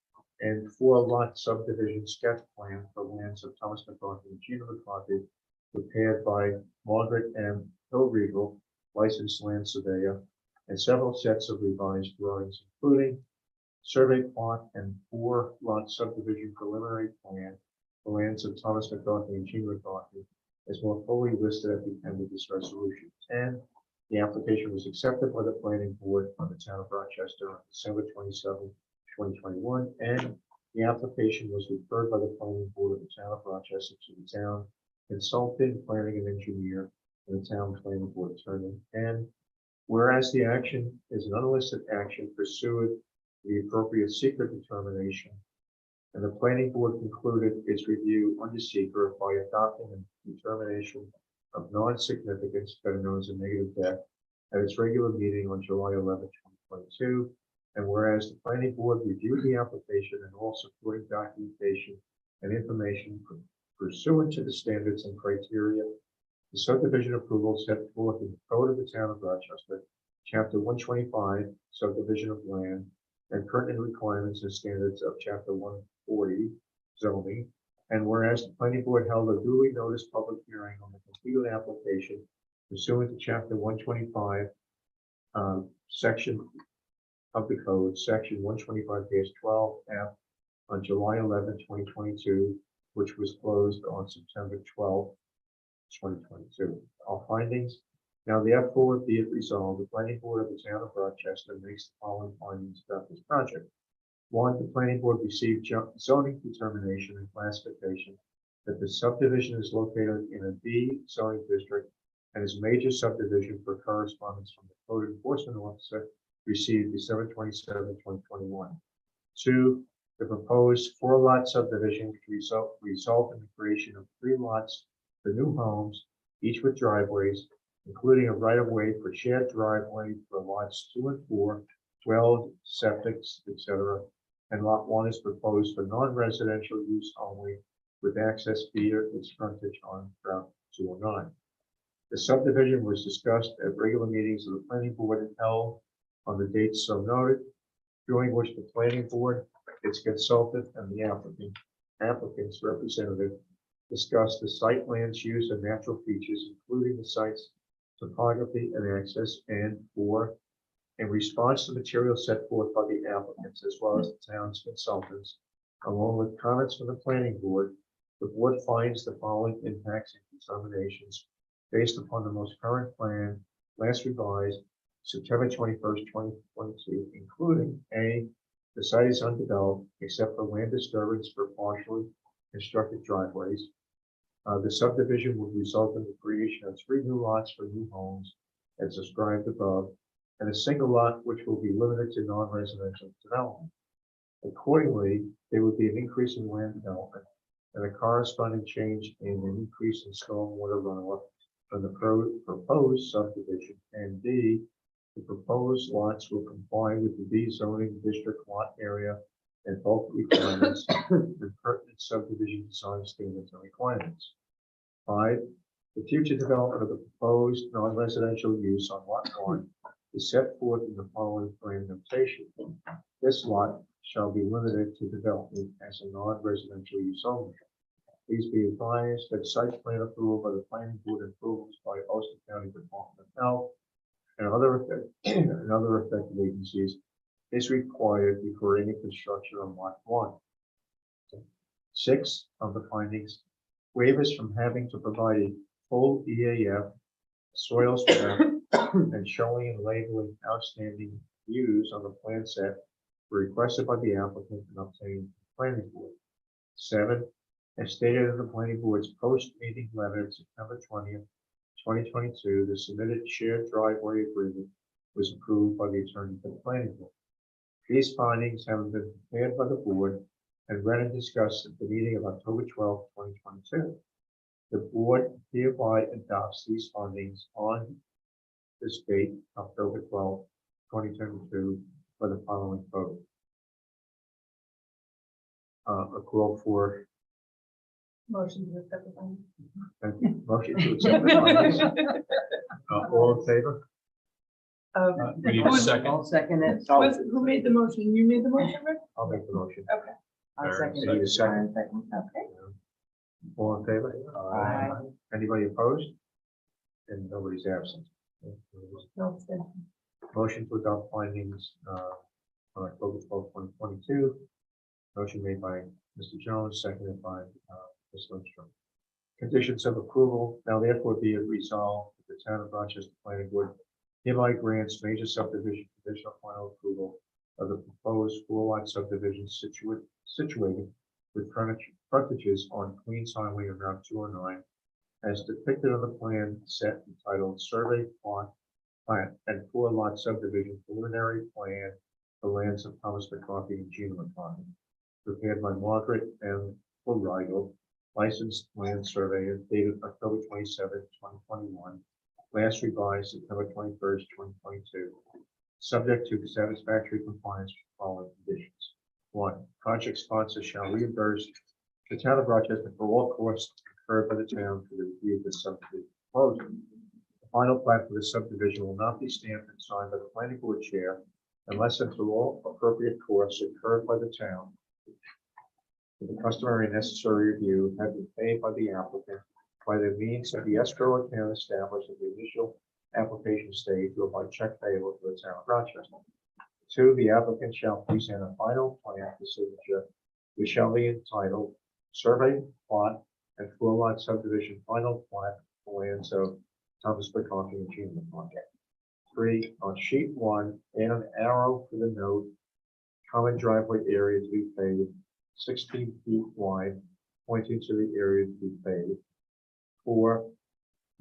S4: and 4-lot subdivision sketch plan for lands of Thomas McCarthy and Gina McCarthy, prepared by Margaret M. Hillregal, licensed land surveyor, and several sets of revised drawings, including survey plot and 4-lot subdivision preliminary plan, the lands of Thomas McCarthy and Gene McCarthy, is more fully listed at the end of this resolution. And the application was accepted by the planning board of the town of Rochester on December 27, 2021, and the application was referred by the planning board of the town of Rochester to the town consultant, planning and engineer, and the town planning board attorney. And whereas the action is an unlisted action pursuant to the appropriate secret determination, and the planning board concluded its review under secret by adopting a determination of non-significance, better known as a negative deck, at its regular meeting on July 11, 2022. And whereas the planning board reviewed the application and all supporting documentation and information pursuant to the standards and criteria, the subdivision approval set forth in the Code of the Town of Rochester, Chapter 125, Subdivision of Land, and pertinent requirements and standards of Chapter 140, Zoning. And whereas the planning board held a duly noticed public hearing on the completed application pursuant to Chapter 125, section of the code, section 125-12F, on July 11, 2022, which was closed on September 12, 2022. All findings. Now therefore be it resolved, the planning board of the town of Rochester makes the following findings about this project. 1, the planning board received zoning determination and classification that the subdivision is located in a B zoning district and is a major subdivision for correspondence from the code enforcement officer received December 27, 2021. 2, the proposed 4-lot subdivision could result in the creation of 3 lots for new homes, each with driveways, including a right-of-way for shared driveway for lots 2 and 4, wells, septics, etc. And lot 1 is proposed for non-residential use only, with access via its frontage on Route 209. The subdivision was discussed at regular meetings of the planning board and held on the dates so noted, during which the planning board, its consultant, and the applicant's representative discussed the site land's use and natural features, including the site's topography and access. And 4, in response to material set forth by the applicants as well as the town's consultants, along with comments from the planning board, the board finds the following impacts and determinations based upon the most current plan, last revised September 21st, 2022, including A, the site is undeveloped except for land disturbance for partially constructed driveways. The subdivision would result in the creation of 3 new lots for new homes as described above, and a single lot which will be limited to non-residential development. Accordingly, there would be an increase in land development and a corresponding change in an increase in stormwater runoff from the proposed subdivision. And B, the proposed lots will comply with the B zoning district lot area and bulk requirements and pertinent subdivision design standards and requirements. 5, the future development of the proposed non-residential use on lot 1 is set forth in the following plan notation. This lot shall be limited to development as a non-residential use only. Please be advised that site plan approval by the planning board and approvals by Ulster County Department of Health and other affected agencies is required before any construction on lot 1. 6 of the findings, waivers from having to provide a full EAF, soils map, and showing and labeling outstanding views on the plan set were requested by the applicant and obtained from the planning board. 7, as stated in the planning board's post-meeting letter of September 20th, 2022, the submitted shared driveway agreement was approved by the attorney for the planning board. These findings have been prepared by the board and read and discussed at the meeting of October 12, 2022. The board hereby adopts these findings on this date, October 12, 2022, for the following vote. A call for
S3: Motion to accept the findings.
S4: motion to accept the findings. All in favor?
S1: We need a second.
S7: I'll second it.
S3: Who made the motion? You made the motion, Rick?
S4: I'll make the motion.
S3: Okay.
S7: I'll second
S4: Need a
S7: it.
S4: second.
S3: Okay.
S4: All in favor?
S7: Aye.
S4: Anybody opposed? And nobody's absent.
S3: No, it's good.
S4: Motion to adopt findings on October 12, 2022. Motion made by Mr. Jones, seconded by Ms. Lindstrom. Conditions of approval. Now therefore be it resolved that the Town of Rochester Planning Board hereby grants major subdivision conditional final approval of the proposed four-lot subdivision situated with frontages on Queens Highway and Route 209 as depicted on the plan set entitled Survey Plot Plat and four-lot subdivision preliminary plan, the lands of Thomas McCarthy and Gina McCarthy, prepared by Margaret M. Fulriegel, licensed land surveyor, dated October 27, 2021, last revised September 21st, 2022, subject to satisfactory compliance with the following conditions. 1. Project sponsor shall reimburse the Town of Rochester for all costs incurred by the town for the review of the subdivision proposal. The final plat for the subdivision will not be stamped and signed by the planning board chair unless and through all appropriate costs incurred by the town, with the customary and necessary review have been paid by the applicant by the means of the escrow account established at the initial application stage or by check payable to the Town of Rochester. 2. The applicant shall present a final plan for signature, which shall be entitled Survey Plot and Four-Lot Subdivision Final Plat for lands of Thomas McCarthy and Gina McCarthy. 3. On sheet 1, add an arrow for the note, common driveway area to be paved, 16 feet wide, pointing to the area to be paved. 4.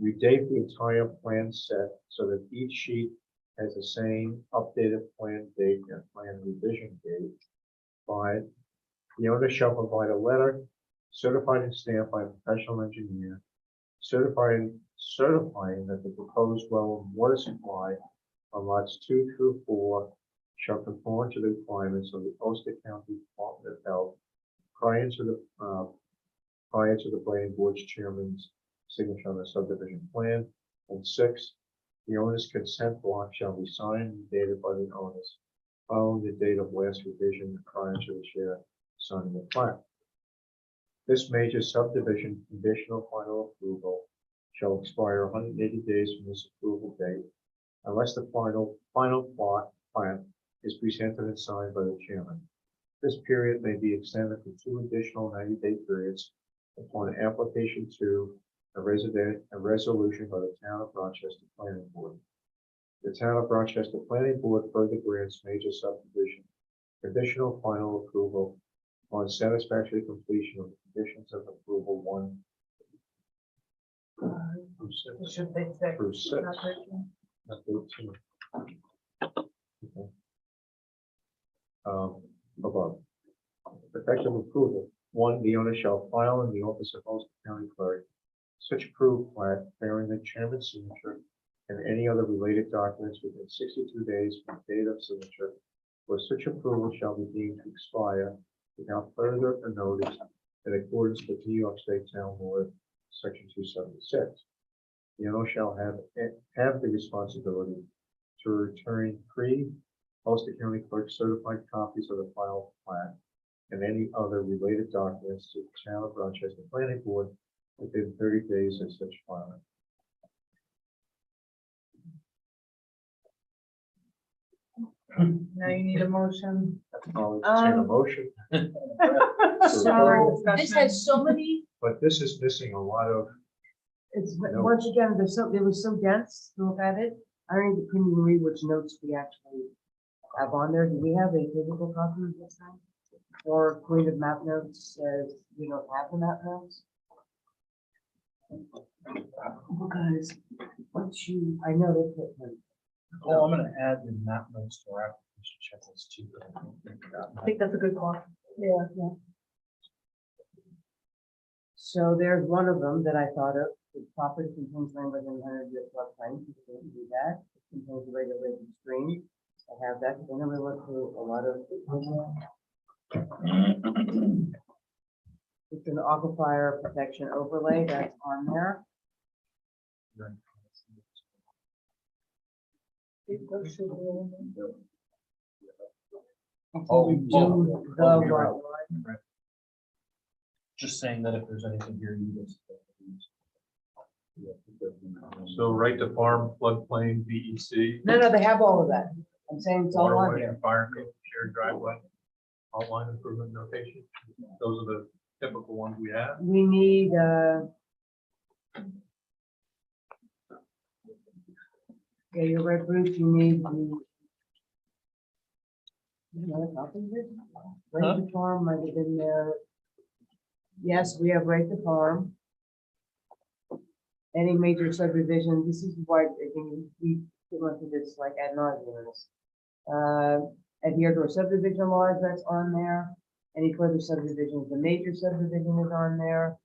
S4: Redate the entire plan set so that each sheet has the same updated plan date and plan revision date. 5. The owner shall provide a letter certified and stamped by a professional engineer, certifying that the proposed well and water supply on lots 2 through 4 shall conform to the requirements of the Ulster County Department of Health prior to the planning board's chairman's signature on the subdivision plan. And 6, the owner's consent block shall be signed and dated by the owners following the date of last revision prior to the chair signing the plan. This major subdivision conditional final approval shall expire 180 days from this approval date unless the final plot plan is presented and signed by the chairman. This period may be extended for 2 additional 90-day periods upon application to a resolution by the Town of Rochester Planning Board. The Town of Rochester Planning Board further grants major subdivision conditional final approval on satisfactory completion of the conditions of approval 1 through 6.
S3: Should they say?
S4: Through 6.
S3: Not 13?
S4: Not 13. Okay. Above. Effective approval. 1, the owner shall file in the office of Ulster County Clerk such approved plat bearing the chairman's signature and any other related documents within 62 days from the date of signature, where such approval shall be deemed to expire without further notice in accordance with New York State Town Law, Section 276. The owner shall have the responsibility to return Ulster County Clerk certified copies of the filed plat and any other related documents to the Town of Rochester Planning Board within 30 days of such filing.
S3: Now you need a motion.
S4: I'll entertain a motion,
S7: So this has so many,
S4: but this is missing a lot of,
S7: it's,
S4: No.
S7: once again, it was so dense to look at it. I couldn't even read which notes we actually have on there. Do we have a physical copy of this thing? Or creative map notes says we don't have the map notes? Because once you, I know they put them.
S6: Well, I'm gonna add the map notes to our application checklist too.
S3: I think that's a good call. Yeah.
S7: So there's one of them that I thought of, the property contains land within 100-year floodplain, you can do that. It contains a regulated stream. I have that, then we look through a lot of. It's an aquifer protection overlay that's on there.
S6: Oh,
S7: We do
S6: oh,
S7: the
S6: oh, you're right.
S7: lot line.
S6: Just saying that if there's anything here, you just.
S1: So right to farm, floodplain, DEC.
S7: No, they have all of that. I'm saying it's all on
S1: Waterway
S7: there.
S1: and fire code, shared driveway, outline improvement notation. Those are the typical ones we have.
S7: We need, yeah, you're right, Bruce, you need the. Another copy of it? Right to farm might have been there. Yes, we have right to farm. Any major subdivision, this is why I think we went through this like ad nauseam. Adhere to our subdivision laws, that's on there. Any further subdivisions, the major subdivision is on there.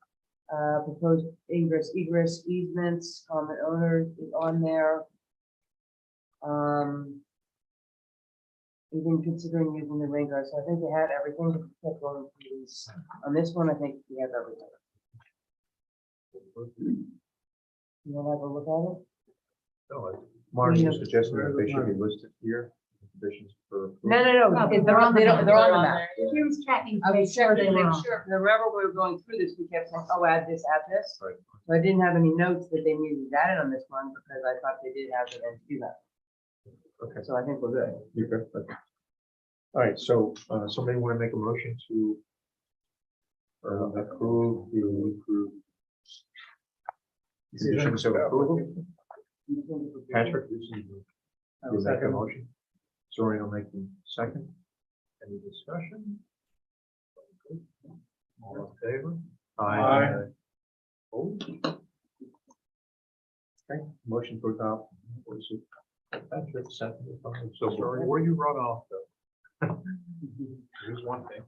S7: Proposed egress easements, common owners is on there. Even considering using the rain guard, so I think they had everything to keep going through these. On this one, I think we have everything. You wanna have a look at it?
S1: No,
S4: Marge,
S7: Yeah.
S4: you suggested that they should be listed here, conditions for. approval?
S7: No,
S2: No,
S7: they're on the map. They're on the
S3: They're on
S7: map.
S3: there.
S2: She was checking
S7: I
S2: to make
S7: was
S2: sure
S7: checking
S2: they
S7: to
S2: were
S7: make
S2: on.
S7: sure, remember we were going through this, we kept saying, oh, add this.
S4: Right.
S7: So I didn't have any notes that they needed added on this one because I thought they did have it and do that.
S4: Okay.
S7: So I think we're good.
S4: You good? Okay. All right, so, somebody want to make a motion to approve the conditions of approval? Patrick, you make a motion. Zorian will make the second. Any discussion? All in favor?
S1: Aye.
S4: Oh. Okay, motion to adopt. What is it? Patrick, second.
S1: So where you run off though? Here's one thing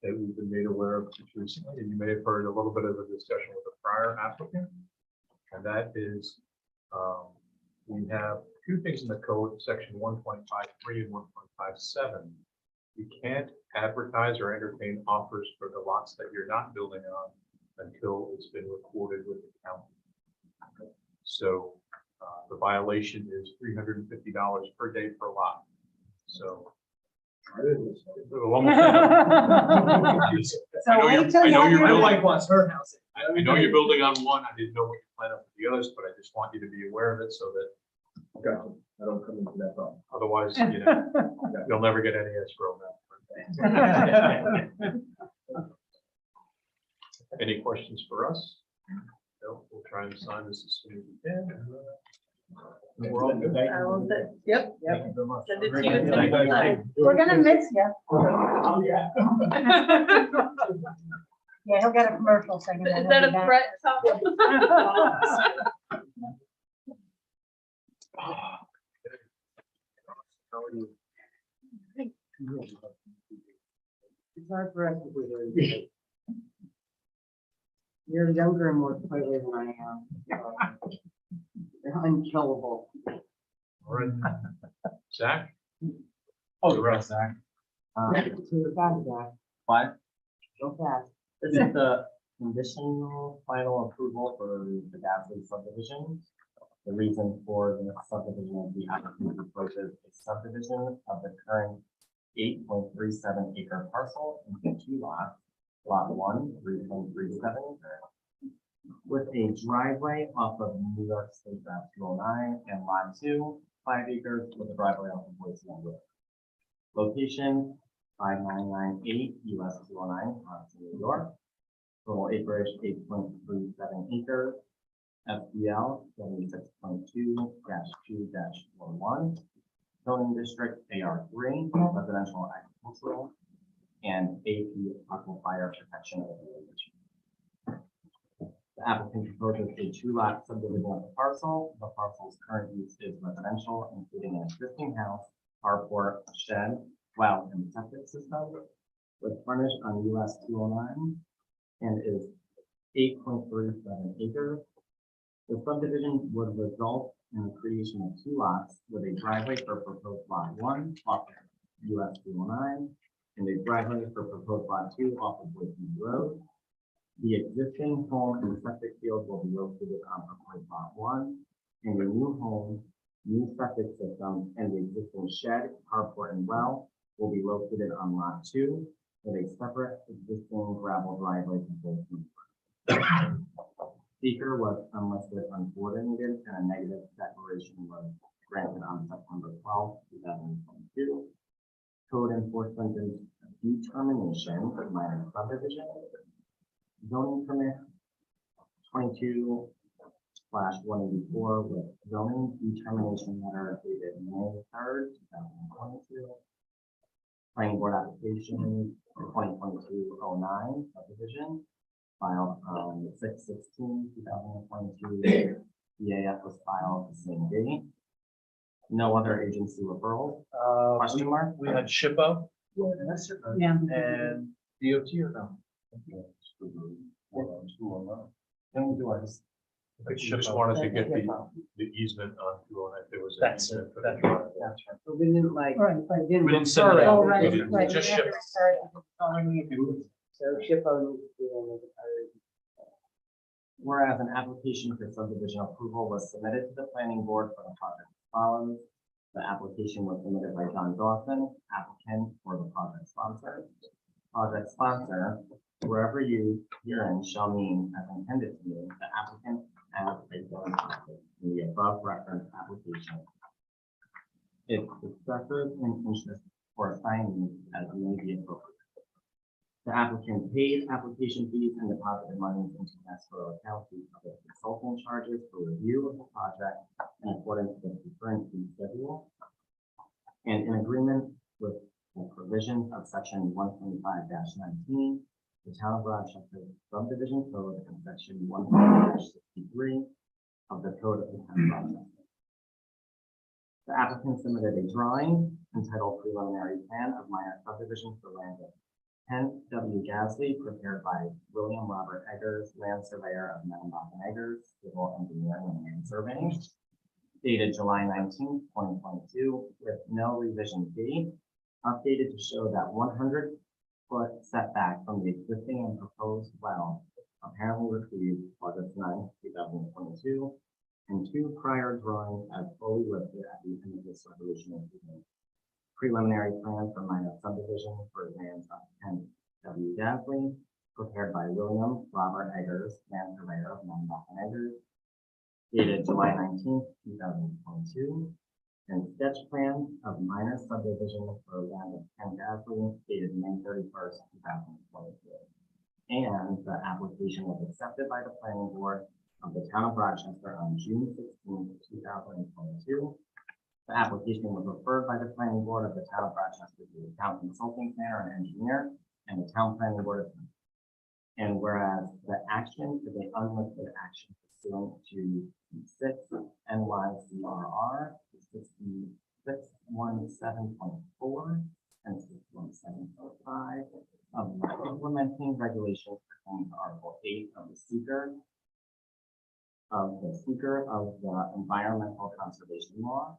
S1: that we've been made aware of just recently, and you may have heard a little bit of a discussion with the prior applicant. And that is, we have two things in the code, section 1.53 and 1.57. You can't advertise or entertain offers for the lots that you're not building on until it's been recorded with the county. So the violation is $350 per day per lot. So.
S2: So wait till
S1: I
S2: you
S1: know
S2: have
S1: you're
S2: your-
S1: building.
S6: wants her house.
S1: I know you're building on one. I didn't know what you planned on for the others, but I just want you to be aware of it so that
S12: Gotcha. I don't come into that problem.
S1: otherwise, you know, you'll never get any escrow now. Any questions for us? No, we'll try and sign this as soon as we can. We're all good.
S3: Yep.
S12: Thank you very much.
S3: Send it to you as soon as it's done.
S2: We're gonna miss you.
S12: Oh, yeah.
S2: Yeah, he'll get a commercial second.
S3: Is that a threat, Tom?
S1: How are you?
S7: It's hard for us to do it. You're younger and more quickly than I am. They're unkillable.
S1: All right. Zach?
S6: Oh,
S1: You're up.
S6: Zach.
S7: Too fast, Jack.
S5: What?
S7: So fast.
S5: This is the conditional final approval for the Gasly subdivision. The reason for the subdivision of the applicant proposes a subdivision of the current 8.37 acre parcel into two lots. Lot 1, 3.37 acre, with a driveway off of New York State Route 209, and Lot 2, 5 acres, with a driveway off of Boise Road. Location 5998 US 209, Hudson, New York. Total acreage 8.37 acres. FBL 76.2-2-11. Zoning district AR3, residential agricultural, and AP aquifer protection regulation. The applicant proposes a two-lot subdivision of the parcel. The parcel's current use is residential, including an existing house, carport, shed, well, and septic system, with frontage on US 209, and is 8.37 acres. The subdivision would result in the creation of two lots with a driveway for proposed lot 1 off of US 209, and a driveway for proposed lot 2 off of Woodview Road. The existing home and septic field will be located on proposed lot 1, and the new home, new septic system, and the existing shed, carport, and well will be located on lot 2, with a separate existing gravel driveway to both. Seeker was unlisted, uncoordinated, and a negative declaration was granted on September 12, 2022. Code enforcement and determination of minor subdivision. Zoning permit 22/184 with zoning determination letter dated May 3rd, 2022. Planning board application 2022-09 subdivision filed on 6/16/2022. EAF was filed the same date. No other agency referrals? Question mark?
S6: We had SHPO
S2: Yeah.
S6: and DOT or no?
S5: Can we do our
S1: I just wanted to get the easement on, if there was. an
S6: That's it,
S1: easement for
S6: that's
S1: the
S6: right.
S1: driveway.
S6: That's right.
S7: But we didn't like,
S2: Right,
S7: we didn't.
S6: We didn't send
S7: refer
S6: it out.
S2: Oh, right,
S6: We didn't-
S2: right.
S6: Just
S2: we have to
S6: SHPO.
S2: start already approved.
S7: So SHPO needs to be on the other.
S5: Whereas an application for subdivision approval was submitted to the planning board for the project as follows. The application was submitted by John Dawson, applicant for the project sponsor. Project sponsor, wherever you herein shall mean as intended to mean, the applicant as a zoning officer in the above referenced application. If successors in interest or assignees as may be appropriate. The applicant paid application fees and deposited money into an escrow account to cover consulting charges for review of the project in accordance with the current fee schedule. And in agreement with the provisions of section 125-19, the town of Rochester subdivision code and section 163 of the code of the town of Rochester. The applicant submitted a drawing entitled preliminary plan of minor subdivision for land of 10 W. Gasly, prepared by William Robert Eggers, land surveyor of Medenbach and Eggers, civil engineering and land surveying, dated July 19, 2022, with no revision date, updated to show that 100-foot setback from the existing and proposed well apparently received August 9, 2022, and two prior drawings as fully listed at the end of this resolution, including preliminary plan for minor subdivision for lands of 10 W. Gasly, prepared by William Robert Eggers, land surveyor of Medenbach and Eggers, dated July 19, 2022, and sketch plan of minor subdivision for land of 10 Gasly, dated May 31st, 2022. And the application was accepted by the planning board of the town of Rochester on June 16, 2022. The application was referred by the planning board of the town of Rochester to the town consulting planner and engineer and the town planning board. And whereas the action is an unlisted action pursuant to 6 NYCRR 617.4 and 617.5 of the implementing regulations pertaining to Article 8 of the seeker of the environmental conservation law.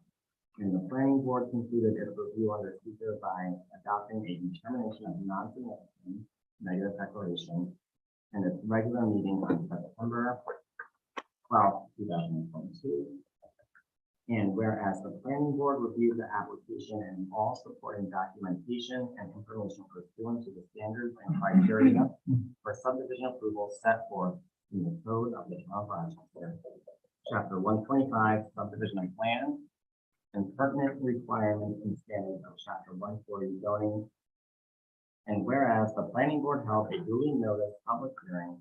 S5: And the planning board concluded its review under seeker by adopting a determination of non-significant negative declaration in its regular meeting on September 12, 2022. And whereas the planning board reviewed the application and all supporting documentation and information pursuant to the standards and criteria for subdivision approval set forth in the code of the town of Rochester, chapter 125, subdivision and plan, and pertinent requirements and standards of chapter 140 zoning. And whereas the planning board held a duly noticed public hearing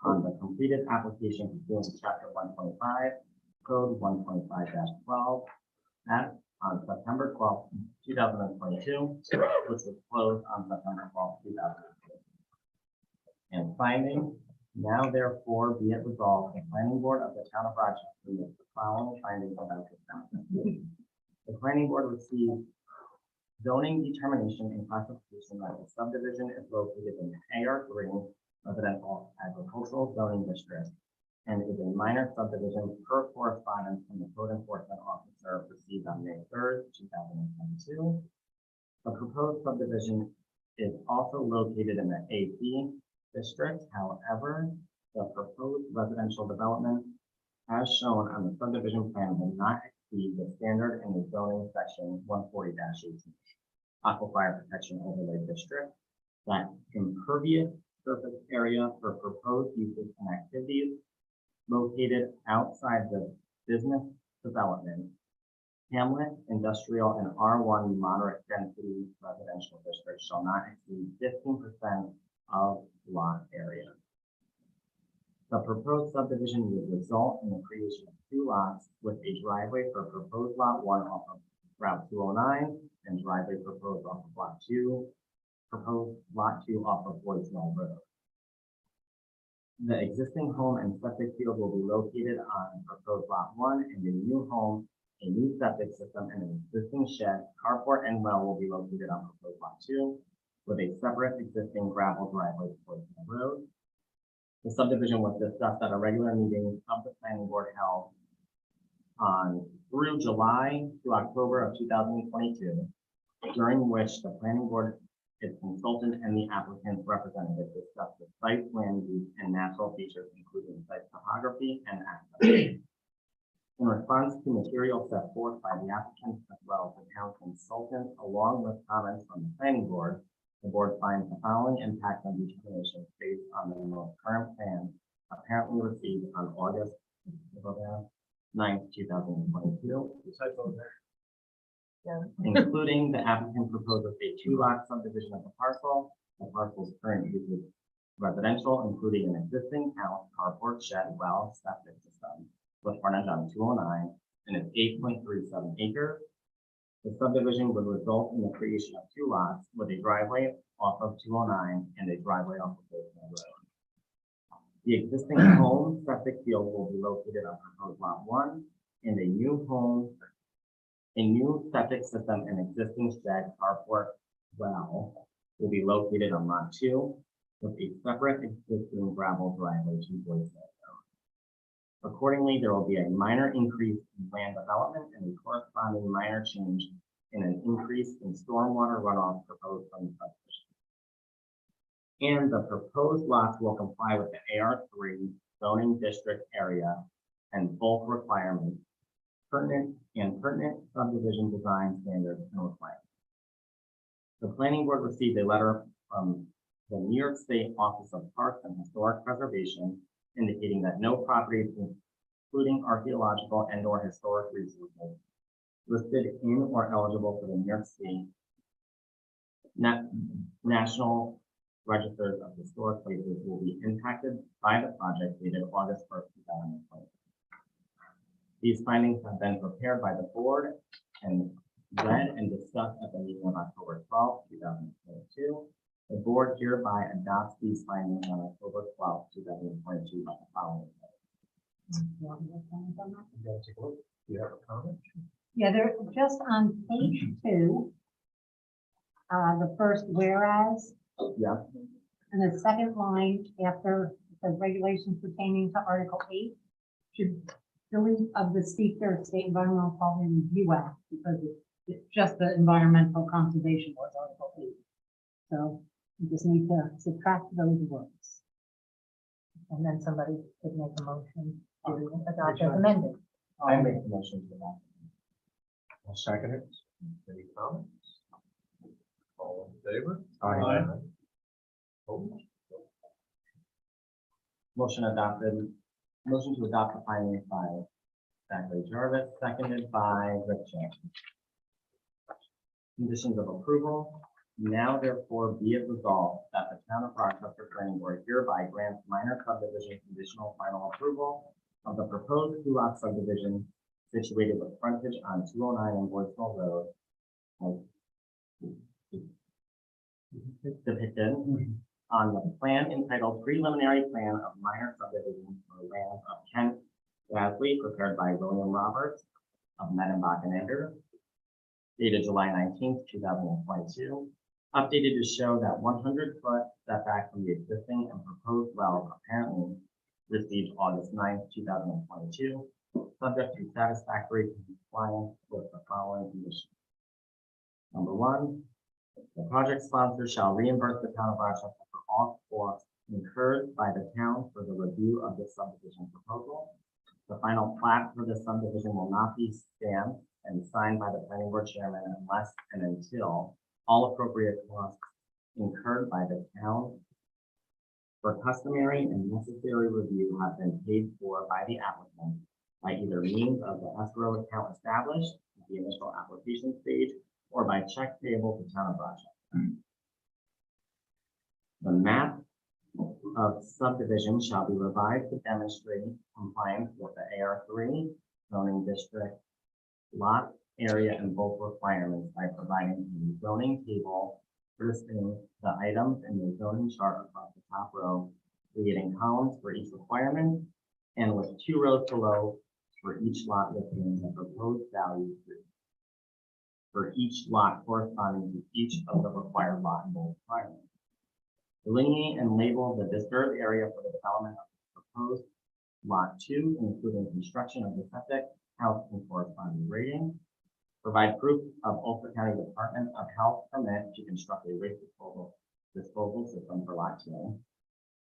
S5: on the completed application pursuant to chapter 125, code 125-12, on September 12, 2022, which was closed on September 12, 2022. And finding, now therefore be it resolved, the planning board of the town of Rochester makes the following findings about this town. The planning board received zoning determination and classification that the subdivision is located in the AR3 residential agricultural zoning district and is a minor subdivision per correspondence from the code enforcement officer received on May 3rd, 2022. The proposed subdivision is also located in the AP district. However, the proposed residential development as shown on the subdivision plan will not exceed the standard in the zoning section 140-18 aquifer protection overlay district. That impervious surface area for proposed uses and activities located outside the business development, hamlet, industrial, and R1 moderate density residential district shall not exceed 15% of lot area. The proposed subdivision would result in the creation of 2 lots with a driveway for proposed lot 1 off of Route 209 and driveway proposed off of lot 2, proposed lot 2 off of Boys Mill Road. The existing home and septic field will be located on proposed lot 1, and the new home, a new septic system, and an existing shed, carport, and well will be located on proposed lot 2, with a separate existing gravel driveway to Boys Mill Road. The subdivision was discussed at a regular meeting of the planning board held on through July to October of 2022, during which the planning board, its consultant, and the applicant's representative discussed the site land use and natural features, including site topography and access. In response to material set forth by the applicant as well as the town consultant, along with comments from the planning board, the board finds the following impact on determination based on the most current plan apparently received on August 9th, 2022.
S3: Yeah.
S5: Including the applicant proposes a 2-lot subdivision of the parcel. The parcel's current use is residential, including an existing house, carport, shed, well, septic system with frontage on 209 and is 8.37 acres. The subdivision would result in the creation of 2 lots with a driveway off of 209 and a driveway off of Boys Mill Road. The existing home septic field will be located on proposed lot 1, and a new home, a new septic system and existing shed, carport, well will be located on lot 2 with a separate existing gravel driveway to Boys Mill Road. Accordingly, there will be a minor increase in land development and a corresponding minor change in an increase in stormwater runoff proposed from the subdivision. And the proposed lots will comply with the AR3 zoning district area and bulk requirements, pertinent subdivision design standards and requirements. The planning board received a letter from the New York State Office of Parks and Historic Preservation indicating that no properties, including archaeological and/or historic resources, listed in or eligible for the New York State National Registers of Historic Places will be impacted by the project dated August 1st, 2020. These findings have been prepared by the board and read and discussed at the meeting on October 12th, 2022. The board hereby adopts these findings on October 12th, 2022 by the following.
S4: You have a comment?
S2: Yeah, they're just on page 2. The first whereas,
S5: Yeah,
S2: and the second line after the regulations pertaining to Article 8 should delete of the Speaker State Environmental Quality Review Act because it's just the Environmental Conservation was Article 8. So you just need to subtract those words. And then somebody could make a motion to adopt as amended.
S5: I make the motion to that.
S4: I'll second it.
S1: Any comments? All in favor?
S4: Aye.
S1: Opposed?
S5: Motion adopted. Motion to adopt the findings by Zachary Jarvis, seconded by Rick Johnson. Conditions of approval. Now therefore be it resolved that the town of Rochester Planning Board hereby grants minor subdivision conditional final approval of the proposed 2-lot subdivision situated with frontage on 209 and Boys Mill Road, as depicted on the plan entitled Preliminary Plan of Minor Subdivision for Land of Kent Gasley, prepared by William Roberts of Medenbach and Andrews, dated July 19th, 2022, updated to show that 100-foot setback from the existing and proposed wells apparently received August 9th, 2022, subject to satisfactory compliance with the following conditions. Number 1, the project sponsor shall reimburse the town of Rochester for all costs incurred by the town for the review of the subdivision proposal. The final plat for the subdivision will not be stamped and signed by the planning board chairman unless and until all appropriate costs incurred by the town for customary and necessary review have been paid for by the applicant by either means of the escrow account established at the initial application stage or by check payable to Town of Rochester. The map of subdivision shall be revised to demonstrate compliance with the AR3 zoning district lot area and bulk requirements by providing a zoning table listing the items in the zoning chart across the top row, creating columns for each requirement, and with 2 rows below for each lot listing the proposed values for each lot corresponding to each of the required lot and bulk requirements. Delineate and label the disturbed area for the development of the proposed lot 2, including construction of the septic house and corresponding grading. Provide proof of Ulster County Department of Health permit to construct a waste disposal system for lot 2.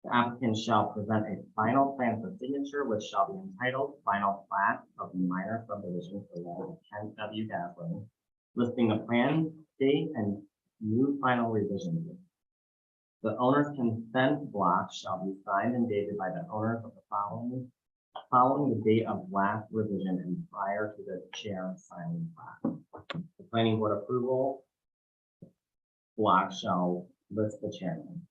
S5: The applicant shall present a final plan for signature, which shall be entitled Final Plat of Minor Subdivision for land of Kent W. Gasling, listing the plan date and new final revision date. The owner's consent block shall be signed and dated by the owners of the following the date of last revision and prior to the chair signing plat. The planning board approval block shall list the chairman.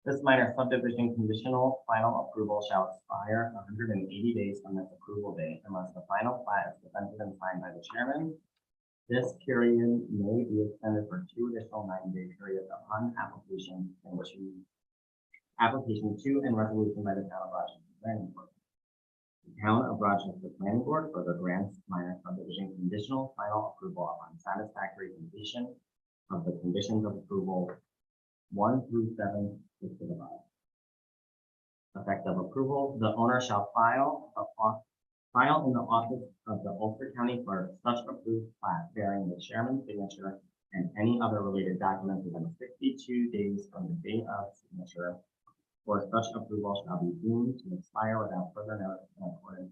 S5: This minor subdivision conditional final approval shall expire 180 days from this approval date unless the final plat is presented and signed by the chairman. This period may be extended for 2 additional 90-day periods upon application to and resolution by the Town of Rochester Planning Board. The Town of Rochester Planning Board further grants minor subdivision conditional final approval upon satisfactory completion of the conditions of approval 1 through 7 listed above. Effective approval, the owner shall file in the office of the Ulster County Clerk such approved plat bearing the chairman's signature and any other related documents within 62 days from the date of signature, or such approval shall be deemed to expire without further notice in accordance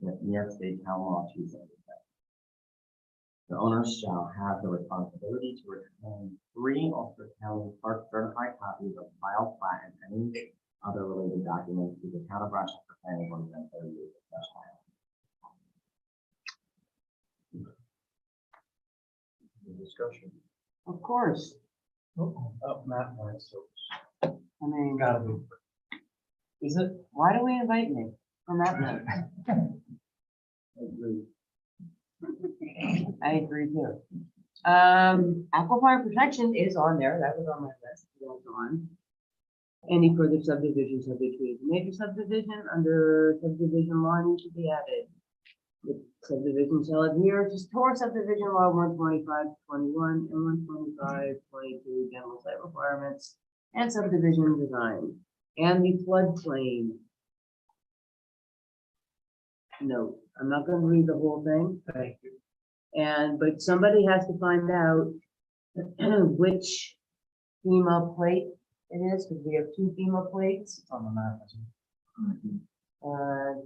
S5: with New York State Town Law 276. The owner shall have the responsibility to return 3 Ulster County Clerk certified copies of filed plat and any other related documents to the Town of Rochester Planning Board within 30 days of such file.
S4: Discussion.
S7: Of course,
S6: Matt, so
S7: I mean,
S6: gotta be. Is it?
S7: why do we invite me from that note? I agree too. Aquifer protection is on there, that was on my list, it was on. Any further subdivisions have been treated, major subdivision under subdivision law needs to be added. The subdivision shall adhere to Torah subdivision law 125-21 and 125-22 general site requirements and subdivision design and the floodplain. Note, I'm not going to read the whole thing.
S6: Thank you.
S7: But somebody has to find out which FEMA plate it is, because we have 2 FEMA plates.
S6: It's on the map, isn't it?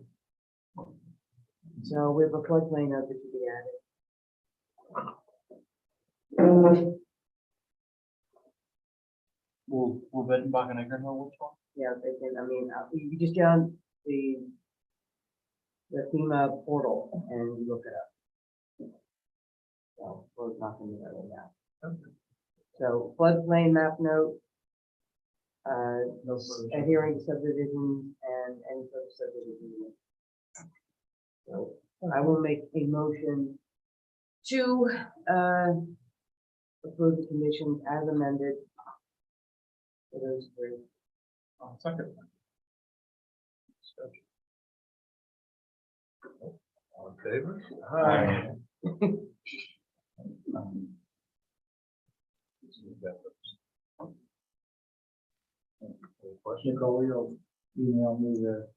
S7: So we have a floodplain note that should be added.
S6: Will Bettenbach and Eger know which one?
S7: Yeah, they can, I mean, you just go on the FEMA portal and you look it up. So we're not gonna do that right now. So floodplain map note,
S6: No further.
S7: adhering to subdivision and any sort of subdivision. So I will make a motion to approve the conditions as amended. For those 3.
S1: Second. Discussion. All in favor?
S6: Aye.
S1: Any questions?
S11: Nicole, you'll email me the,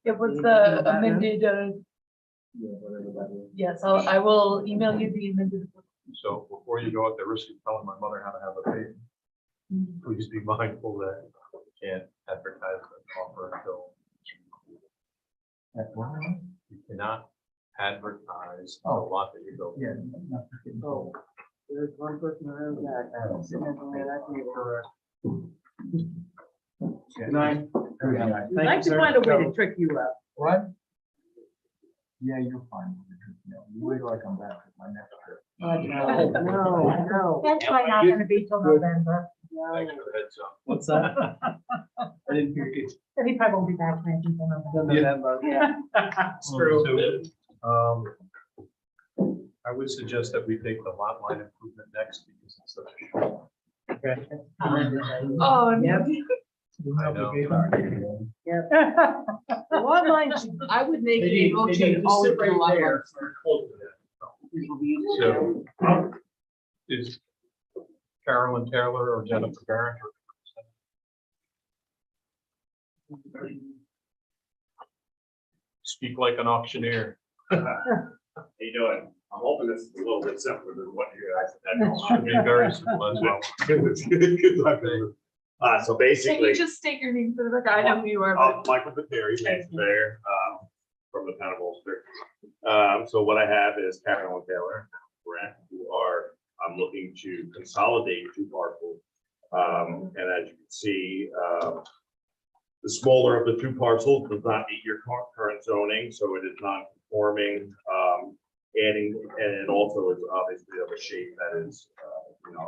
S3: It was the amended,
S11: whatever that is.
S3: yes, I will email you the amended.
S1: So before you go at the risk of telling my mother how to have a baby, please be mindful that you can't advertise an offer until you cannot advertise a lot that you go.
S11: Yeah.
S7: Oh, there's one person who knows that. That's me.
S12: Good night.
S13: I'd like to find a way to trick you out.
S11: What? Yeah, you're fine. Wait till I come back with my next trip.
S7: No.
S2: That's probably not gonna be till November.
S1: Thanks for the heads up.
S6: What's that? I didn't hear you.
S2: So he probably won't be back maybe until November.
S6: It's true.
S1: So, I would suggest that we take the lot line improvement next because it's such a short.
S3: Oh, no.
S13: Yep.
S1: I know.
S7: The lot lines, I would make
S6: Maybe,
S7: a motion
S6: maybe
S7: to
S6: just
S7: always
S6: sit
S7: put a
S6: right
S7: lot
S6: there.
S7: lines.
S6: Or close to that.
S1: So, is Carolyn Taylor or Jennifer Barrett? Speak like an auctioneer.
S12: How you doing? I'm hoping this is a little bit simpler than what you guys had.
S1: Should be very simple as well.
S12: Good luck. So
S3: Can
S12: basically.
S3: you just state your name for the record? I know who you are. but-
S12: Michael Pateri, Man's Bear, from the town of Ulster. So what I have is Carolyn Taylor, Brent, who are, I'm looking to consolidate two parcels. And as you can see, the smaller of the two parcels does not meet your current zoning, so it is not conforming. And it also is obviously of a shape that is,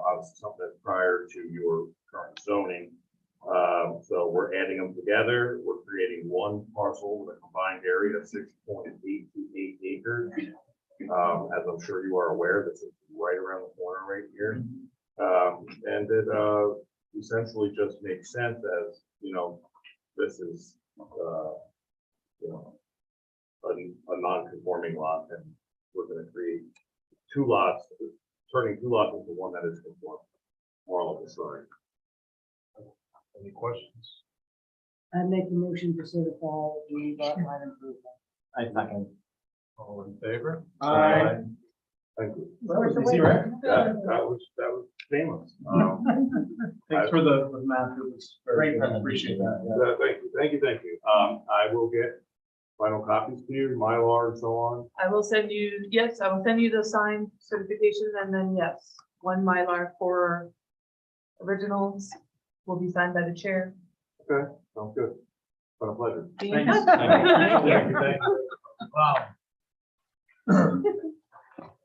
S12: obviously something that's prior to your current zoning. So we're adding them together. We're creating one parcel with a combined area of 6.828 acres. As I'm sure you are aware, this is right around the corner right here. And it essentially just makes sense as, this is, a non-conforming lot, and we're gonna create two lots, turning two lots into one that is conforming. Moral of the story.
S1: Any questions?
S7: I make a motion to certify the lot line improvement.
S5: I second.
S1: All in favor?
S6: Aye.
S12: Thank you.
S6: Easy, right?
S12: That was famous.
S6: Thanks for the math. It was very,
S5: Great
S6: I appreciate that.
S12: Thank you. I will get final copies to you, Mylar and so on.
S3: I will send you, yes, I will send you the signed certification and then, yes, one Mylar for originals will be signed by the chair.
S12: Okay, sounds good. Been a pleasure.
S6: Thanks.
S12: Thank you.
S1: Wow.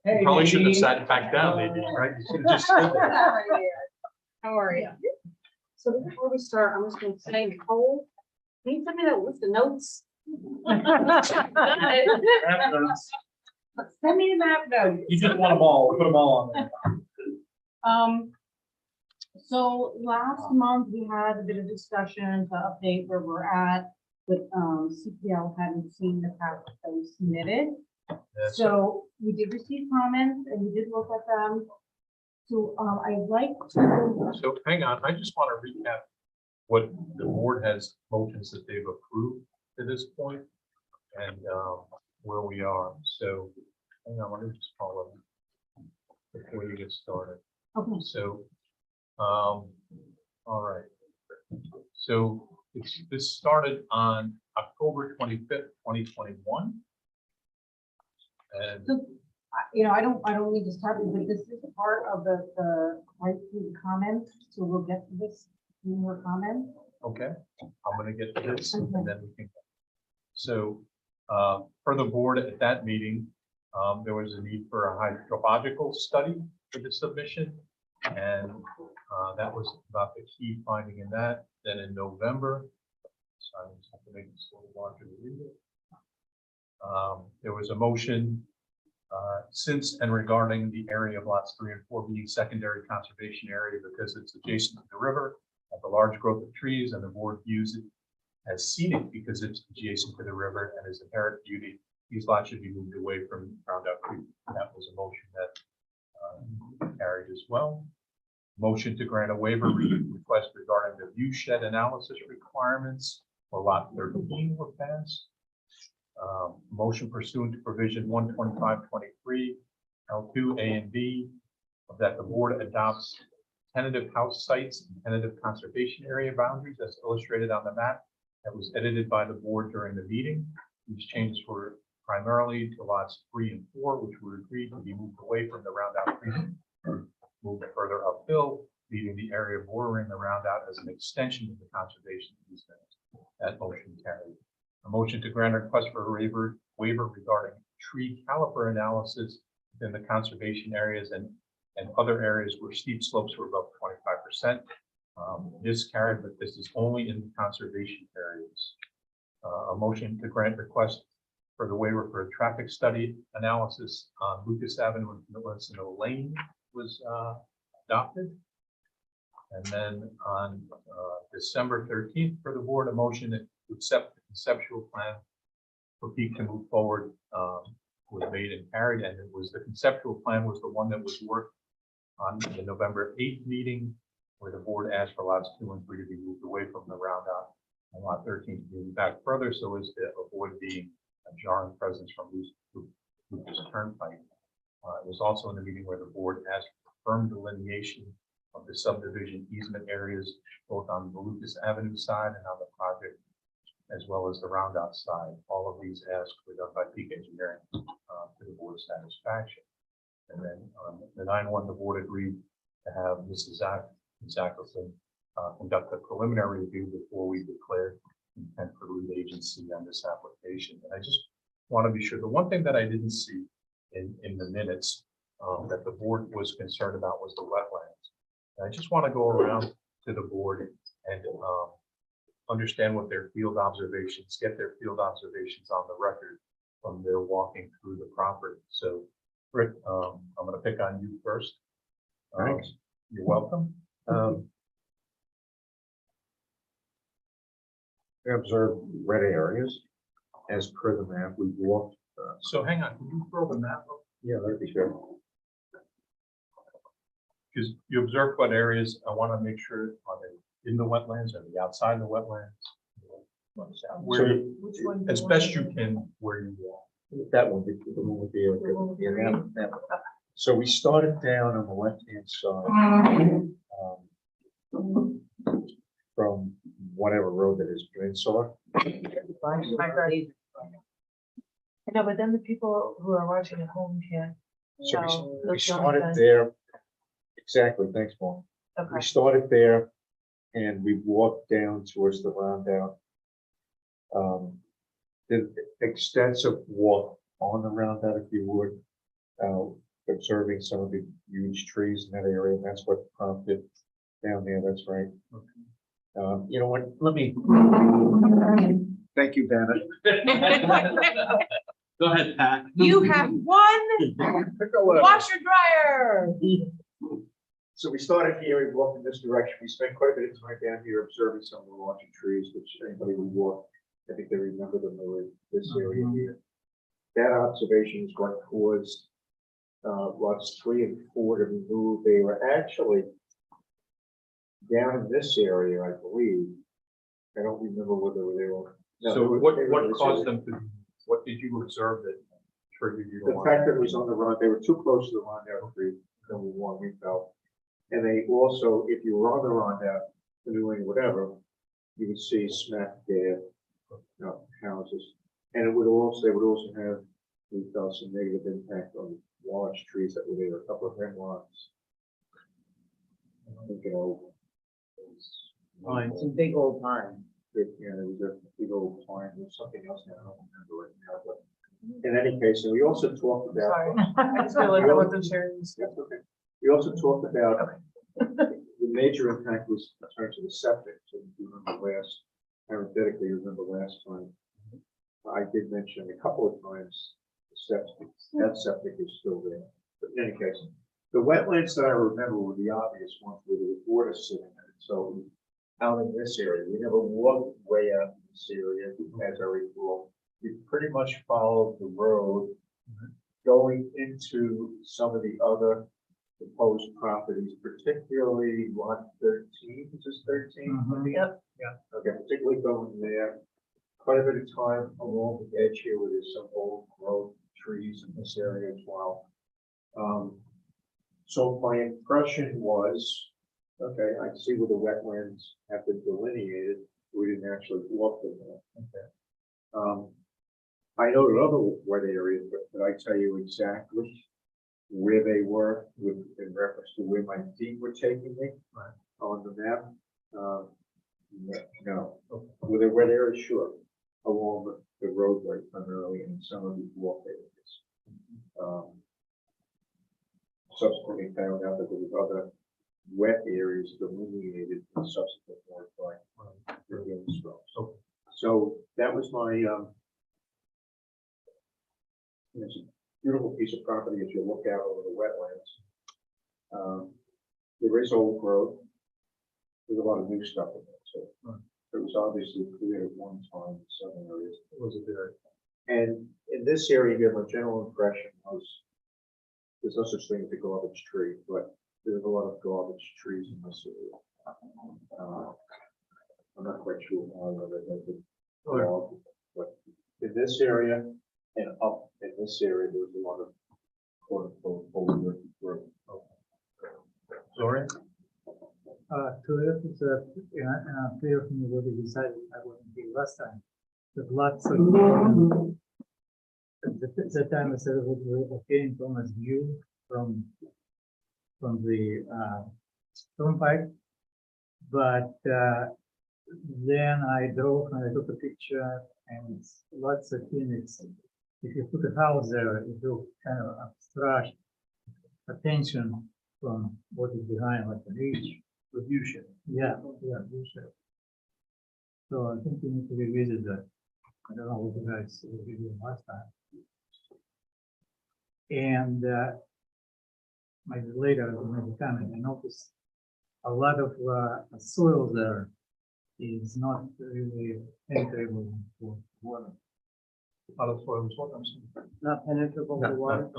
S6: Hey,
S1: Probably shouldn't have
S6: Nadine.
S1: sat back down, maybe, right? You should have just stood there.
S8: How are you? So before we start, I'm just gonna say, Nicole, can you send me that list of notes? Send me the map notes.
S6: You just want them all, put them all on there.
S8: So last month we had a bit of discussion to update where we're at, but CPL hadn't seen the package that was submitted.
S1: Yes.
S8: So we did receive comments and we did look at them. So I'd like to,
S1: So hang on, I just want to recap what the board has motions that they've approved to this point and where we are. So hang on, let me just follow before you get started.
S8: okay,
S1: So, all right. So this started on October 25th, 2021. And
S8: so, I don't need to start, but this is part of the right through the comments, so we'll get to this in more comments.
S1: okay, I'm gonna get to this and then we can. So, for the board at that meeting, there was a need for a hydrological study for the submission. And that was about the key finding in that. Then in November, so I just have to make this a little larger to read it. There was a motion since and regarding the area of lots 3 and 4 being secondary conservation area because it's adjacent to the river, have a large growth of trees, and the board views it as scenic because it's adjacent to the river and is inherent beauty. These lots should be moved away from Roundup Creek. That was a motion that carried as well. Motion to grant a waiver request regarding the view shed analysis requirements for lot 13 were passed. Motion pursuant to provision 125.23 L2 A and B that the board adopts tentative house sites and tentative conservation area boundaries as illustrated on the map that was edited by the board during the meeting. These changes were primarily to lots 3 and 4, which were agreed to be moved away from the Roundup Creek, moved further uphill. leaving the area bordering the roundout as an extension of the conservation easement. That motion carried. A motion to grant a request for a waiver regarding tree caliper analysis within the conservation areas and other areas where steep slopes were above 25%. This carried, but this is only in the conservation areas. A motion to grant request for the waiver for a traffic study analysis on Lucas Avenue and Millicent Lane was adopted. And then on December 13th, for the board, a motion to accept the conceptual plan for Peak to move forward was made and carried, and it was the conceptual plan was the one that was worked on the November 8th meeting, where the board asked for lots 2 and 3 to be moved away from the roundout and lot 13 to be moved back further so as to avoid being a jarring presence from Lucas Turnpike. It was also in the meeting where the board asked for firm delineation of the subdivision easement areas, both on the Lucas Avenue side and on the project, as well as the roundout side. All of these asks were done by Peak Engineering to the board's satisfaction. And then on the 9/1, the board agreed to have Mrs. Zackelson conduct a preliminary review before we declare intent for lead agency on this application. And I just want to be sure, the one thing that I didn't see in the minutes that the board was concerned about was the wetlands. And I just want to go around to the board and understand what their field observations, get their field observations on the record from their walking through the property. So Rick, I'm going to pick on you first.
S4: Thanks.
S1: You're welcome.
S4: We observed red areas as per the map. We walked.
S1: So hang on, can you throw the map up?
S4: Yeah, that'd be good.
S1: Because you observed what areas, I want to make sure, are they in the wetlands, are they outside the wetlands? Where, you-
S3: Which one?
S1: as best you can, where you walk.
S4: That one, the one with the. So we started down on the left-hand side. From whatever road that is, Peninsula.
S3: I know, but then the people who are watching at home can't.
S4: So
S3: No,
S4: we
S3: that's not
S4: started
S3: fun.
S4: there. Exactly, thanks, Paul. We
S3: Okay.
S4: started there and we walked down towards the roundout. Did extensive walk on the roundout, if you would, observing some of the huge trees in that area, and that's what prompted down there, that's right. You know what, let me. Thank you, Bennett.
S6: Go ahead, Pat.
S3: You have one washer dryer.
S4: So we started here, we walked in this direction, we spent quite a bit of time down here observing some of the larger trees, which anybody who walked, I think they remember them, they were in this area here. That observation is going towards lots 3 and 4 to be moved. They were actually down in this area, I believe. I don't remember whether they were. no,
S1: So
S4: they were-
S1: what
S4: they were in this
S1: caused
S4: area.
S1: them to, what did you observe that triggered you to
S4: The
S1: want?
S4: fact that it was on the run, they were too close to the Rondout Creek, number one, we felt. And they also, if you were on the Rondout, canoeing, whatever, you would see smack dab, houses. And it would also, they would also have, we felt, some negative impact on large trees that were there, a couple of hemlocks. I think,
S7: Some big old pine.
S4: yeah, there was a big old pine, there's something else now, I don't remember right now, but in any case, and we also talked about.
S3: Sorry, I just realized I wasn't sharing.
S4: That's okay. We also talked about the major impact was in terms of the septic. So if you remember parenthetically, you remember last time, I did mention a couple of times that septic is still there. But in any case, the wetlands that I remember were the obvious ones where there was water sitting in it. So out in this area, we never walked way out in this area, as I recall. We pretty much followed the road going into some of the other proposed properties, particularly lot 13, is this 13?
S3: Yep.
S4: Yeah. Okay, particularly going there. Quite a bit of time along the edge here where there's some old growth trees in this area as well. So my impression was, okay, I see where the wetlands have been delineated. We didn't actually walk them there. Okay. I noted other wet areas, but did I tell you exactly where they were with, in reference to where my feet were taking me.
S1: Right.
S4: On the map. No, were there wet areas? Sure, along the roadway primarily in some of these walk areas. Subsequently found out that there was other wet areas delineated in subsequent work by reviewing strokes. So that was my, it's a beautiful piece of property as you look out over the wetlands. There is old growth. There's a lot of new stuff in there, so it was obviously clear at one time in some areas. It was a very, and in this area here, my general impression was there's no such thing as a garbage tree, but there's a lot of garbage trees in this area. I'm not quite sure why whether they did, but in this area and up in this area, there was a lot of quote unquote older growth.
S1: Gloria?
S13: To it, it's clear from what you decided, I wasn't here last time. The lots of, the time I said it was came from as view from the turnpike. But then I drove and I took a picture and it's lots of units. If you put a house there, it will kind of abstract attention from what is behind, like the ridge. The view shed. Yeah, view shed. So I think we need to revisit that. I don't know what you guys reviewed last time. And maybe later, maybe comment, I noticed a lot of soil there is not really penetrable for water.
S1: A lot of soils, what I'm saying.
S7: Not penetrable to water.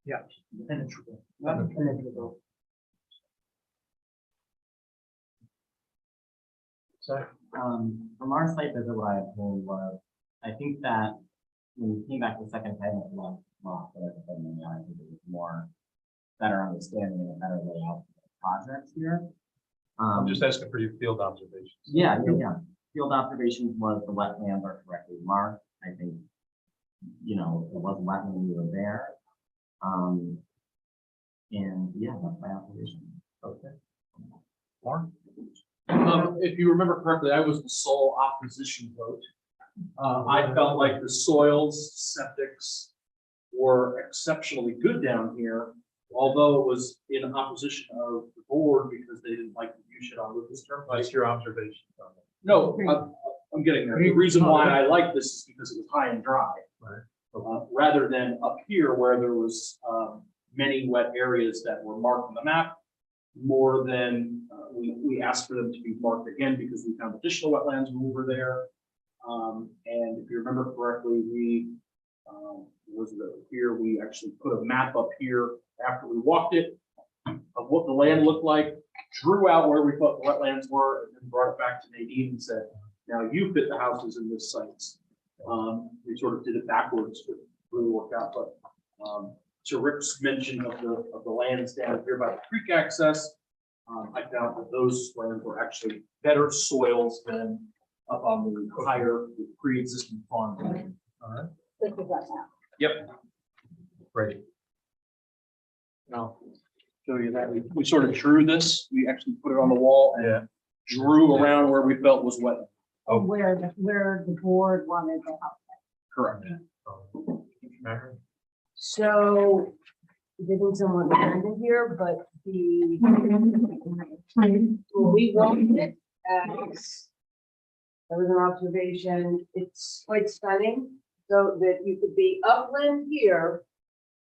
S13: Yeah, penetrable.
S7: Not penetrable.
S5: From our site visit, what I observed was, I think that when we came back the second time, it was lost, but I think it was more better understanding and a better layout of the projects here.
S1: I'm just asking for your field observations.
S5: Yeah. Field observations was the wetlands are correctly marked. I think, it was wetland when we were there. And yeah, that's my observation.
S1: Okay. Mark?
S6: If you remember correctly, I was the sole opposition vote. I felt like the soils, septics were exceptionally good down here, although it was in opposition of the board because they didn't like the view shed on Lucas Turnpike.
S1: What's your observation on that?
S6: No, I'm getting there. The reason why I like this is because it was high and dry.
S1: Right.
S6: Rather than up here where there was many wet areas that were marked on the map, more than we asked for them to be marked again because we found additional wetlands when we were there. And if you remember correctly, we we actually put a map up here after we walked it of what the land looked like, drew out where we thought the wetlands were, and then brought it back to Nadine and said, now you fit the houses in this site. We sort of did it backwards, but really worked out. But to Rick's mention of the lands down here by the creek access, I found that those lands were actually better soils than up on the higher pre-existing farm land.
S1: All right.
S8: This is that now.
S6: Yep.
S1: Great.
S6: Now, show you that we sort of drew this. We actually put it on the wall and drew around where we felt was wet.
S2: Oh, where the board wanted the house.
S6: Correct.
S7: So, getting somewhat redundant here, but when we walked it, there was an observation, it's quite stunning, so that you could be upland here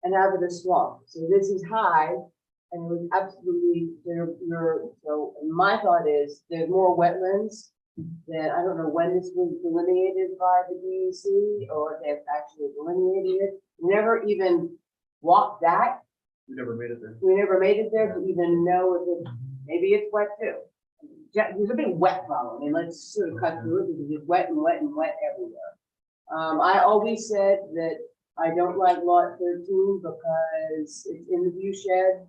S7: and have it a swamp. So this is high, and it was absolutely, so my thought is, there's more wetlands than, I don't know when this was delineated by the DEC, or if they've actually delineated it. We never even walked that.
S6: We never made it there.
S7: We never made it there to even know if it, maybe it's wet too. There's a big wet problem. I mean, let's sort of cut through it because it's wet and wet and wet everywhere. I always said that I don't like lot 13 because it's in the view shed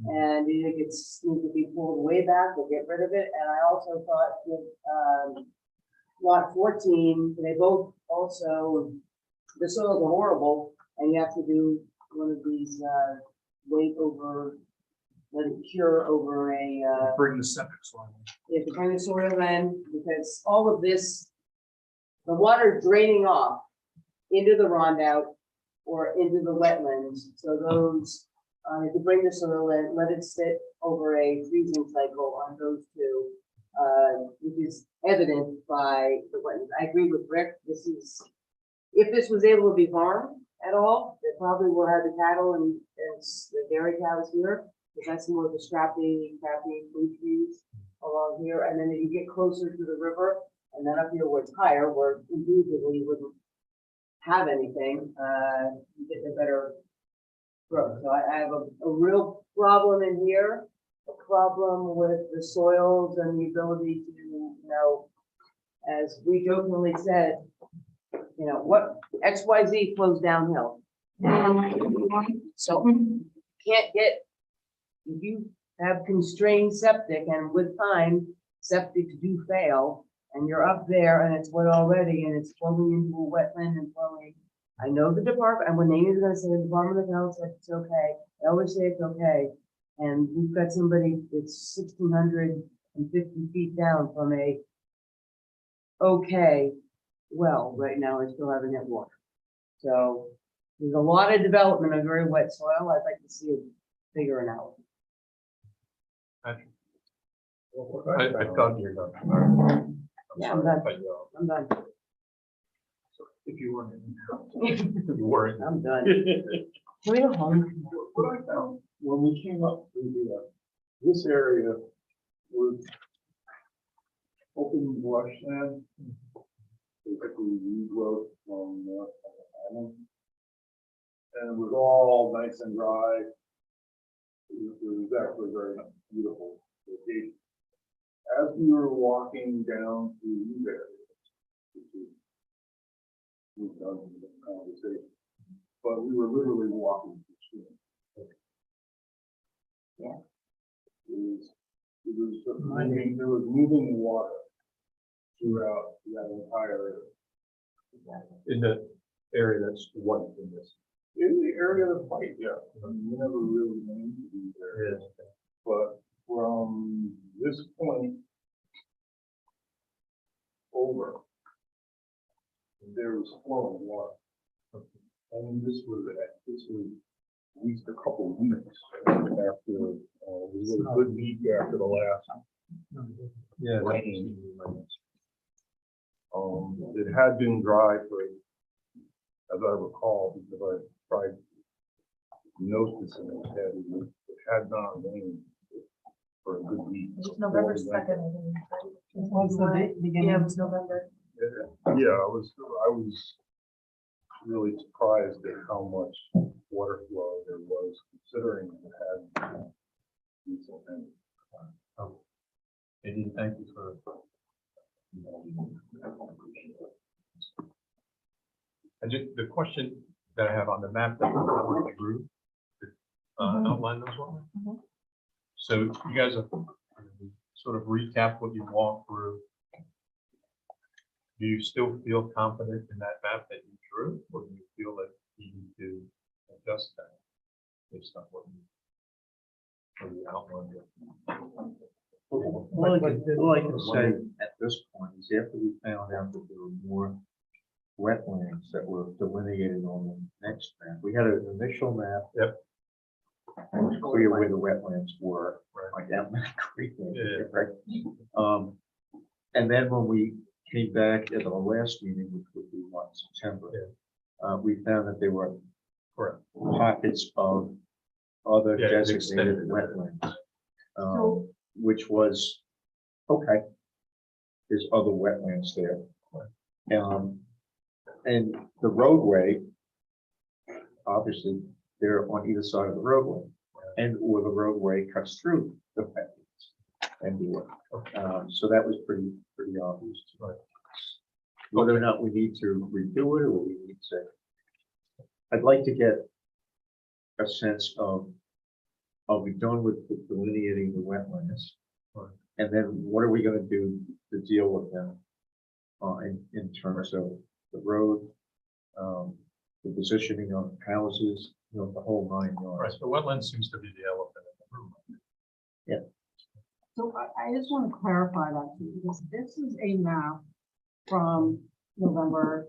S7: and it needs to be pulled way back or get rid of it. And I also thought that lot 14, they both also, the soils are horrible and you have to do one of these, wait over, let it cure over a,
S6: Bring the septic line.
S7: you have to bring the soil in, because all of this, the water draining off into the rondout or into the wetlands, so those, you have to bring the soil in, let it sit over a freezing cycle on those two, which is evident by the wetlands. I agree with Rick, this is, if this was able to be farmed at all, they probably will have the cattle and the dairy cows here, because that's more of the scrappy fruit trees along here, and then if you get closer to the river, and then up here where it's higher, where indubitably you wouldn't have anything, you get a better growth. So I have a real problem in here, a problem with the soils and the ability to, you know, as we jokingly said, you know, what XYZ flows downhill. So can't get, if you have constrained septic and with time, septics do fail, and you're up there and it's wet already and it's flowing into a wetland and flowing. I know the department, and when Amy's gonna say the Department of Health said it's okay, I always say it's okay. And we've got somebody that's 1,650 feet down from a okay well right now, and still haven't had water. So there's a lot of development of very wet soil. I'd like to see it figuring out.
S1: I thought you were done.
S7: Yeah, I'm done.
S1: But,
S7: I'm done.
S1: if you weren't, if you weren't.
S7: I'm done. Can we go home?
S11: What I found, when we came up through this area was open brush land, basically regrowth from north of the island. And it was all nice and dry. It was actually very beautiful location. As we were walking down through these areas, which is, we've done in this conversation, but we were literally walking through stream.
S7: Yeah.
S11: It was just moving, there was moving water throughout that entire area.
S1: In the area that's white in this.
S11: In the area of the fight, yeah, I mean, we never really named these areas, but from this point over, there was flowing water. I mean, this was at least a couple of weeks after, we was a good week after the last rain. It had been dry for, as I recall, because I tried noticing it had not rained for a good week.
S3: It was November 2nd, I think.
S2: Was the beginning?
S3: Yeah, it was November.
S11: Yeah, I was really surprised at how much water flow there was, considering it had decent rain.
S1: Eddie, thank you for. And just the question that I have on the map that we drew, outline those ones. So you guys have sort of recapped what you walked through. Do you still feel confident in that map that you drew, or do you feel that you need to adjust that based on what you outlined?
S4: All I can say at this point is after we found out that there were more wetlands that were delineated on the next map, we had an initial map.
S1: Yep.
S4: It was clear where the wetlands were,
S1: Right.
S4: like down that creek.
S1: Yeah.
S4: Right? And then when we came back at our last meeting, which would be what, September, we found that there were
S1: Correct.
S4: pockets of other
S1: Yeah, it's
S4: designated
S1: extended.
S4: wetlands. Which was, okay, there's other wetlands there. And the roadway, obviously, they're on either side of the roadway, and or the roadway cuts through the wetlands and the so that was pretty obvious.
S1: Right.
S4: Whether or not we need to redo it, or we need to, I'd like to get a sense of, are we done with delineating the wetlands?
S1: Right.
S4: And then what are we gonna do to deal with them? In terms of the road, the positioning of houses, the whole 9
S1: Right,
S4: yards.
S1: the wetland seems to be the elephant in the room.
S8: So I just want to clarify that too, because this is a map from November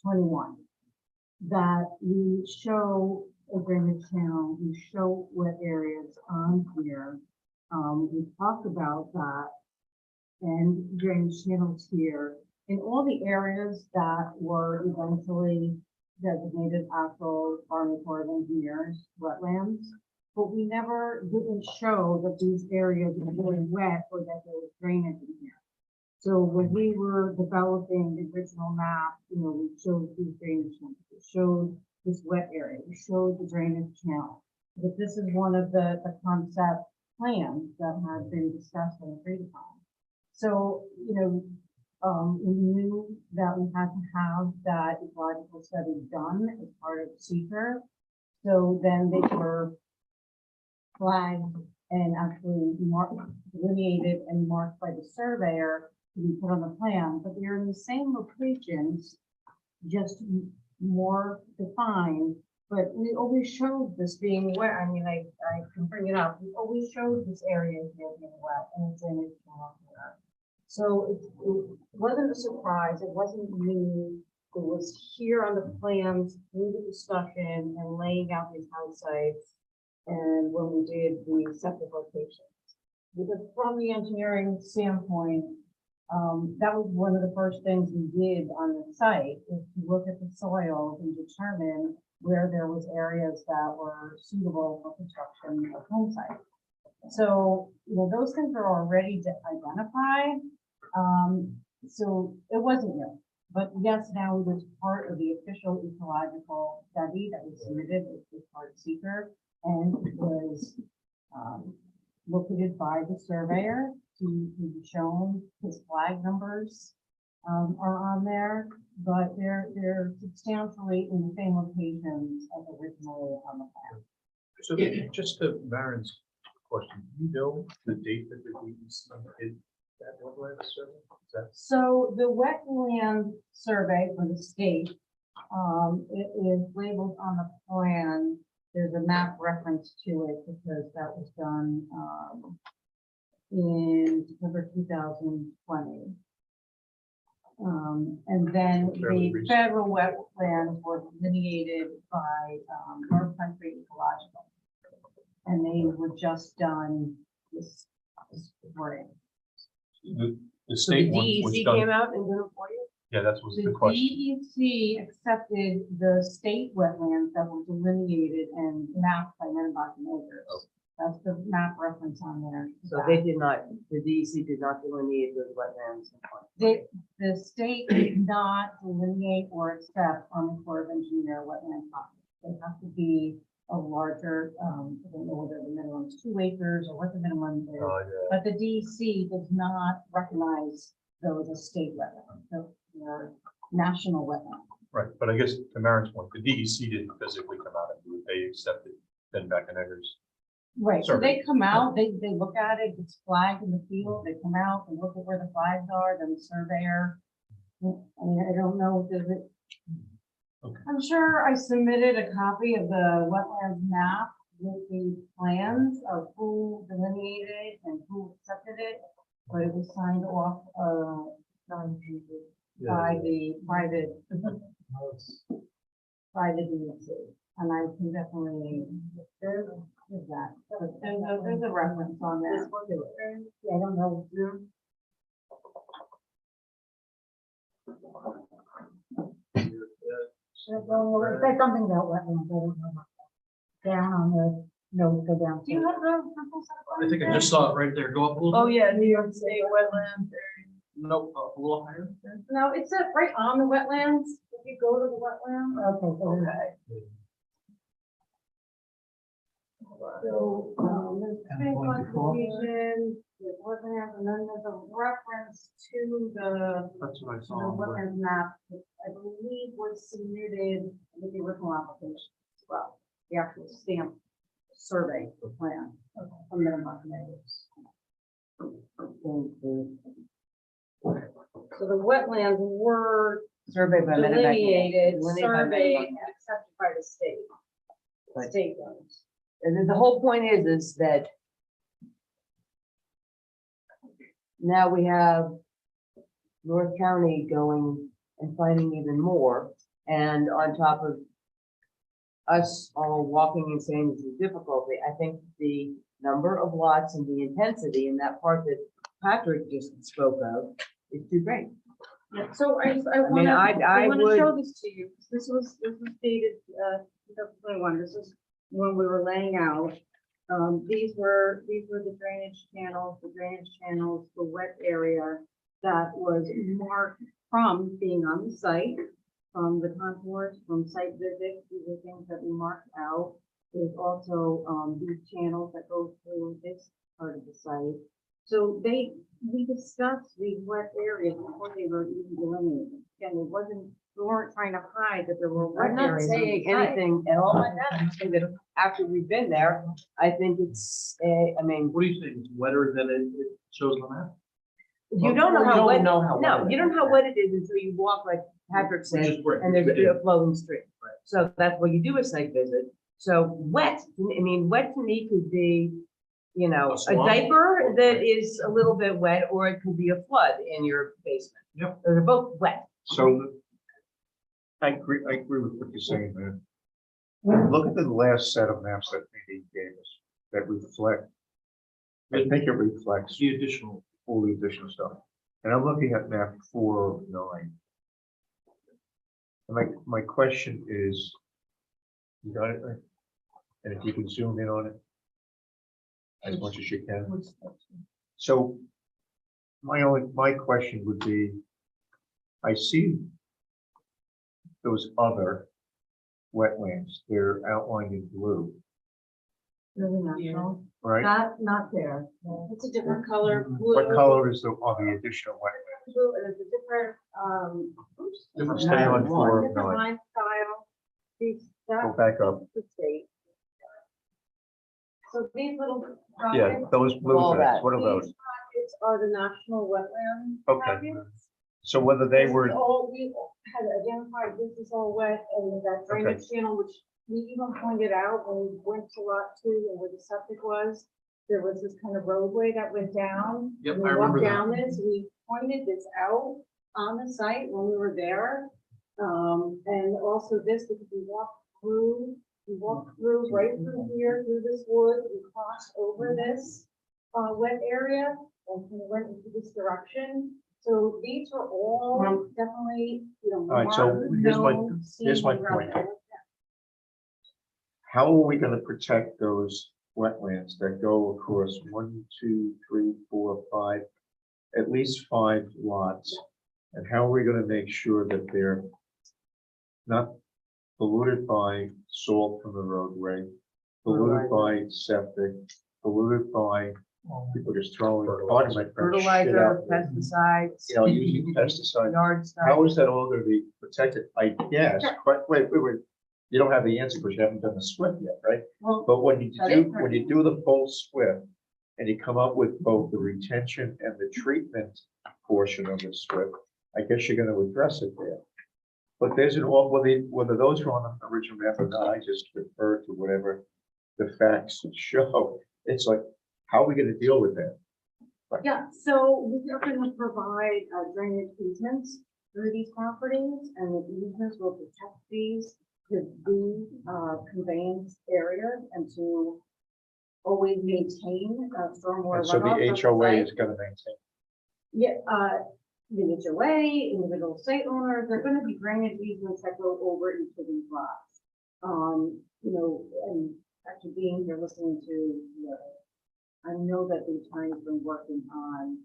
S8: 21. That we show a drainage channel, we show wet areas on here. We talk about that and drainage channels here. In all the areas that were eventually designated actual Army Corps of Engineers wetlands. But we never didn't show that these areas were really wet or that there was drainage in here. So when we were developing the original map, we showed these drainage channels, we showed this wet area, we showed the drainage channel. But this is one of the concept plans that had been discussed and agreed upon. So, we knew that we had to have that ecological study done as part of seeker. So then they were flagged and actually delineated and marked by the surveyor to be put on the plan, but they're in the same locations, just more defined. But we always showed this being wet. I mean, I can bring it up. We always showed this area here being wet and it's drainage channel here. So it wasn't a surprise. It wasn't new. It was here on the plans through the discussion and laying out these house sites. And when we did the septic locations, because from the engineering standpoint, that was one of the first things we did on the site is to look at the soils and determine where there was areas that were suitable for construction of home sites. So, those things are already identified. So it wasn't new, but yes, now it was part of the official ecological study that was submitted as part of seeker. And it was located by the surveyor to be shown. His flag numbers are on there, but they're substantially in the same locations as originally on the plan.
S1: So just to Baron's question, do you know the date that the DEC did that wetland survey? Is that
S8: So the wetland survey for the state, it is labeled on the plan. There's a map reference to it because that was done in September 2020. And then
S1: Fairly
S8: the
S1: recent.
S8: federal wetlands were delineated by North Country Ecological. And they were just done this spring.
S1: the
S7: So the
S1: state one was
S7: DEC
S1: done?
S7: came out and did it for you?
S1: Yeah, that was
S8: The
S1: the question.
S8: DEC accepted the state wetlands that were delineated and mapped by Nenbach and Akers. That's the map reference on there.
S7: So they did not, the DEC did not delineate those wetlands.
S8: The state did not delineate or accept Army Corps of Engineer wetland properties. They have to be a larger, I don't know whether the minimum is 2 acres or what the minimum is.
S1: Yeah.
S8: But the DEC does not recognize those as state wetlands. So they're national wetlands.
S1: Right, but I guess to Marin's point, the DEC didn't physically come out and do it. They accepted Denbeck and Eggers.
S8: Right, so
S1: Survey.
S8: they come out, they look at it, it's flagged in the field, they come out and look at where the flags are, then the surveyor. I mean, I don't know, does it?
S1: Okay.
S8: I'm sure I submitted a copy of the wetlands map with the plans of who delineated and who accepted it, but it was signed off, by the private, by the DEC. And I can definitely, there's that, there's a reference on that. Yeah, I don't know.
S2: It said something about wetlands, I don't know. Down on the, no, go down.
S8: Do you have the?
S6: I think I just saw it right there. Go up a little.
S3: Oh, yeah, New York State wetland.
S6: Nope, up a little higher.
S8: No, it's right on the wetlands. If you go to the wetland.
S2: Okay, so
S8: So, there's tank conservation, there's wetlands, and then there's a reference to the
S6: That's what I
S8: the
S6: saw.
S8: wetland map, that I believe was submitted with the original application as well. The actual stamp survey, the plan from the environmentalists. So the wetlands were
S7: Survey by Metaback.
S8: delineated,
S7: Delineated by
S8: surveyed,
S7: Metaback.
S8: and accepted by the state.
S7: Right.
S8: state roads.
S7: And then the whole point is that now we have North County going and finding even more, and on top of us all walking and saying this is difficulty, I think the number of lots and the intensity in that part that Patrick just spoke of is too great.
S8: Yeah, so I
S7: mean, I
S8: wanna
S7: would-
S8: show this to you. This was dated, 2021. This is when we were laying out. These were the drainage channels, the wet area that was marked from being on the site, from the contours, from site visits. These are things that we marked out. There's also, these channels that go through this part of the site. So we discussed these wet areas before they were even delineated. Again, we weren't trying to hide that there were wet
S7: I'm
S8: areas.
S7: not
S8: on the
S7: saying
S8: site.
S7: anything at all like that, I'm saying that after we've been there, I think it's, I mean,
S6: What do you think? It's wetter than it shows on that?
S7: you don't know
S6: You
S7: how
S6: don't
S7: wet,
S6: know how wet
S7: no,
S6: it
S7: you
S6: is.
S7: don't know how wet it is until you walk like Patrick
S6: Which
S7: said,
S6: is where-
S7: and there's
S6: yeah.
S7: a flowing stream.
S6: Right.
S7: So that's what you do a site visit. So wet, I mean, wet to me could be, you know,
S6: A
S7: a
S6: swamp.
S7: diaper that is a little bit wet, or it could be a flood in your basement.
S6: Yep.
S7: They're both wet.
S4: So I agree with what you're saying, man. Look at the last set of maps that Nadine gave us that reflect. I think it reflects
S6: The additional.
S4: all the additional stuff. And I'm looking at map 409. And my question is, you got it, right? And if you can zoom in on it as much as you can. So my question would be, I see those other wetlands, they're outlined in blue,
S8: Really natural.
S4: right?
S8: Not there. It's a different color.
S4: What color is on the additional wetland?
S8: Blue, and it's a different, oops.
S4: Different style on
S8: Different
S4: 409.
S8: line style. These,
S4: Go
S8: that's
S4: back up.
S8: the state. So these little.
S4: Yeah,
S8: pockets-
S4: those blue
S7: All
S4: things,
S7: that.
S4: what are those?
S8: These pockets are the national wetland.
S4: Okay.
S8: pockets.
S4: So whether they
S8: This
S4: were,
S8: is all, we had identified this is all wet and that drainage channel, which we even pointed out when we went to lot 2 and where the septic was. There was this kind of roadway that went down.
S6: Yep,
S8: and we
S6: I remember
S8: walked
S6: that.
S8: down this, we pointed this out on the site when we were there. And also this, because we walked through right through here, through this wood, we crossed over this wet area and kind of went into this direction. So these are all definitely,
S4: all right, so
S8: marked,
S4: here's my
S8: known,
S4: point.
S8: seen,
S4: how are we gonna protect those wetlands that go across 1, 2, 3, 4, 5, at least 5 lots? And how are we gonna make sure that they're not polluted by salt from the roadway, polluted by septic, polluted by people just throwing, pardon my French, shit
S7: Fertilizer,
S4: out,
S7: pesticides,
S4: you know, using pesticides?
S7: yard stuff.
S4: How is that all gonna be protected? I guess, wait, you don't have the answer because you haven't done the SWIFT yet, right?
S8: Well,
S4: But when you
S8: that
S4: do,
S8: is
S4: when you do the full SWIFT and you come up with both the retention and the treatment portion of the SWIFT, I guess you're gonna address it there. But there's an, whether those are on the original map or not, I just refer to whatever the facts show. It's like, how are we gonna deal with that?
S8: yeah, so we are going to provide drainage easements through these properties, and the easements will protect these to be conveyance areas and to always maintain stormwater
S4: And so
S8: runoff
S4: the
S8: from
S4: HOA
S8: site.
S4: is gonna maintain.
S8: Yeah, the HOA, individual site owners, there are gonna be drainage easements that go over each of these lots. You know, and after being here, listening to, I know that the attorney's been working on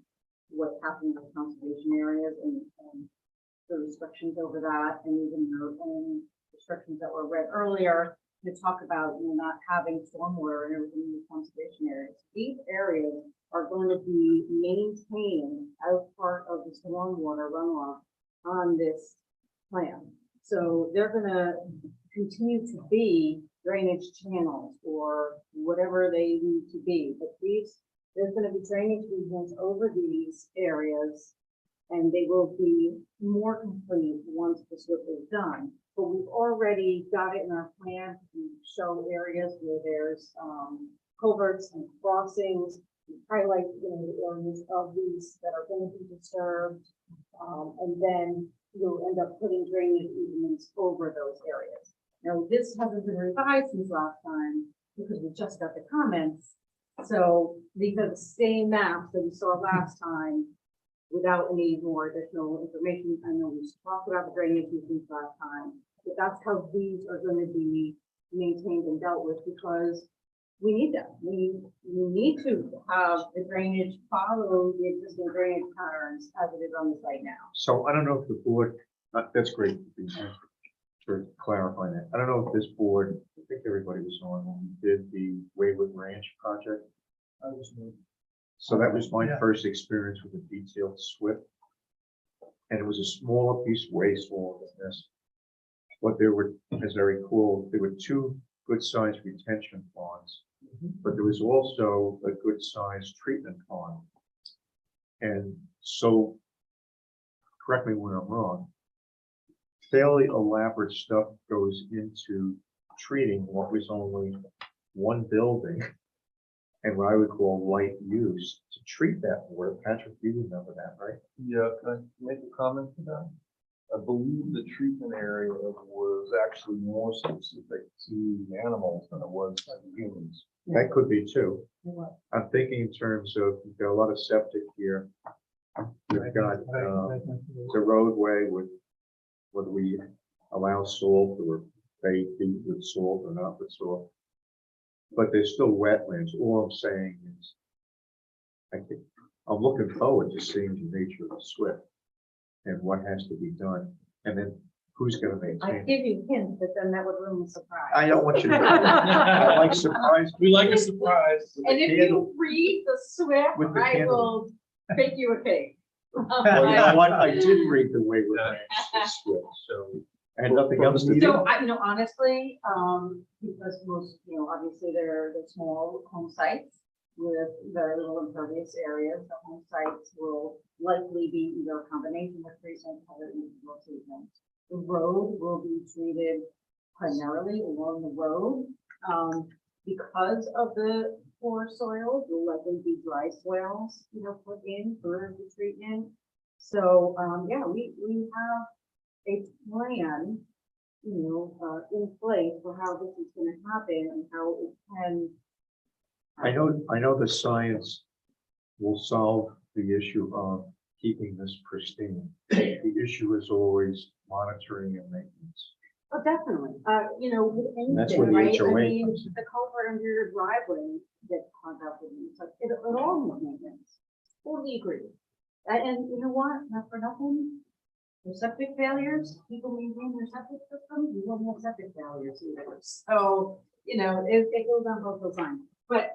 S8: what's happening with conservation areas and the restrictions over that, and even their own restrictions that were read earlier to talk about, you know, not having stormwater and everything in the conservation areas. These areas are going to be maintained as part of the stormwater runoff on this plan. So they're gonna continue to be drainage channels or whatever they need to be, but there's gonna be drainage easements over these areas. and they will be more complete once the SWIP is done. But we've already got it in our plan to show areas where there's culverts and crossings, highlight, the areas of these that are going to be disturbed. And then you'll end up putting drainage easements over those areas. Now, this hasn't been revised since last time because we just got the comments. So these are the same maps that we saw last time without any more additional information. I know we talked about the drainage easements last time, but that's how these are going to be maintained and dealt with because we need them. We need to have the drainage follow the existing drainage patterns as it is on the site now.
S4: So I don't know if the board, that's great. Thanks for clarifying that. I don't know if this board, I think everybody was on when we did the Waywood Ranch project. So that was my first experience with a detailed SWIP. And it was a smaller piece, way smaller than this. But there were, as I recall, there were two good-sized retention ponds. But there was also a good-sized treatment pond. And so, correct me when I'm wrong, fairly elaborate stuff goes into treating what was only one building and what I would call light use to treat that water. Patrick, you remember that, right?
S11: Yeah, can I make a comment to that? I believe the treatment area was actually more specific to the animals than it was to the humans.
S4: That could be too. I'm thinking in terms of, you've got a lot of septic here. We've got the roadway with whether we allow salt or they feed with salt or not with salt. But there's still wetlands. All I'm saying is, I'm looking forward to seeing the nature of the SWIP and what has to be done, and then who's going to
S8: I
S4: maintain it.
S8: give you hints, but then that would ruin the surprise.
S4: I don't want you to. I like surprise.
S6: We like a surprise.
S8: And if you read the SWIP,
S4: With the
S8: I
S4: candle.
S8: will bake you a cake.
S4: Well, you know what? I did read the Waywood Ranch SWIP, so I had nothing else to do.
S8: So honestly, because most, obviously they're small home sites with very little impervious areas. The home sites will likely be either a combination of treatment or individual treatments. The road will be treated primarily along the road. Because of the poor soil, will likely be dry swales, put in for the treatment. So, we have a plan, in place for how this is going to happen and how it can.
S4: I know the science will solve the issue of keeping this pristine. The issue is always monitoring and maintenance.
S8: Oh, definitely. With
S4: That's
S8: anything,
S4: where the
S8: right?
S4: HOA
S8: I mean,
S4: comes in.
S8: the culvert under your driveway gets contacted me. So it all needs maintenance. Totally agree. And you know what? Not for nothing. The septic failures, people maintain their septic systems, you don't have septic failures either. So, it goes on both those lines. But,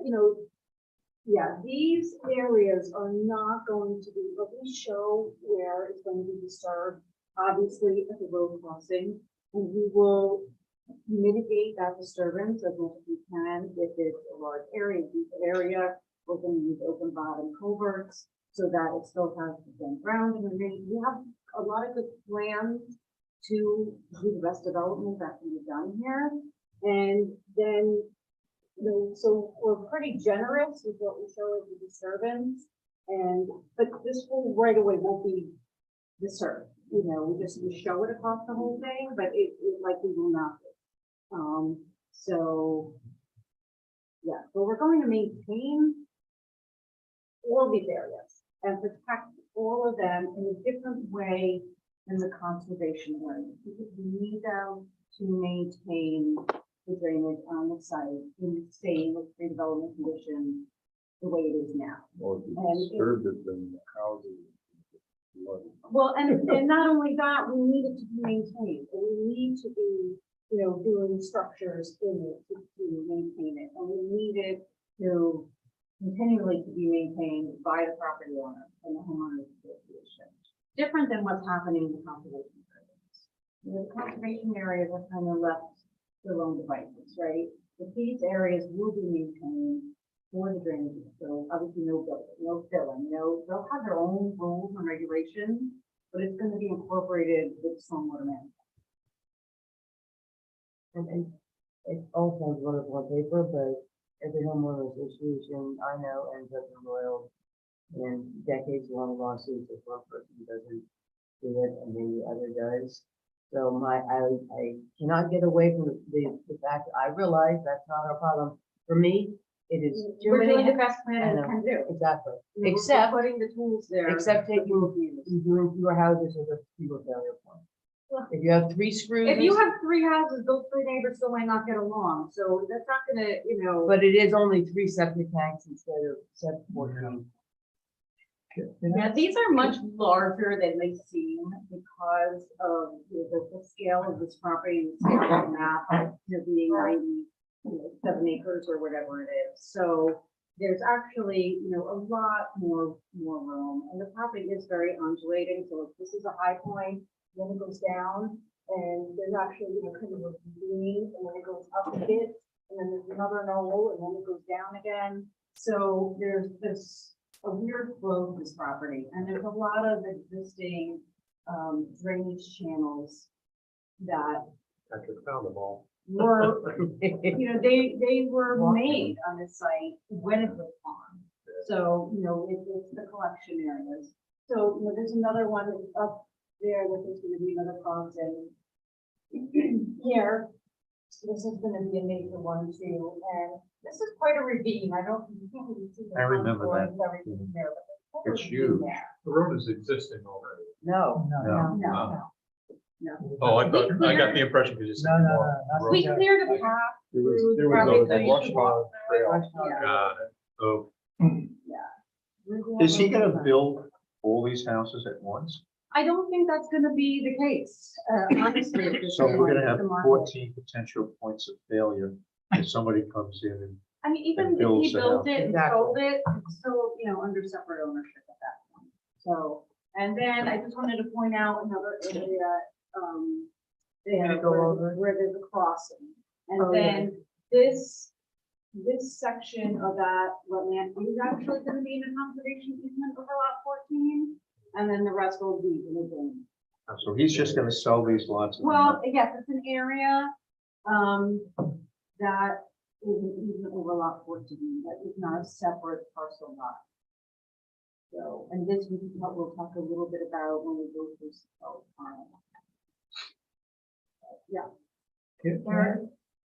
S8: these areas are not going to be, but we show where it's going to be disturbed, obviously at the road crossing, and we will mitigate that disturbance as much as we can if it's a large area, deep area. We're going to use open bottom culverts so that it still has the same ground. And we have a lot of good plans to do the best development that can be done here. And then, so we're pretty generous with what we show as the disturbance. But this whole right away won't be disturbed. We show it across the whole thing, but it likely will not be. So we're going to maintain all these areas and protect all of them in a different way than the conservation area. Because we need them to maintain the drainage on the site in the same redevelopment condition the way it is now.
S11: Or if you
S8: And it-
S11: disturb it, then the houses.
S8: Well, and not only that, we need it to be maintained, and we need to be, doing structures in it to maintain it, and we need it to continually to be maintained by the property owner and the homeowners association. Different than what's happening in the conservation areas. The conservation areas are kind of left to their own devices, right? But these areas will be maintained, for the drainage. So obviously no building, no filling, they'll have their own rules and regulations, but it's gonna be incorporated with stormwater management.
S7: And it all sounds wonderful on paper, but every homeowner association I know ends up embroiled in decades-long lawsuits if one person doesn't do it and then the other does. So I cannot get away from the fact, I realize that's not our problem. For me, it is too
S8: We're
S7: many.
S8: doing the best plan
S7: I
S8: we
S7: know.
S8: can do.
S7: Exactly,
S8: We're
S7: except,
S8: putting the tools there.
S7: except taking, doing fewer houses as a fewer failure point. If you have 3 screws.
S8: If you have 3 houses, those 3 neighbors still might not get along, so that's not gonna,
S7: But it is only 3 septic tanks instead of 14.
S8: Yeah, these are much larger than they seem because of the scale of this property and the scale of the map, being 97 acres or whatever it is. So there's actually, a lot more room, and the property is very undulating. So if this is a high point, then it goes down, and there's actually, kind of a ravine, and then it goes up a bit, and then there's another knoll, and then it goes down again. So there's this a weird flow of this property, and there's a lot of existing drainage channels that
S4: Patrick found them all.
S8: were, they were made on this site when it was on. So, it's the collection areas. So, there's another one up there that there's gonna be another crossing here. This is gonna be a major one too, and this is quite a ravine. I don't, you can't really see the.
S4: I remember that.
S8: contours, everything there, but there's
S4: It's
S8: quite a ravine
S4: huge.
S8: there.
S1: The road is existing already.
S7: No.
S8: No.
S1: Oh, I got the impression because you said more. road.
S8: We cleared a path.
S11: There was,
S8: through the
S11: there was
S8: property
S11: a
S8: so you
S11: brush
S8: can walk
S11: hog
S8: through it.
S11: trail.
S8: Yeah.
S1: Got it. Oh,
S4: Is he gonna build all these houses at once?
S8: I don't think that's gonna be the case, honestly. at this
S4: So we're gonna
S8: point,
S4: have
S8: the market.
S4: 14 potential points of failure if somebody comes in and
S8: I mean, even
S4: and
S8: if
S4: builds
S8: he
S4: the
S8: built
S4: house.
S8: it and
S7: Exactly.
S8: sold it, it's still, under separate ownership at that point. So, and then I just wanted to point out another area, there
S7: go
S8: where,
S7: over?
S8: where there's a crossing. And
S7: Oh, yeah.
S8: then this section of that wetland is actually gonna be in a conservation easement over lot 14. And then the rest will be in a zone.
S4: so he's just gonna sell these lots.
S8: Well, yes, it's an area, that is an easement over lot 14, that is not a separate parcel lot. So, and this we'll talk a little bit about when we go through. Yeah. There,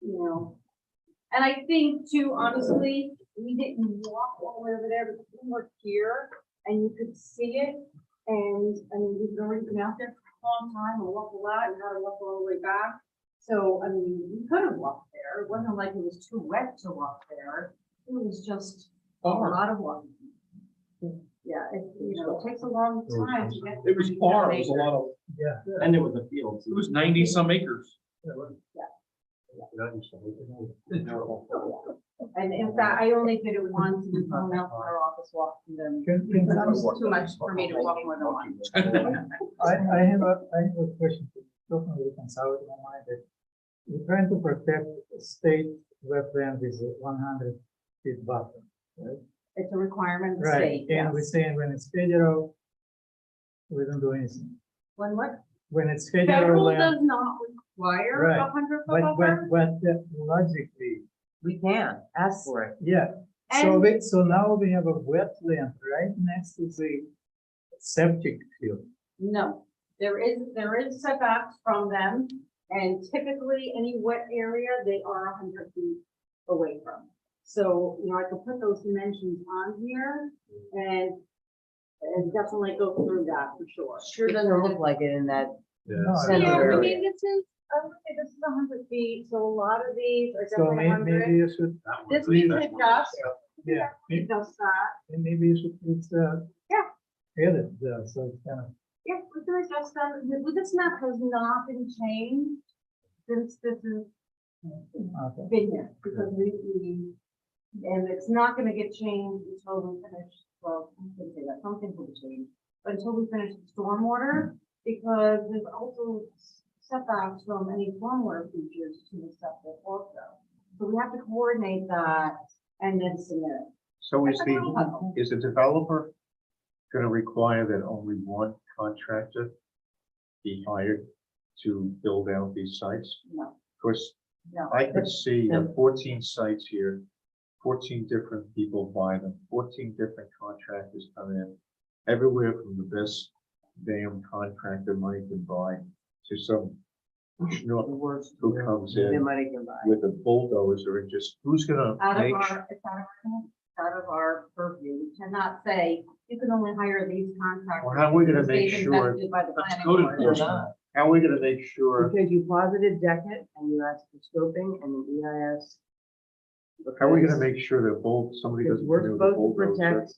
S8: and I think too, honestly, we didn't walk all the way over there, because we were here and you could see it. And I mean, we've already been out there for a long time and walked a lot and had to walk all the way back. So, I mean, we could have walked there. It wasn't like it was too wet to walk there. It was just a lot of walking. Yeah, it takes a long time to get.
S6: It was far, it was a lot of,
S5: And it was a field.
S6: it was 90 some acres.
S8: And in fact, I only did it once and someone else in our office walked through them.
S9: Can
S8: Because
S9: I-
S8: it was too much for me to walk more than once.
S9: I have a question, talking with consultant in mind that we're trying to protect state wetland with a 100 feet buffer, right?
S8: It's a requirement of the
S9: Right,
S8: state,
S9: and we're
S8: yes.
S9: saying when it's federal, we don't do anything.
S8: When what?
S9: When it's federal
S8: Federal
S9: land,
S8: does not require
S9: Right.
S8: 100 foot
S9: but
S8: buffer.
S9: logically,
S7: We can ask for it.
S9: yeah. So
S8: And-
S9: so now we have a wetland right next to the septic field.
S8: No, there is setbacks from them, and typically any wet area, they are 100 feet away from. So, I could put those dimensions on here and definitely go through that for sure.
S7: Sure doesn't look like it in that
S9: No,
S7: center
S8: Yeah, I
S7: area.
S8: mean, I would say this is 100 feet, so a lot of these are
S9: So
S8: definitely 100.
S9: maybe you should,
S8: This we could adjust,
S9: yeah,
S8: adjust that.
S9: maybe you should put
S8: Yeah.
S9: edit there, so it's kind of.
S8: Yeah, we can adjust that. This map has not been changed since this is
S9: Okay.
S8: been here, because and it's not gonna get changed until we finish, well, I can say that, some things will change, but until we finish the stormwater, because there's also setbacks from any stormwater features to the septic also. So we have to coordinate that and then submit it.
S4: So is the developer gonna require that only one contractor be hired to build out these sites?
S8: No,
S4: Of course,
S8: no.
S4: I could see 14 sites here, 14 different people buy them, 14 different contractors come in, everywhere from the best damn contractor money can buy to some schnook who comes
S7: The
S4: in
S7: money can buy.
S4: with a bulldozer and just, who's gonna
S8: Out of
S4: make?
S8: our, it's out of our purview. We cannot say, you can only hire these contractors.
S4: Well, how are we gonna
S8: because
S4: make
S8: they've
S4: sure-
S8: invested by the
S6: That's
S8: planning
S6: code
S8: board.
S6: enforcement.
S4: How are we gonna make sure,
S7: Because you positive deck it and you ask for scoping and the EIS.
S4: how are we gonna make sure that somebody
S7: Because
S4: doesn't
S7: we're
S4: come in with a
S7: supposed to
S4: bulldozer?
S7: protect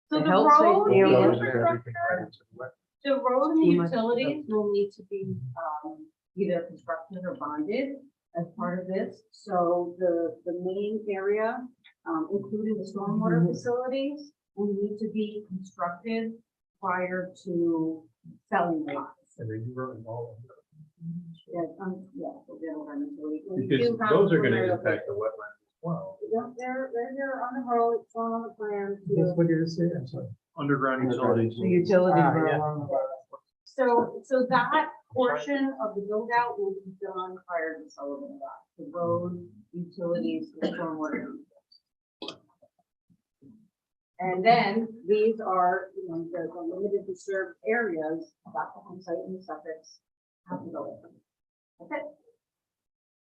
S8: So
S7: the
S8: the
S7: health,
S8: road,
S7: safety, and
S8: the
S4: Bulldozers
S7: welfare.
S4: everything right into the wet.
S8: The road and the
S7: Too much
S8: utilities will need to be, either constructed or bonded as part of this. So the main area, including the stormwater facilities, will need to be constructed prior to selling the lots.
S1: And then you run all of them.
S8: Yeah, so they're running, so we
S1: Because
S8: do have
S1: those are gonna
S8: preliminary
S1: impact the wetlands as well.
S8: They're there on the road, it's shown on the plan.
S9: That's what you're saying, I'm sorry.
S6: Underground utilities.
S7: The utilities are
S6: yeah.
S7: along the road.
S8: So that portion of the build out will be done prior to Sullivan Dock, the road, utilities, the stormwater. And then these are, the limited disturbed areas, that's the home site and the suffix have to go in. Okay,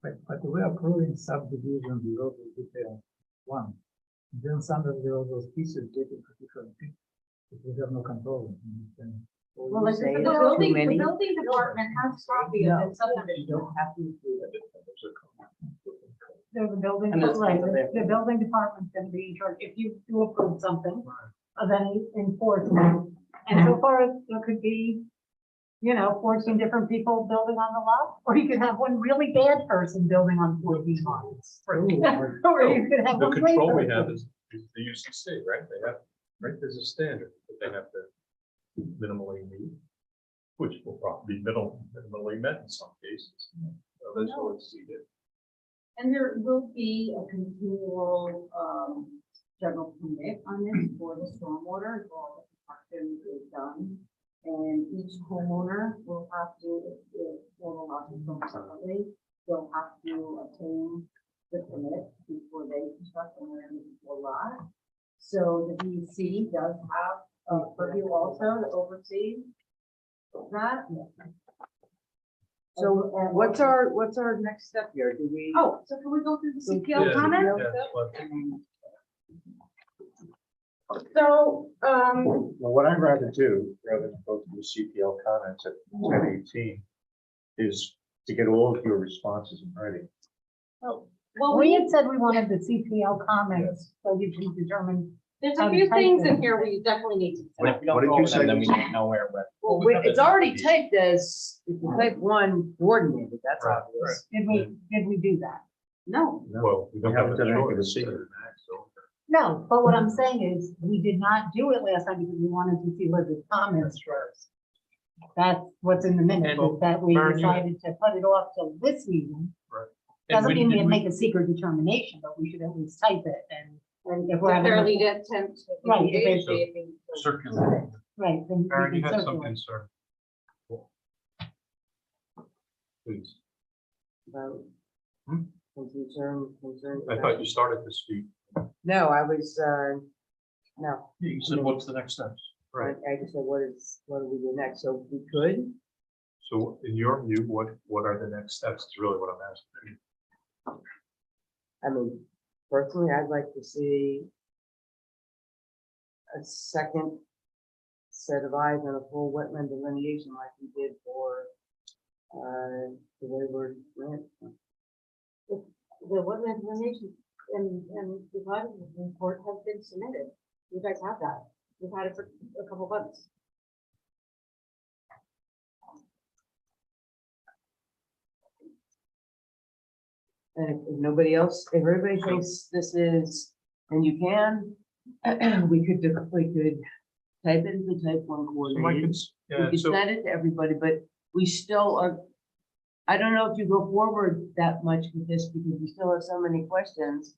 S9: But we're approving subdivision below the detail one. Then some of those pieces get into different things. We have no control.
S8: well, like,
S7: say
S8: the
S7: it's too
S8: building,
S7: many.
S8: the building department has a copy of the subdivision.
S7: You don't have to include it.
S2: There's a building,
S5: And that's
S2: right,
S5: what they're-
S2: the building department's gonna be in charge, if you do approve something of any enforcement. And so far, there could be, 14 different people building on the lot, or you could have one really bad person building on 14 lots. Or you could have
S1: The
S2: one great
S1: control we
S2: person.
S1: have is the UCC, right? They have, right, there's a standard that they have to minimally meet, which will probably be minimally met in some cases. So those will exceed it.
S8: And there will be a continual, general permit on this for the stormwater, as all the construction is done. And each homeowner will have to, if formal lots is from somebody, they'll have to obtain the permit before they construct on their individual lot. So the DEC does have a purview also to oversee that.
S7: So what's our next step here? Do we?
S8: Oh, so can we go through the CPL
S1: Yeah,
S8: comments?
S1: yeah, but-
S8: So,
S4: Well, what I'd rather do, rather than go through the CPL comments at 10:18, is to get all of your responses in writing.
S8: well,
S2: We had said we wanted the CPL comments, so you can determine.
S8: there's a few things in here we definitely need to.
S5: And if we
S4: What
S5: don't
S4: did
S5: go
S4: you
S5: over them,
S4: say?
S5: then we don't know where we're.
S7: Well, it's already typed as, it's a type 1 coordinated, that's
S1: Right,
S7: obvious.
S2: Did we do that?
S8: No,
S1: Well, we don't
S4: haven't
S1: have
S4: done
S1: a
S4: anything
S1: choice.
S4: with secret.
S2: No, but what I'm saying is, we did not do it last time because we wanted to see Liz's comments first. That's what's in the minutes, is that we
S6: Maren, you-
S2: decided to put it off till this meeting.
S6: And
S2: Doesn't
S6: when
S2: mean
S6: did
S2: we
S6: we-
S2: make a secret determination, but we should at least type it and if we're having.
S8: fairly attempt.
S2: Right, if it's-
S6: Circular.
S2: Right, then
S1: Aaron,
S2: we
S1: you
S2: can
S1: had some
S2: circulate.
S1: concern. Please.
S7: About
S1: Hmm?
S7: concern.
S1: I thought you started to speak.
S7: No, I was, no.
S6: You said, what's the next steps?
S1: Right.
S7: I just said, what do we do next? So we could,
S1: So in your view, what are the next steps is really what I'm asking.
S7: I mean, personally, I'd like to see a second set of eyes on a full wetland delineation like we did for, the Wayward Grant.
S8: The wetland delineation and the divided report has been submitted. You guys have that. We've had it for a couple months.
S7: And if nobody else, if everybody thinks this is, and you can, we could type it into type 1
S1: So my
S7: coordinated.
S1: cons-
S7: We
S1: yeah,
S7: could
S1: so,
S7: send it to everybody, but we still are, I don't know if you go forward that much with this because we still have so many questions.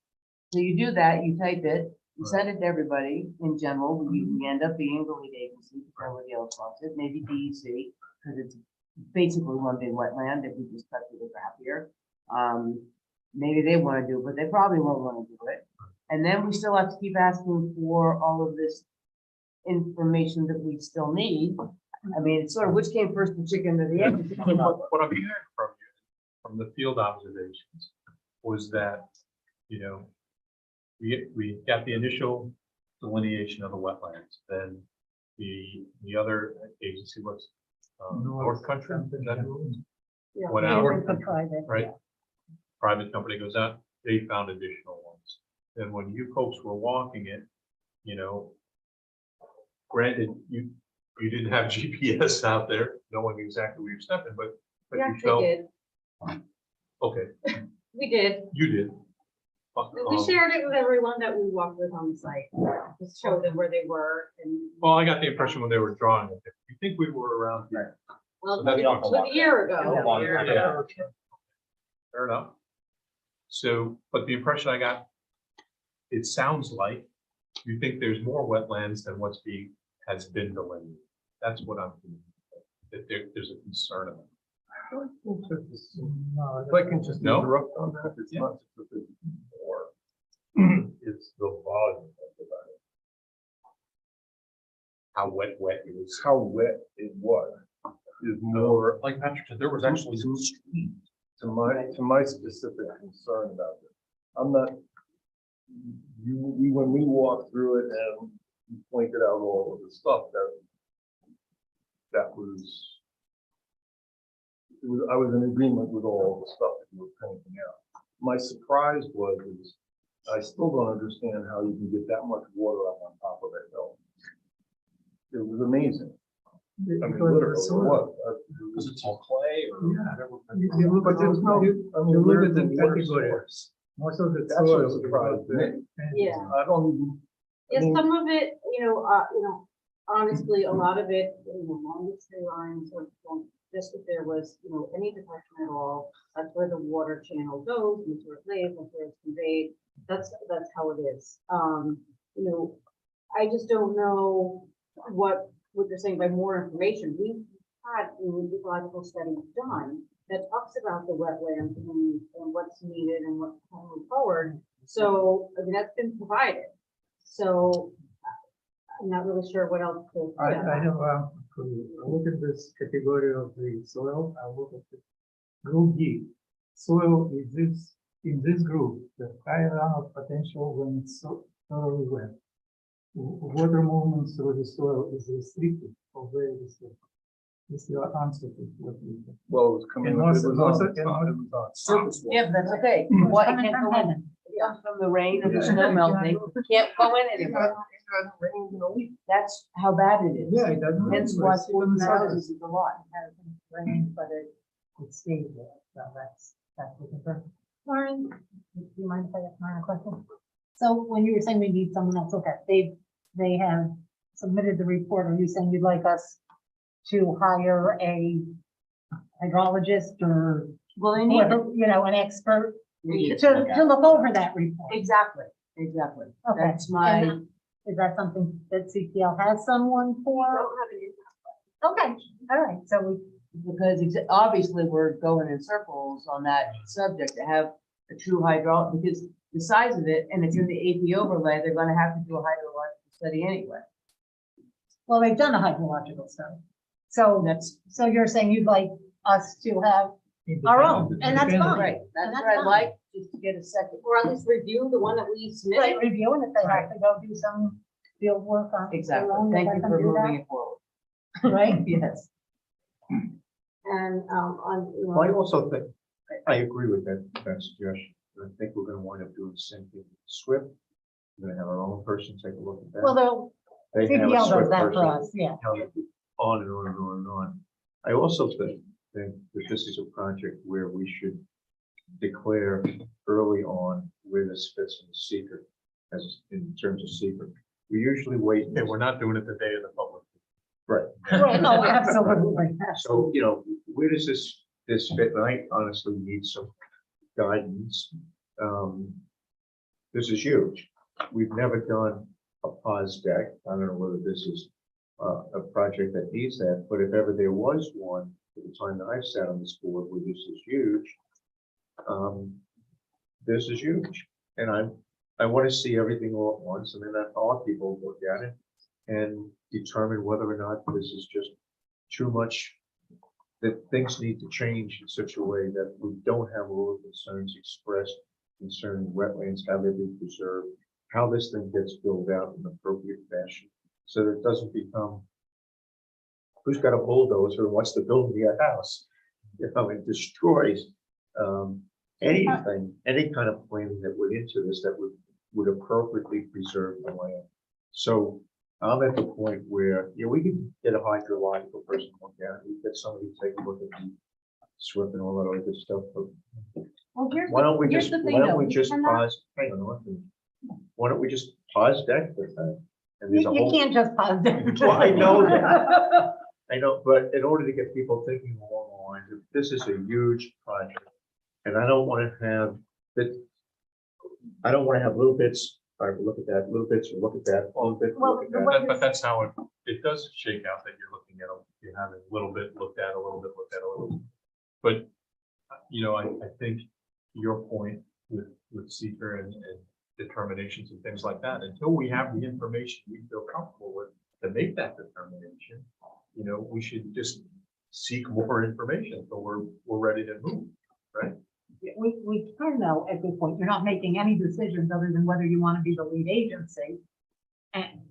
S7: So you do that, you type it, you send it to everybody in general, we end up being the lead agency, because everybody else wants it, maybe DEC, because it's basically one big wetland if we just cut through the graph here. Maybe they want to do it, but they probably won't want to do it. And then we still have to keep asking for all of this information that we still need. I mean, it's sort of which came first, the chicken or the egg?
S1: What I'm hearing from you, from the field observations, was that, we got the initial delineation of the wetlands, then the other agency was North Country. Is that who it was?
S8: Yeah.
S1: Went
S2: Yeah,
S1: out,
S2: it's a private,
S1: right?
S2: yeah.
S1: Private company goes out, they found additional ones. Then when you folks were walking it, granted, you didn't have GPS out there knowing exactly where you're stepping, but
S8: Yeah,
S1: you
S8: we
S1: felt,
S8: did.
S1: okay,
S8: We did.
S1: you did.
S8: We shared it with everyone that we walked with on the site, just showed them where they were and,
S1: Well, I got the impression when they were drawing it, you think we were around here.
S8: well,
S1: So that's
S8: it
S1: not a
S8: was
S1: lot.
S8: a year ago.
S1: Yeah. Fair enough. So, but the impression I got, it sounds like you think there's more wetlands than has been delineated. That's what I'm thinking, that there's a concern about.
S11: If I can just
S1: No?
S11: interrupt on that, it's
S1: Yeah.
S11: not just that there's more. It's the volume of the volume.
S1: How wet it is.
S11: How wet it was is more
S6: Like Patrick said, there was actually some stream.
S11: to my specific concern about this. I'm not, when we walked through it and you pointed out all of the stuff that was, I was in agreement with all of the stuff that you were pointing out. My surprise is I still don't understand how you can get that much water up on top of that hill. It was amazing. I mean, literally, it was.
S6: Because it's all clay or whatever.
S11: But there's no, I mean,
S9: look at
S11: where's
S9: the
S11: the water
S9: categories.
S11: source?
S9: Most of the
S11: That's what
S9: soil.
S11: surprised me.
S8: Yeah.
S11: I don't even. I
S8: Yeah,
S11: mean,
S8: some of it, honestly, a lot of it, along the tree lines, or just if there was, any depression at all, that's where the water channel goes, and where it lays, and where it's conveyed. That's how it is. I just don't know what you're saying by more information. We've had an ecological study done that talks about the wetlands and what's needed and what can move forward. So, I mean, that's been provided. So I'm not really sure what else to.
S9: I have, look at this category of the soil, I look at the group D. Soil is this, in this group, the high runoff potential when it's thoroughly wet. Water movement through the soil is restricted or very restricted. This is your answer to what you.
S11: Well, it was coming,
S9: And
S11: it
S9: most-
S11: was
S9: most
S11: on,
S9: of-
S11: it was on surface water.
S7: Yeah, but that's okay. What, it
S2: Coming
S7: can't
S2: from
S7: go in,
S2: heaven.
S7: it comes from the rain or the snow melting, it can't go in anymore. That's how bad it is.
S9: Yeah, it doesn't.
S7: Hence why 14 houses is a lot.
S2: Hasn't rained, but it stayed there, so that's the concern. Lauren, do you mind if I ask Lauren a question? So when you were saying we need someone else, okay, they have submitted the report, are you saying you'd like us to hire a hydrologist or
S7: Well, they need.
S2: whoever, an expert
S7: it.
S2: to look over that report?
S7: Exactly.
S2: Okay.
S7: That's my,
S2: And is that something that CPL has someone for? Okay, all right, so we,
S7: because obviously we're going in circles on that subject to have a true because the size of it, and it's in the AP overlay, they're gonna have to do a hydrological study anyway.
S2: well, they've done a hydrological study. So so you're saying you'd like us to have our own, and that's fine.
S7: Right, that's
S2: that's
S7: what I'd
S2: fine.
S7: like, just to get a second.
S8: Or at least review the one that we
S2: Right,
S8: submitted.
S2: review, and if they have to go do some field work on. their
S7: Exactly,
S2: own,
S7: thank
S2: let
S7: you
S2: them
S7: for
S2: do
S7: moving
S2: that,
S7: it forward.
S2: Right?
S7: Yes.
S8: And,
S4: Well, I also think, I agree with that suggestion. I think we're gonna wind up doing the same thing with SWIFT. We're gonna have our own person take a look at that.
S2: Well, they'll,
S4: They have a
S2: CPL does
S4: SWIFT
S2: that for
S4: person.
S2: us, yeah.
S4: On and on and on and on. I also think that this is a project where we should declare early on where this fits in the secret, as in terms of secret. We usually wait.
S1: Okay, we're not doing it the day of the public.
S4: Right.
S2: Right, no, absolutely.
S4: So, where does this fit? And I honestly need some guidance. this is huge. We've never done a pause deck. I don't know whether this is a project that needs that, but if ever there was one, at the time that I've sat on this board where this is huge, this is huge. And I want to see everything all at once, and then all people look at it and determine whether or not this is just too much, that things need to change in such a way that we don't have all the concerns expressed concerning wetlands, how they're being preserved, how this thing gets filled out in an appropriate fashion, so that it doesn't become, who's got a bulldozer and wants to build me a house? You know, it destroys anything, any kind of planning that went into this that would appropriately preserve the land. So I'm at the point where, yeah, we can get a hydrological person to look at it, we get somebody to take a look at the SWIP and all that other good stuff, but
S2: Well,
S4: why don't we
S2: here's
S4: just,
S2: the thing,
S4: why don't
S2: though.
S4: we
S2: We
S4: just
S2: cannot-
S4: pause, hang on, let me- why don't we just pause deck with that? And there's a
S2: You
S4: whole,
S2: can't just pause there.
S4: Well, I know that. I know, but in order to get people thinking along the lines of, this is a huge project. And I don't want to have that, I don't want to have little bits, all right, we'll look at that, little bits, we'll look at that, all bits, we'll look at that.
S1: But that's how it does shake out, that you're looking at, you're having a little bit looked at, a little bit looked at, a little. But, you know, I think your point with seeker and determinations and things like that, until we have the information we feel comfortable with to make that determination, you know, we should just seek more information until we're ready to move, right?
S2: We can know at this point, you're not making any decisions other than whether you want to be the lead agency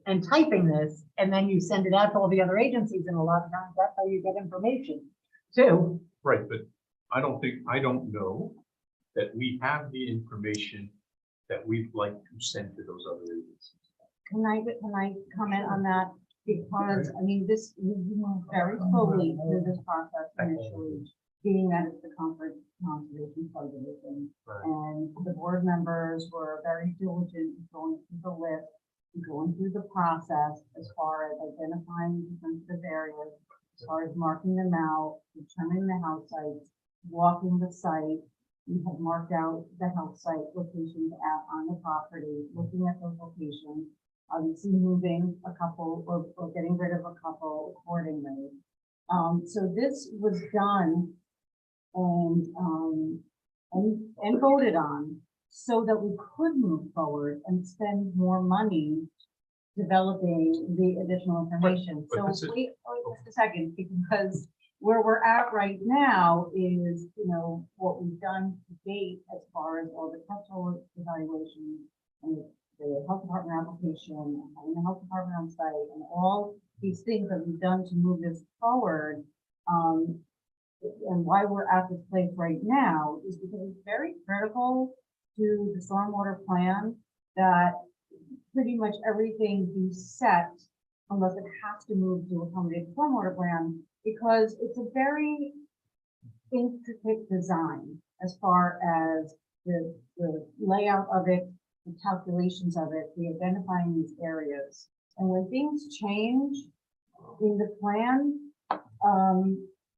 S2: and typing this, and then you send it out to all the other agencies, and a lot of times that's how you get information too.
S1: Right, but I don't know that we have the information that we'd like to send to those other agencies.
S8: Can I comment on that? Because, I mean, this, we moved very slowly through this process initially, being that it's the conservation subdivision.
S1: Right.
S8: And the board members were very diligent in going through the list, and going through the process as far as identifying the sensitive areas, as far as marking them out, determining the house sites, walking the site. We have marked out the house site locations on the property, looking at those locations, obviously moving a couple or getting rid of a couple accordingly. So this was done and voted on so that we could move forward and spend more money developing the additional information.
S1: but
S8: So
S1: this is-
S8: wait just a second, because where we're at right now is, you know, what we've done to date as far as all the cultural evaluations and the health department application, and having the health department on site, and all these things that we've done to move this forward. And why we're at this place right now is because it's very critical to the stormwater plan that pretty much everything be set, unless it has to move to accommodate the stormwater plan, because it's a very intricate design as far as the layout of it, the calculations of it, the identifying these areas. And when things change in the plan,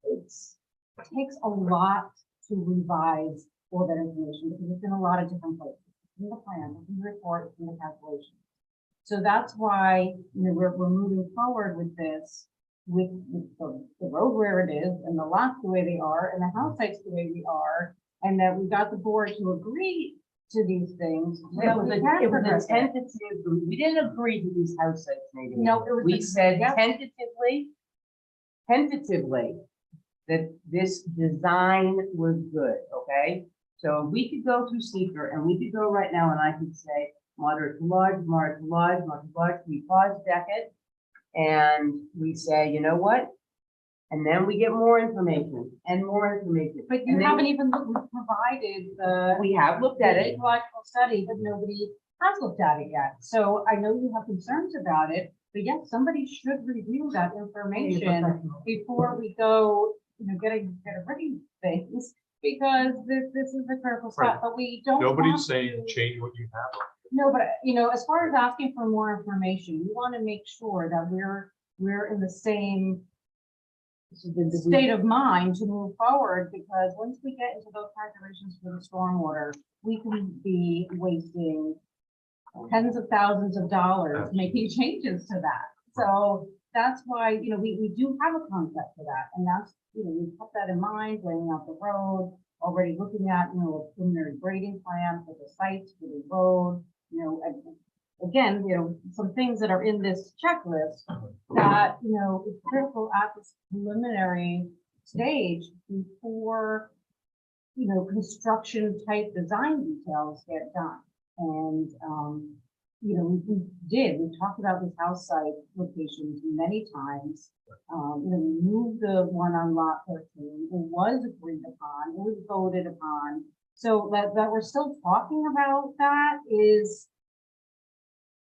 S8: it takes a lot to revise all that information, because it's in a lot of different places, in the plan, in the report, in the calculation. So that's why, you know, we're moving forward with this, with the road where it is, and the lots the way they are, and the house sites the way we are, and that we got the board to agree to these things. so that we can
S7: It was
S8: progress
S7: a
S8: it.
S7: tentative, we didn't agree to these house sites, maybe.
S8: No, it was.
S7: We said
S8: yeah.
S7: tentatively, that this design was good, okay? So we could go through seeker, and we could go right now, and I could say moderate to large, moderate to large, moderate to large, we pause deck it, and we say, you know what? And then we get more information and more information.
S8: But you
S7: And then
S8: haven't even provided the.
S7: We have looked at it.
S8: Ecological study, but nobody has looked at it yet. So I know you have concerns about it, but yes, somebody should review that information before we go, you know, get rid of things, because this is the critical
S1: Right.
S8: step, but we don't.
S1: Nobody's
S8: want
S1: saying
S8: to-
S1: change what you have.
S8: No, but you know, as far as asking for more information, we want to make sure that we're in the same state of mind to move forward, because once we get into those calculations for the stormwater, we can be wasting tens of thousands of dollars making changes to that. So that's why, you know, we do have a concept for that, and that's, you know, we kept that in mind, laying out the road, already looking at, you know, a preliminary grading plan for the sites, for the road, you know, and again, you know, some things that are in this checklist that, you know, is critical at this preliminary stage before, you know, construction type design details get done. And, you know, we talked about this house site locations many times. You know, we moved the one on lot 13, it was agreed upon, it was voted upon. So that we're still talking about that is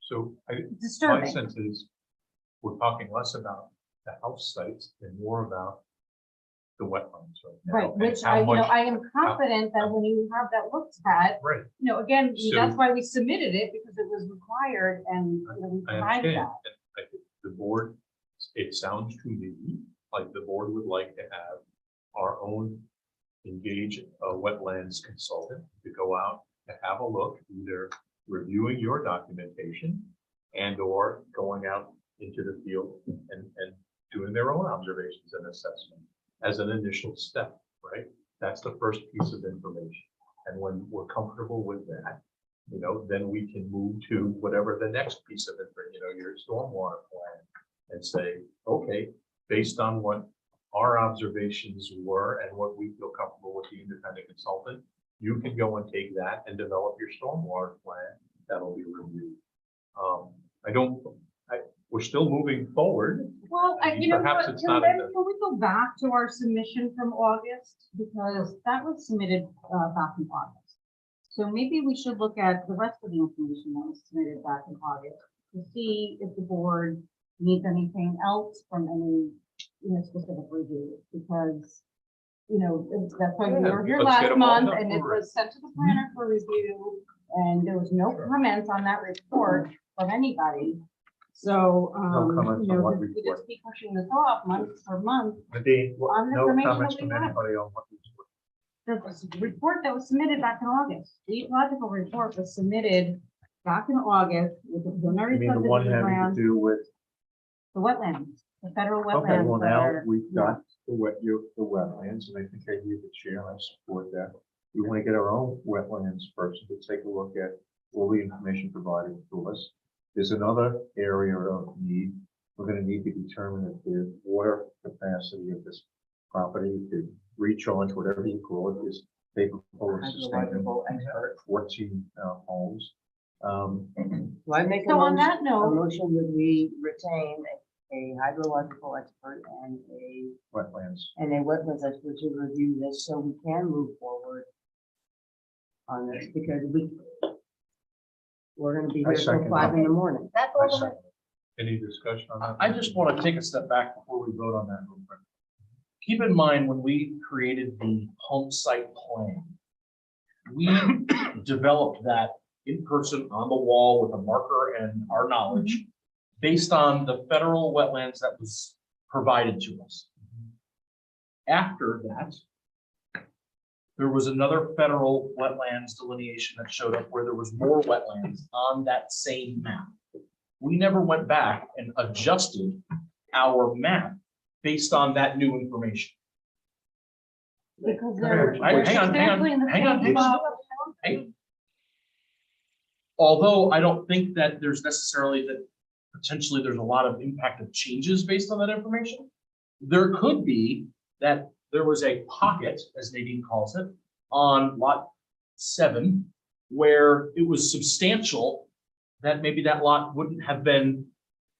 S1: So my
S8: disturbing.
S1: sense is we're talking less about the house sites and more about the wetlands right now.
S8: Right,
S1: and
S8: which
S1: how
S8: I, you know,
S1: much-
S8: I am confident that when you have that looked at,
S1: Right,
S8: you know, again, that's
S1: So-
S8: why we submitted it, because it was required and, you know, we
S1: I
S8: provided
S1: understand.
S8: that.
S1: And I think the board, it sounds to me like the board would like to have our own engaged wetlands consultant to go out to have a look, either reviewing your documentation and or going out into the field and doing their own observations and assessment as an initial step, right? That's the first piece of information. And when we're comfortable with that, you know, then we can move to whatever the next piece of information, you know, your stormwater plan, and say, okay, based on what our observations were and what we feel comfortable with the independent consultant, you can go and take that and develop your stormwater plan that'll be reviewed. We're still moving forward.
S8: Well,
S1: I mean,
S8: you know
S1: perhaps
S8: what,
S1: it's
S8: can
S1: not in
S8: we go back to our submission from August? Because that was submitted back in August. So maybe we should look at the rest of the information that was submitted back in August to see if the board needs anything else from any, you know, specific review, because, you know, that's why we
S1: Yeah,
S8: were here
S1: let's get
S8: last
S1: them all
S8: month,
S1: done
S8: and it
S1: for it.
S8: was sent to the planner for review, and there was no comments on that report from anybody. So,
S4: comments
S8: you
S4: on
S8: know,
S4: what
S8: we
S4: report?
S8: just keep pushing this off month for month.
S4: Nadine,
S8: On the
S4: no
S8: information
S4: comments
S8: that we
S4: from
S8: have.
S4: anybody on what we
S8: The report that was submitted back in August, the ecological report was submitted back in August with the
S4: I
S8: preliminary
S4: mean, the one
S8: subdivision
S4: having to
S8: plan,
S4: do with,
S8: the wetlands, the federal
S4: okay,
S8: wetlands.
S4: well,
S8: that
S4: now
S8: are-
S4: we've
S8: yeah.
S4: got the wetlands, and I think I gave the chair, I support that. We want to get our own wetlands person to take a look at all the information provided to us. There's another area of need. We're going to need to determine if the water capacity of this property, the recharge, whatever you call it, is capable of sustaining
S5: Hydrological expert.
S4: 14 homes.
S7: Do I make a
S8: So on
S7: motion,
S8: that
S7: a
S8: note,
S7: motion that we retain a hydrological expert and a wetlands expert to review this so we can move forward on this, because we're gonna be
S4: I
S7: here till
S4: second
S7: 5 in the morning.
S2: That's
S4: I
S2: all.
S4: second.
S1: Any discussion on that?
S6: I just want to take a step back before we vote on that real quick. Keep in mind, when we created the home site plan, we developed that in person on the wall with a marker and our knowledge based on the federal wetlands that was provided to us. After that, there was another federal wetlands delineation that showed up where there was more wetlands on that same map. We never went back and adjusted our map based on that new information.
S8: because they're
S6: Hang on,
S8: exactly in the
S6: hang on,
S8: same
S6: hang on.
S8: spot.
S6: Hey. Although I don't think that there's necessarily that potentially there's a lot of impact of changes based on that information. There could be that there was a pocket, as Nadine calls it, on lot 7, where it was substantial that maybe that lot wouldn't have been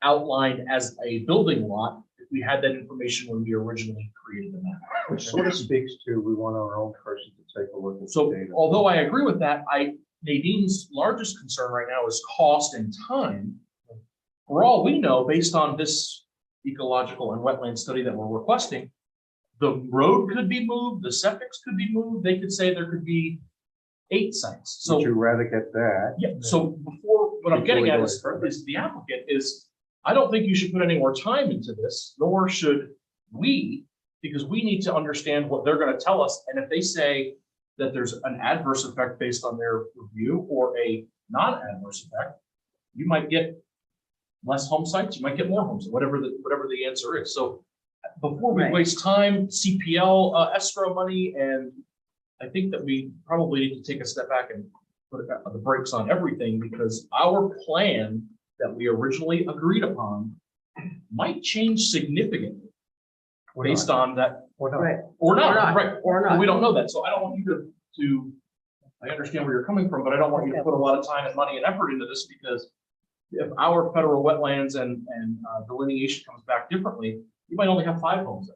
S6: outlined as a building lot if we had that information when we originally created the map.
S4: Which sort of speaks to, we want our own person to take a look at the
S6: So
S4: data.
S6: although I agree with that, Nadine's largest concern right now is cost and time. For all we know, based on this ecological and wetland study that we're requesting, the road could be moved, the septics could be moved, they could say there could be 8 sites.
S4: Would
S6: So,
S4: you rather get that?
S6: yeah, so what I'm getting
S4: Before
S6: at
S4: we
S6: is,
S4: go any further.
S6: the applicant is, I don't think you should put any more time into this, nor should we, because we need to understand what they're gonna tell us, and if they say that there's an adverse effect based on their review or a non-adverse effect, you might get less home sites, you might get more homes, whatever the answer is. So before we
S7: Right.
S6: waste time, CPL escrow money, and I think that we probably need to take a step back and put the brakes on everything, because our plan that we originally agreed upon might change significantly based on that,
S7: Right,
S6: or not,
S7: not,
S6: right?
S7: or
S6: But we
S7: not.
S6: don't know that, so I don't want you to, I understand where you're coming from, but I don't want you to put a lot of time and money and effort into this, because if our federal wetlands and delineation comes back differently, you might only have 5 homes.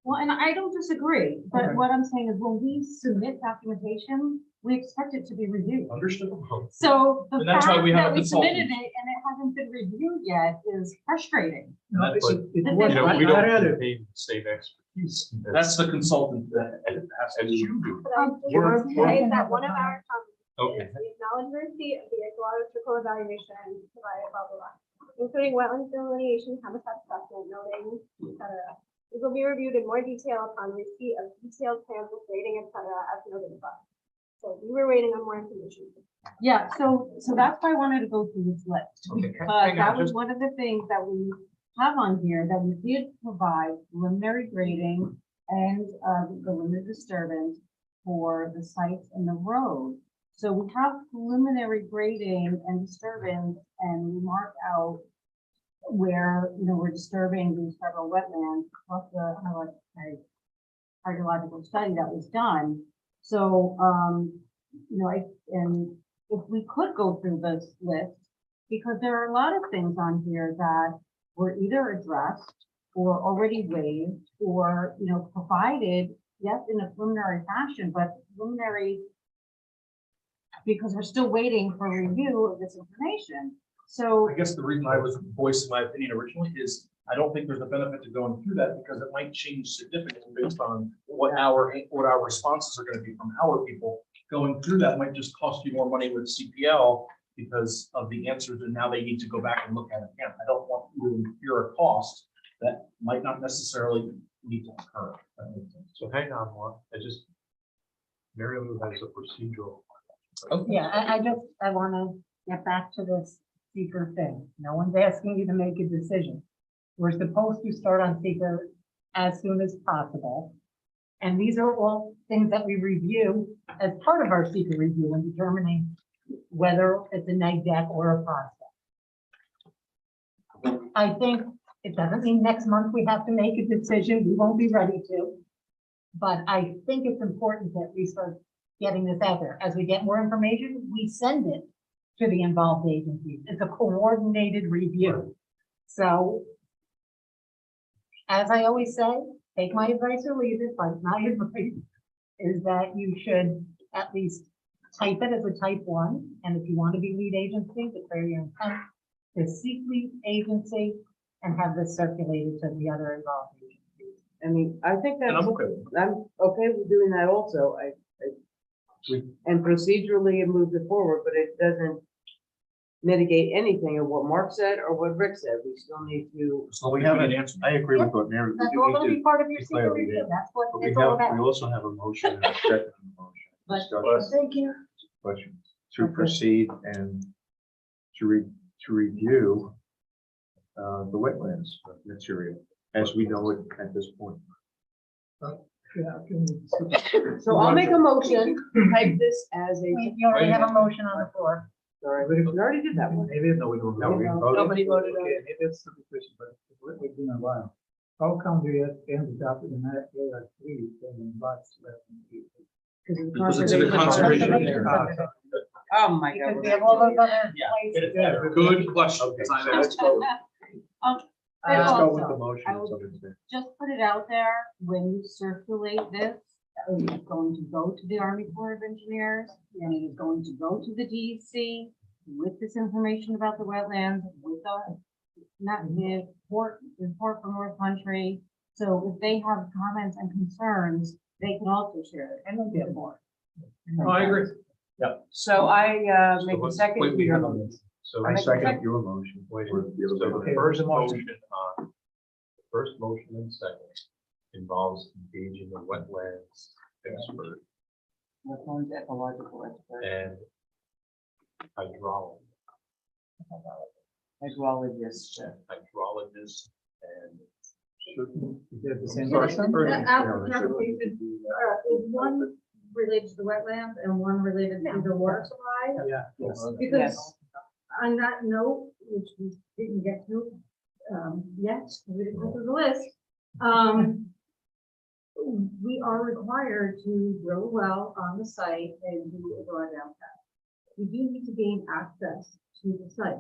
S8: Well, and I don't disagree,
S6: Okay.
S8: but what I'm saying is when we submit documentation, we expect it to be reviewed.
S6: Understood?
S8: So the
S6: And that's why
S8: fact
S6: we have
S8: that
S6: a
S8: we submitted
S6: consultant.
S8: it and it hasn't been reviewed yet is frustrating.
S6: And that's what-
S11: It
S8: You
S11: was,
S1: You know,
S11: I
S1: we don't
S11: rather,
S1: pay the same expertise.
S6: That's the consultant that has to
S1: As
S6: do.
S1: you do.
S2: We're-
S14: Say that one of our
S1: Okay.
S14: we acknowledge the receipt of the ecological evaluation provided, blah, blah, blah, including wetlands delineation, habitat assessment, noting, et cetera. It will be reviewed in more detail upon receipt of detailed plans with grading, et cetera, as noted above. So we were waiting on more information.
S8: Yeah, so that's why I wanted to go through this list.
S1: Okay,
S8: Because
S1: hang on,
S8: that was
S1: just-
S8: one of the things that we have on here, that we did provide preliminary grading and the limit disturbance for the sites and the road. So we have preliminary grading and disturbance, and we mark out where, we're disturbing these federal wetlands, plus the hydrological study that was done. So, and if we could go through this list, because there are a lot of things on here that were either addressed or already waived, or, provided, yes, in a preliminary fashion, but preliminary because we're still waiting for review of this information. So
S6: I guess the reason I was voicing my opinion originally is I don't think there's a benefit to going through that, because it might change significantly based on what our responses are gonna be from our people. Going through that might just cost you more money with CPL because of the answers, and now they need to go back and look at it again. I don't want you to incur a cost that might not necessarily need to occur. That makes sense.
S1: So hang on, Mark. Mary Lou has a procedural.
S2: Yeah, I want to get back to this seeker thing. No one's asking you to make a decision. We're supposed to start on seeker as soon as possible. And these are all things that we review as part of our seeker review in determining whether it's a neg deck or a prospect. I think it doesn't mean next month we have to make a decision. We won't be ready to. But I think it's important that we start getting this out there. As we get more information, we send it to the involved agencies. It's a coordinated review. So, as I always say, take my advice or leave it, but my advice is that you should at least type it as a type 1. And if you want to be lead agency, declare your intent to seek lead agency and have this circulated to the other involved agencies.
S7: I mean, I think
S6: And
S7: that's,
S6: I'm okay with it.
S7: I'm okay with doing that also. And procedurally it moves it forward, but it doesn't mitigate anything of what Mark said or what Rick said. We still need to.
S6: So we have an answer.
S4: I agree with what Mary. we
S2: That's
S4: do
S2: all
S4: need
S2: gonna
S4: to
S2: be part of your
S4: declare
S2: secret
S4: we
S2: review.
S4: did.
S2: That's what
S4: But we
S2: it's all
S4: have, we
S2: about.
S4: also have a motion and a second motion.
S2: But
S4: Discussion.
S2: thank you.
S4: Question to proceed and to review the wetlands material as we know it at this point.
S7: So I'll make a motion to type this as a,
S2: You already have a motion on the floor.
S7: sorry, we already did that one.
S11: maybe, no, we don't.
S4: No, we voted.
S7: Nobody voted on
S11: Okay,
S7: it.
S11: maybe it's a good question, but we've been a while. How come we have ended up in that area 3 and lots left in 3?
S6: Because it's in the conservation area.
S7: Oh, my
S2: Because
S7: God.
S2: we have all those other
S6: Yeah.
S2: places.
S6: Good question.
S4: Okay, so let's go.
S8: And
S4: Let's go with
S8: also,
S4: the motion.
S8: I would just put it out there, when you circulate this, it's going to go to the Army Corps of Engineers, and it is going to go to the DEC with this information about the wetlands, with the report from North Country. So if they have comments and concerns, they can also share it, and we'll get more.
S6: No, I agree.
S7: So I make a
S1: let's-
S7: second.
S6: Wait, we
S7: to
S6: have
S7: your
S6: a-
S7: motion.
S1: So
S4: I
S7: Make a
S4: second
S7: second.
S4: your motion.
S1: Wait,
S4: Or
S1: so
S4: the other
S1: the
S4: way.
S1: first
S11: motion.
S1: motion involves engaging the wetlands expert
S5: Wetlands ecological expert.
S1: and hydrologist,
S5: Hydrologist.
S1: hydrologist, and
S8: The application, is one related to the wetlands and one related to the water supply?
S6: Yeah.
S8: Because on that note, which we didn't get to, yet, 'cause we didn't go through the list, we are required to drill a well on the site and do a drawdown test. We do need to gain access to the site.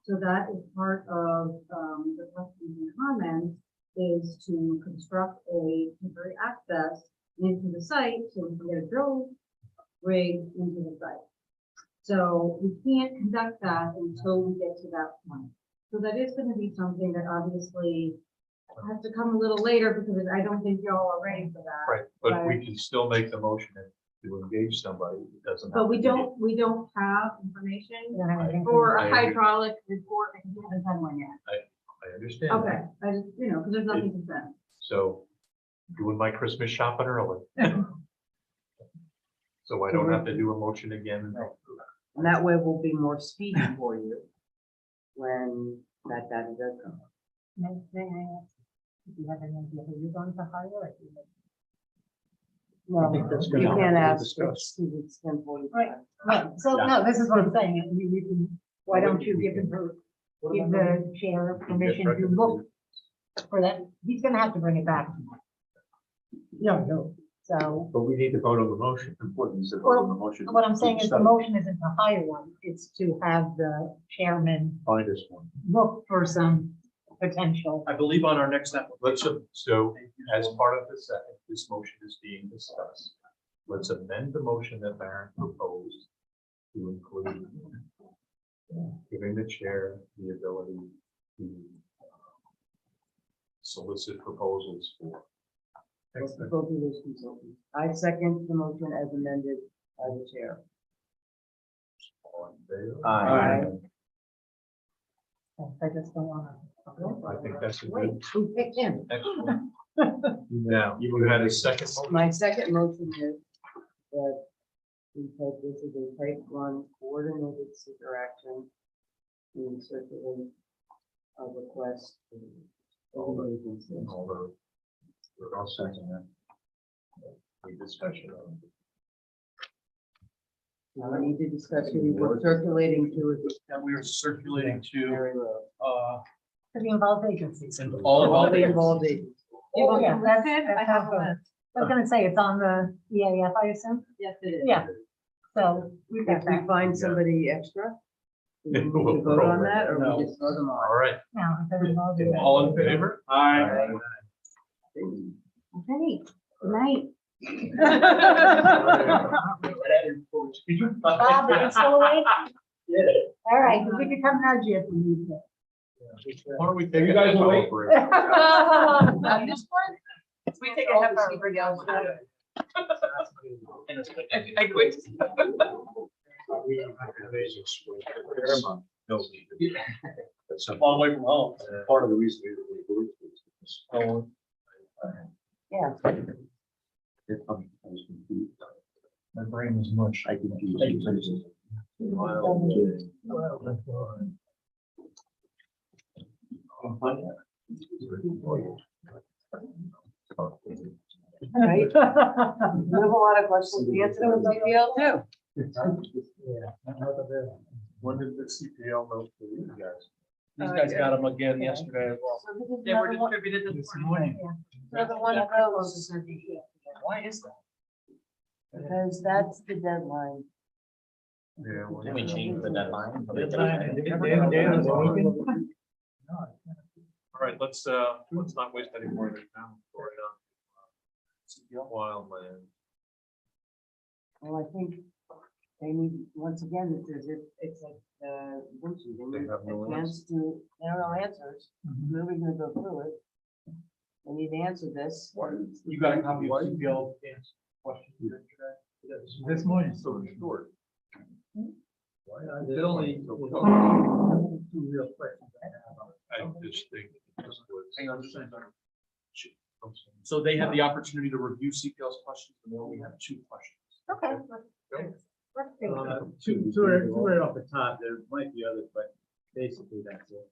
S8: So that is part of, the questions and comments, is to construct a temporary access into the site so we can get a drill rig into the site. So we can't conduct that until we get to that point. So that is gonna be something that obviously has to come a little later because I don't think y'all are ready for that.
S1: right, but we can still make the motion to engage somebody. It doesn't. have
S8: But we
S1: to be-
S8: we don't have information
S2: We don't have anything
S8: for
S1: I
S8: a
S1: agree.
S8: hydraulic report, and we haven't done one yet.
S1: I understand.
S8: Okay,
S1: that.
S8: I just, because there's nothing to send.
S1: So doing my Christmas shopping early. So I don't have to do a motion again.
S7: And that way we'll be more speedy for you when that data does come.
S2: May I ask, do you have any idea who you're going to hire? Or do you-
S7: Well,
S4: think that's
S7: you
S4: gonna
S7: can't
S4: have to be
S7: ask.
S4: discussed.
S7: It's 10:45.
S2: Right. Right, so, no, this is what I'm saying, I mean, you can, why don't you give her, give the chair permission to look for that, he's gonna have to bring it back. No, so,
S4: But we need to vote on the motion. Important is to vote on the motion.
S2: what I'm saying is the
S4: So,
S2: motion isn't to hire one, it's to have the chairman
S4: Find us one.
S2: look for some potential.
S6: I believe on our next
S1: Let's,
S6: application.
S1: so as part of the second, this motion is being discussed. Let's amend the motion that Baron proposed to include giving the chair the ability to solicit proposals for.
S7: Both of those consultants. I second the motion as amended by the chair.
S1: All in favor?
S4: Aye.
S2: I just don't wanna.
S1: I think that's a
S2: Wait,
S1: good,
S2: who picked him?
S1: excellent. Now, you had a second motion?
S7: My second motion is that we take this as a type 1 coordinated seeker action in circulating a request. to all the agencies.
S1: Although, we're all second that. Any discussion on it?
S7: Now I need to discuss who we're circulating to.
S6: That we are circulating to,
S7: Mary Rowe.
S2: To the involved agencies.
S6: and all
S7: All
S6: of
S7: the
S6: our.
S7: involved agencies.
S2: You want
S8: Yeah,
S2: to list
S8: that's-
S2: it?
S8: I have a list.
S2: I was gonna say, it's on the EAF, I assume?
S7: Yes, it is.
S2: Yeah. So we've got
S7: If we
S2: that
S7: find somebody extra, do we need
S1: We'll
S7: to vote on
S1: program
S7: that, or
S6: No.
S7: we just vote them on?
S1: All right,
S2: now. If they're involved in-
S1: all in favor?
S6: Aye.
S2: Okay, good night. Bob, are you still awake?
S6: Yeah.
S2: All right, we can come nudge you if we need to.
S1: Why don't we take
S6: You
S1: a
S6: guys
S1: half hour
S6: awake?
S1: break?
S8: This one? We take a half hour break. I quit.
S4: No. That's a
S6: Long way from home.
S4: part of the reason we believe this.
S6: Oh,
S7: Yeah.
S4: I was confused.
S11: My brain is mush.
S4: I confused.
S7: All right. We have a lot of questions to answer with CPL too.
S1: When did the CPL know for you guys?
S6: These guys got them again yesterday as well.
S7: So this is
S8: They were
S7: another one-
S8: distributed this
S11: This
S8: morning.
S11: morning.
S7: so the one of those,
S6: Why is that?
S7: because that's the deadline.
S1: Yeah. well,
S5: Can we change the deadline?
S1: All right, let's not waste any more of the time for it on wildland.
S7: Well, I think they need, once again, it's like, Vinci, they need
S1: have no
S7: a chance to, there are no answers. We're gonna go through it. We need to answer this.
S6: You got a copy of CPL questions yesterday?
S11: This morning.
S1: So short.
S11: There's only two real questions.
S1: I just think this was.
S6: Hang on just a second.
S1: I'm sorry.
S6: So they had the opportunity to review CPL's questions, and then we have 2 questions.
S2: Okay.
S5: Two right off the top, there might be others, but basically that's it.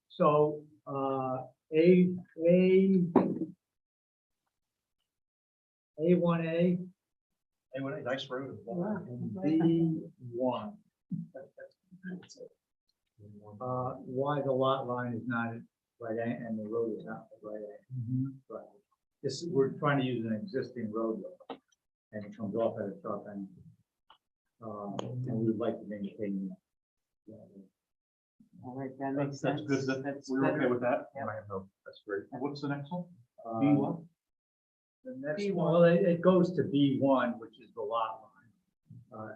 S5: So, A1A
S6: Hey, what a nice road.
S5: and B1. Why the lot line is not at right angle and the road is not at right angle. But this, we're trying to use an existing roadway and it comes off at a sharp angle. And we would like to maintain that.
S7: All right, that makes
S6: That's
S7: sense.
S6: good.
S7: That's
S6: We're okay with that.
S4: I have no, that's great.
S6: What's the next one?
S5: Um,
S6: B1?
S5: The next one, well, it goes to B1, which is the lot line.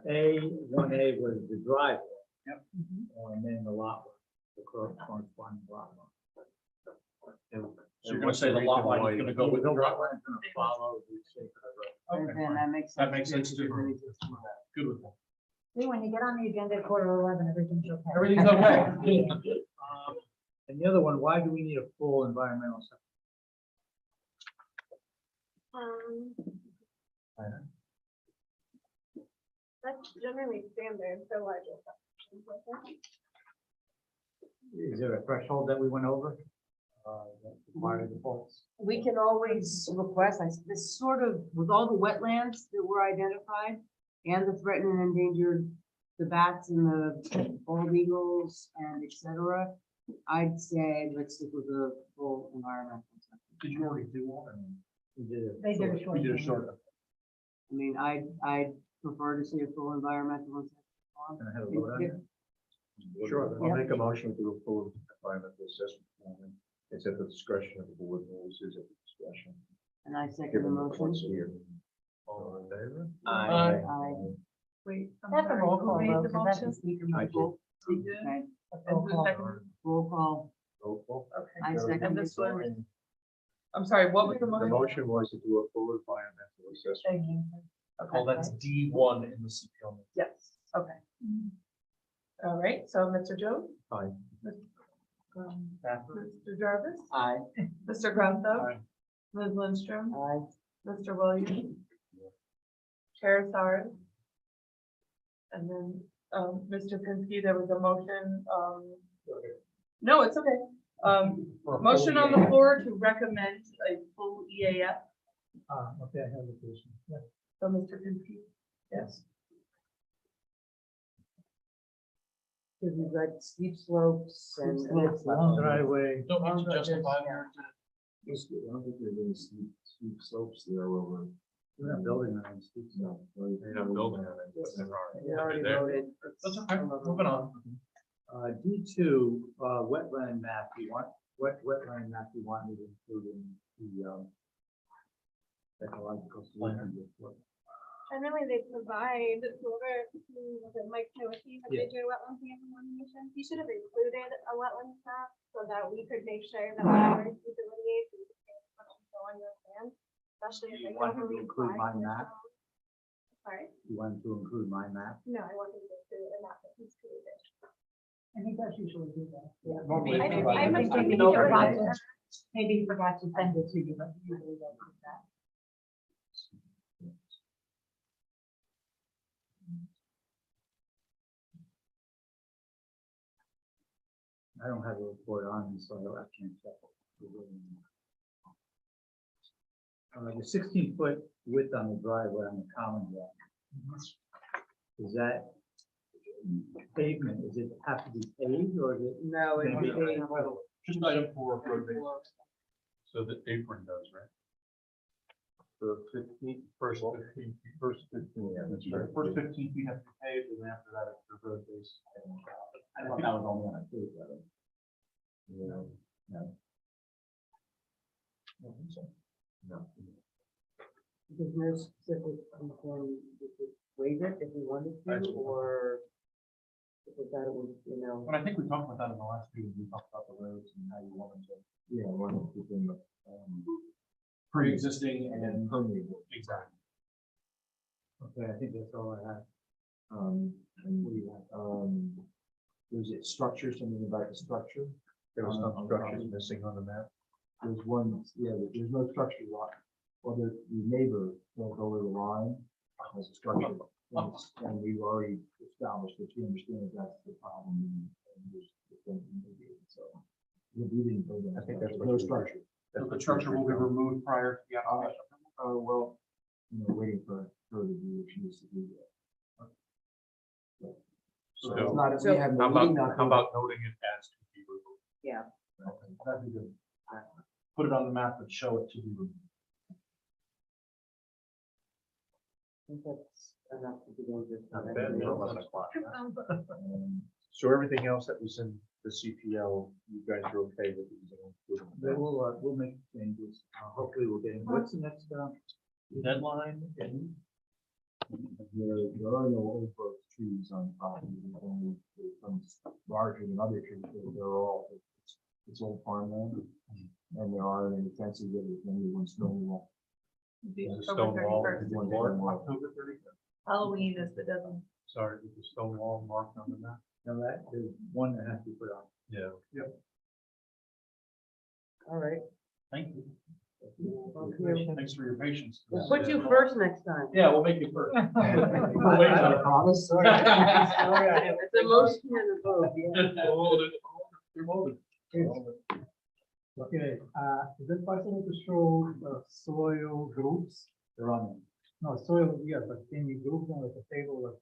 S5: A1A was the driveway.
S6: Yep.
S5: And then the lot, the corresponding lot line.
S6: So you're gonna say the lot line is gonna go with the
S5: lot
S6: driveway?
S5: line's gonna follow the shape of the road.
S6: Okay,
S7: And
S6: fine.
S7: that makes sense.
S6: That makes sense too.
S7: Really just-
S6: Good with that.
S2: See, when you get on the agenda at 11:15, everything's okay.
S6: Everything's okay.
S5: And the other one, why do we need a full environmental study?
S14: That's generally standard for larger subdivisions, I think.
S5: Is there a threshold that we went over? That required the faults?
S7: We can always request, this sort of, with all the wetlands that were identified and the threatened and endangered, the bats and the bald eagles and et cetera, I'd say let's stick with the full environmental. assessment.
S6: Did you already do one?
S5: We did it.
S2: They did a short.
S6: We did a
S2: thing.
S6: short.
S7: I mean, I'd prefer to see a full environmental assessment.
S5: Can I have a vote on that?
S4: Sure,
S7: Yeah.
S4: I'll make a motion to approve environmental assessment plan. It's at the discretion of the board, always is at the discretion.
S7: And I second the
S4: Given the
S7: motion.
S4: points here. All in favor?
S6: Aye.
S3: Wait, I'm
S2: That's a
S3: sorry,
S2: roll
S3: who
S2: call
S3: made
S2: vote,
S3: the
S2: 'cause that's a
S3: motion?
S2: speaker.
S4: I did.
S2: vote.
S7: Okay,
S2: A
S3: And
S2: roll
S3: who
S2: call.
S3: seconded?
S7: roll call.
S4: Roll call.
S3: Okay.
S7: I second
S3: And
S7: this
S3: this one, I'm sorry, what was the
S4: The
S3: motion?
S4: motion was to do a full environmental assessment.
S3: Thank you.
S6: Well, that's D1 in the CPL.
S3: Yes, okay. All right, so Mr. Jones?
S4: Aye.
S3: Mr. Jarvis?
S7: Aye.
S3: Mr. Grunfeld?
S6: Aye.
S3: Ms. Lindstrom?
S7: Aye.
S3: Mr. Williams? Chair Sars? And then, Mr. Pinsky, there was a motion, no, it's okay. Motion on the floor to recommend a full EAF.
S5: Okay, I have the question. Yeah.
S3: So, Mr. Pinsky? Yes.
S7: Because we've got steep slopes and.
S5: Long driveway.
S6: Don't need to justify there.
S4: I don't think there's any steep slopes there over.
S5: We're not building on steep slopes.
S1: You're not building on it, but there are.
S7: We already
S1: There.
S7: voted.
S6: That's okay, moving on.
S5: D2, wetland map, you want, what wetland map you want me to include in the ecological solution report?
S14: Generally, they provide, whoever, was it Mike Nowicki, the
S5: Yeah.
S14: major wetland delineation, he should have included a wetlands map so that we could make sure that whatever he delineates, we could pay attention to on your plan, especially if
S5: You
S14: they
S5: want
S14: don't
S5: him to
S14: really
S5: include
S14: apply
S5: my
S14: to the
S5: map?
S14: town. Sorry,
S5: You want to include my map?
S14: no, I wasn't going to, and that's what he's created.
S2: And he does usually do that. Yeah.
S6: Normally
S14: I
S6: it's
S14: think- I
S6: provided.
S14: must
S2: Maybe he
S14: be
S2: forgot
S14: overread.
S2: to- maybe he forgot to send it to you, but he usually does do that.
S5: I don't have a report on this, so I can't check. The 16-foot width on the driveway on the common driveway. Is that pavement, does it have to be paved or is it?
S7: No,
S5: gonna be
S6: Just item 4, road base.
S1: So the apron does, right?
S4: The 15th, first 15, yeah, that's right.
S6: First 15 feet have to be paved, and then after that, it's the road base.
S5: I thought that was only on a two, but.
S4: Yeah.
S5: No.
S4: No.
S7: There's no specific, we could waive it if we wanted to, or if we thought it would, you know.
S6: But I think we talked about that in the last meeting, we talked about the roads and how you wanted to.
S4: Yeah, one of the,
S6: Pre-existing and
S4: permeable.
S6: exactly.
S5: Okay, I think that's all I have.
S4: And what do you have? Was it structure, something about the structure? There was some structures missing on the map.
S5: There's one, yeah, there's no structure lot, or the neighbor goes over the line,
S11: as a structure. And we've already established that you understand that's the problem. And there's the thing to mitigate it. So we didn't build that.
S4: I think that's what
S11: No
S4: you-
S11: structure.
S6: So the structure will be removed prior to the application.
S11: Well, waiting for her to do what she needs to do there. So it's not, if we have
S1: How
S11: no
S1: about,
S11: meeting, not.
S1: how about noting it as to be removed?
S7: Yeah.
S6: Okay, that'd be good. Put it on the map and show it to be removed.
S5: I think that's enough to begin with.
S4: Then 11 o'clock. So everything else that was in the CPL, you guys are okay with?
S11: We'll make changes. Hopefully we'll get, what's the next, deadline? There are no old growth trees on property, there's only some larger than other trees, they're all, it's old farmland. And there are any fences that are only one stone wall.
S3: The
S1: There's a
S3: October
S1: stone wall.
S3: 31st.
S11: One stone wall.
S1: October 31st.
S3: Halloween is the deadline.
S1: Sorry, with the stone wall marked on the map.
S11: Now that, there's one that has to be put on.
S1: Yeah.
S7: All right.
S6: Thank you.
S7: Okay.
S6: Thanks for your patience.
S7: We'll put you first next time.
S6: Yeah, we'll make you first.
S11: We'll wait on a promise.
S7: All right. It's a motion and a vote, yeah.
S11: Okay, is it possible to show the soil groups? They're on them. No, soil, yeah, but can you group them with a table of?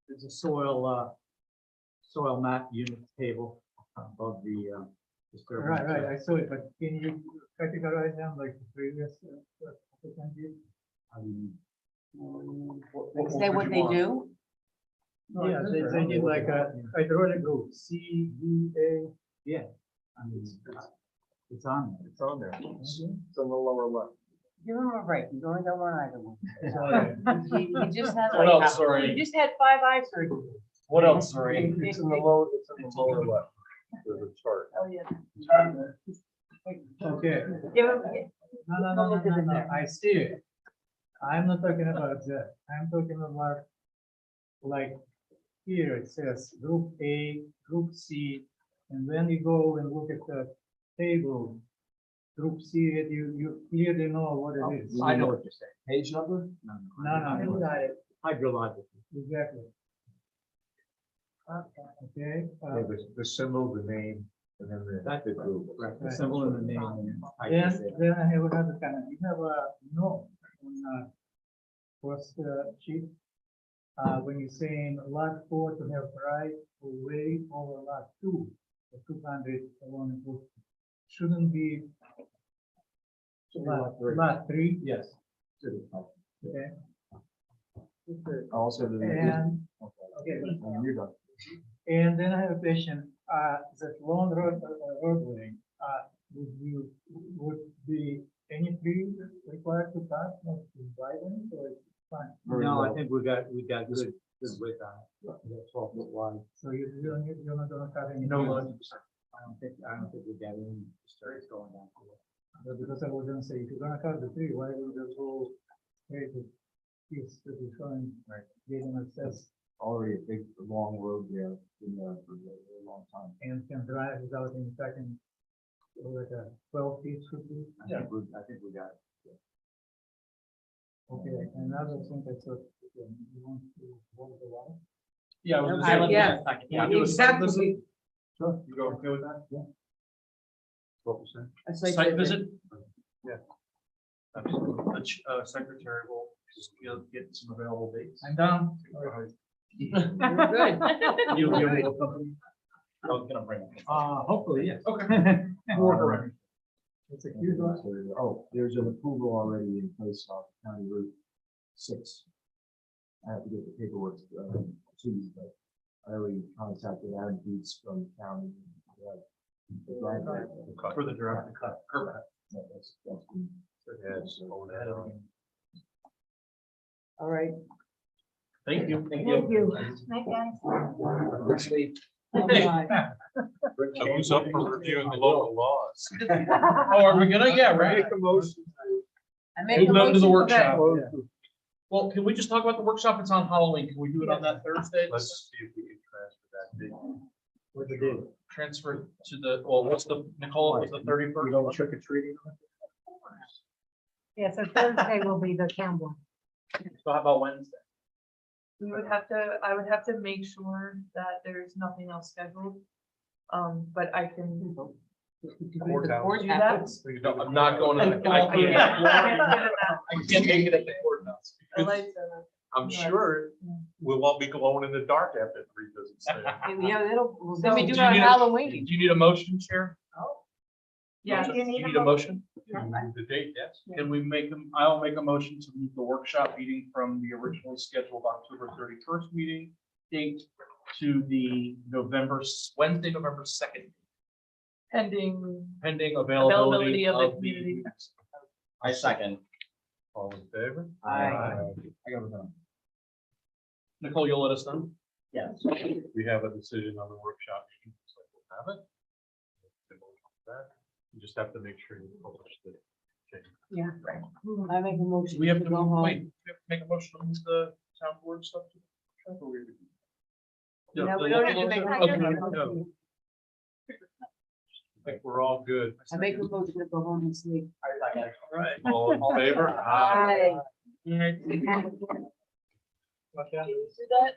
S11: There's a soil map unit table above the. Right, I saw it, but can you categorize them like the previous?
S7: Say what they do?
S11: Yeah, they did like a hydraulic group, C, D, A, yeah. I mean, it's on there. It's on there. It's in the lower left.
S7: Give him a break, he's only got one eye to look. He just had
S6: What
S7: like,
S6: else, sorry?
S7: he just had 5 eye surgery.
S6: What else, sorry?
S11: It's in the lower, left.
S4: There's a chart.
S7: Oh, yeah.
S11: Okay.
S7: Give him,
S11: No, I see it. I'm not talking about that. I'm talking about like here it says group A, group C, and when you go and look at the table, group C, you clearly know what it is.
S5: I know what you're saying. Page number?
S11: No. Hydrological. Exactly. Okay.
S4: Yeah, the symbol, the name, and then the group.
S11: Right, the symbol and the name. Then I have another comment. You have a note on first sheet. When you're saying lot 4 to have right of way over lot 2, the 200 along the book shouldn't be lot 3. Yes. Okay.
S5: Also,
S11: And okay,
S5: you're done.
S11: and then I have a question, that long roadway, would be any tree required to cut, not to widen, or it's fine?
S5: No, I think we got good width on it.
S11: That's 12 foot wide. So you're not gonna cut any?
S6: No,
S11: trees? I don't think we got any stories going down. Because I was gonna say, if you're gonna cut the tree, why would you go straight to piece that is showing, right, getting access
S5: Already a big, long road there, been there for a very long time.
S11: and can drive without any second, like a 12 feet should be?
S5: I think we got it.
S11: Okay, another thing I thought, you want to hold the line?
S6: Yeah, I was gonna say, let me
S7: Yeah.
S6: get a second. Yeah, do a site visit. Sure, you go okay with that? Yeah.
S4: 12%.
S7: a site
S6: Site
S7: visit.
S6: visit?
S4: Yeah.
S6: Absolutely. The secretary will just get some available dates.
S11: I'm done.
S7: You're good.
S6: You make a company? I was gonna bring it.
S11: Hopefully, yes.
S6: Okay.
S11: It's a huge lot.
S5: Oh, there's an approval already in place off County Route 6. I have to get the paperwork to you, but I already contacted Adam Beats from the county. The driveway.
S6: For the direct cut, curb cut.
S5: Yeah, that's been-
S4: Yes.
S7: All right.
S6: Thank you.
S2: Thank you.
S14: Night, guys.
S7: Oh, God.
S1: So who's up for reviewing the local laws?
S6: Oh, are we gonna? Yeah, right.
S7: I make a
S6: Move on to the
S7: motion for that.
S6: workshop. Well, can we just talk about the workshop? It's on Halloween. Can we do it on that Thursday?
S1: Let's see if we can transfer that date.
S11: What the date?
S6: transfer to the, well, what's the, Nicole, was the 31st?
S11: Trick or treating.
S2: Yeah, so Thursday will be the Campbell.
S6: So how about Wednesday?
S3: I would have to make sure that there's nothing else scheduled. But I can.
S1: Courthouse.
S3: Do that.
S1: I'm not going to, I can't make it at the courthouse.
S3: The
S1: because
S3: lights are-
S1: I'm sure we'll all be glowing in the dark after 3 visits there.
S7: Yeah, it'll,
S3: then we
S6: do our
S7: Halloween.
S6: Do you need a motion, Chair?
S3: Yeah.
S6: Do you need a motion?
S1: To move the date, yes.
S6: Can we make them, I'll make a motion to move the workshop meeting from the originally scheduled October 31st meeting date to the Wednesday, November 2nd,
S3: Pending.
S6: pending
S3: Availability
S6: availability
S3: of the
S6: of the.
S3: community.
S12: I second.
S1: All in favor?
S7: Aye.
S11: I got it done.
S6: Nicole, you'll let us know?
S12: Yes.
S1: We have a decision on the workshop meeting, so we'll have it. You just have to make sure you publish the change.
S2: Yeah.
S7: I make a motion.
S6: We have to,
S7: go home.
S6: wait, we have to make a motion to move the town board stuff to.
S7: No,
S6: Yeah,
S7: we don't have to make a
S6: okay,
S7: motion.
S6: no.
S1: I think we're all good.
S7: I make a motion to go home and sleep.
S6: All right.
S1: All in favor?
S7: Aye.
S6: Yeah.
S3: Do that.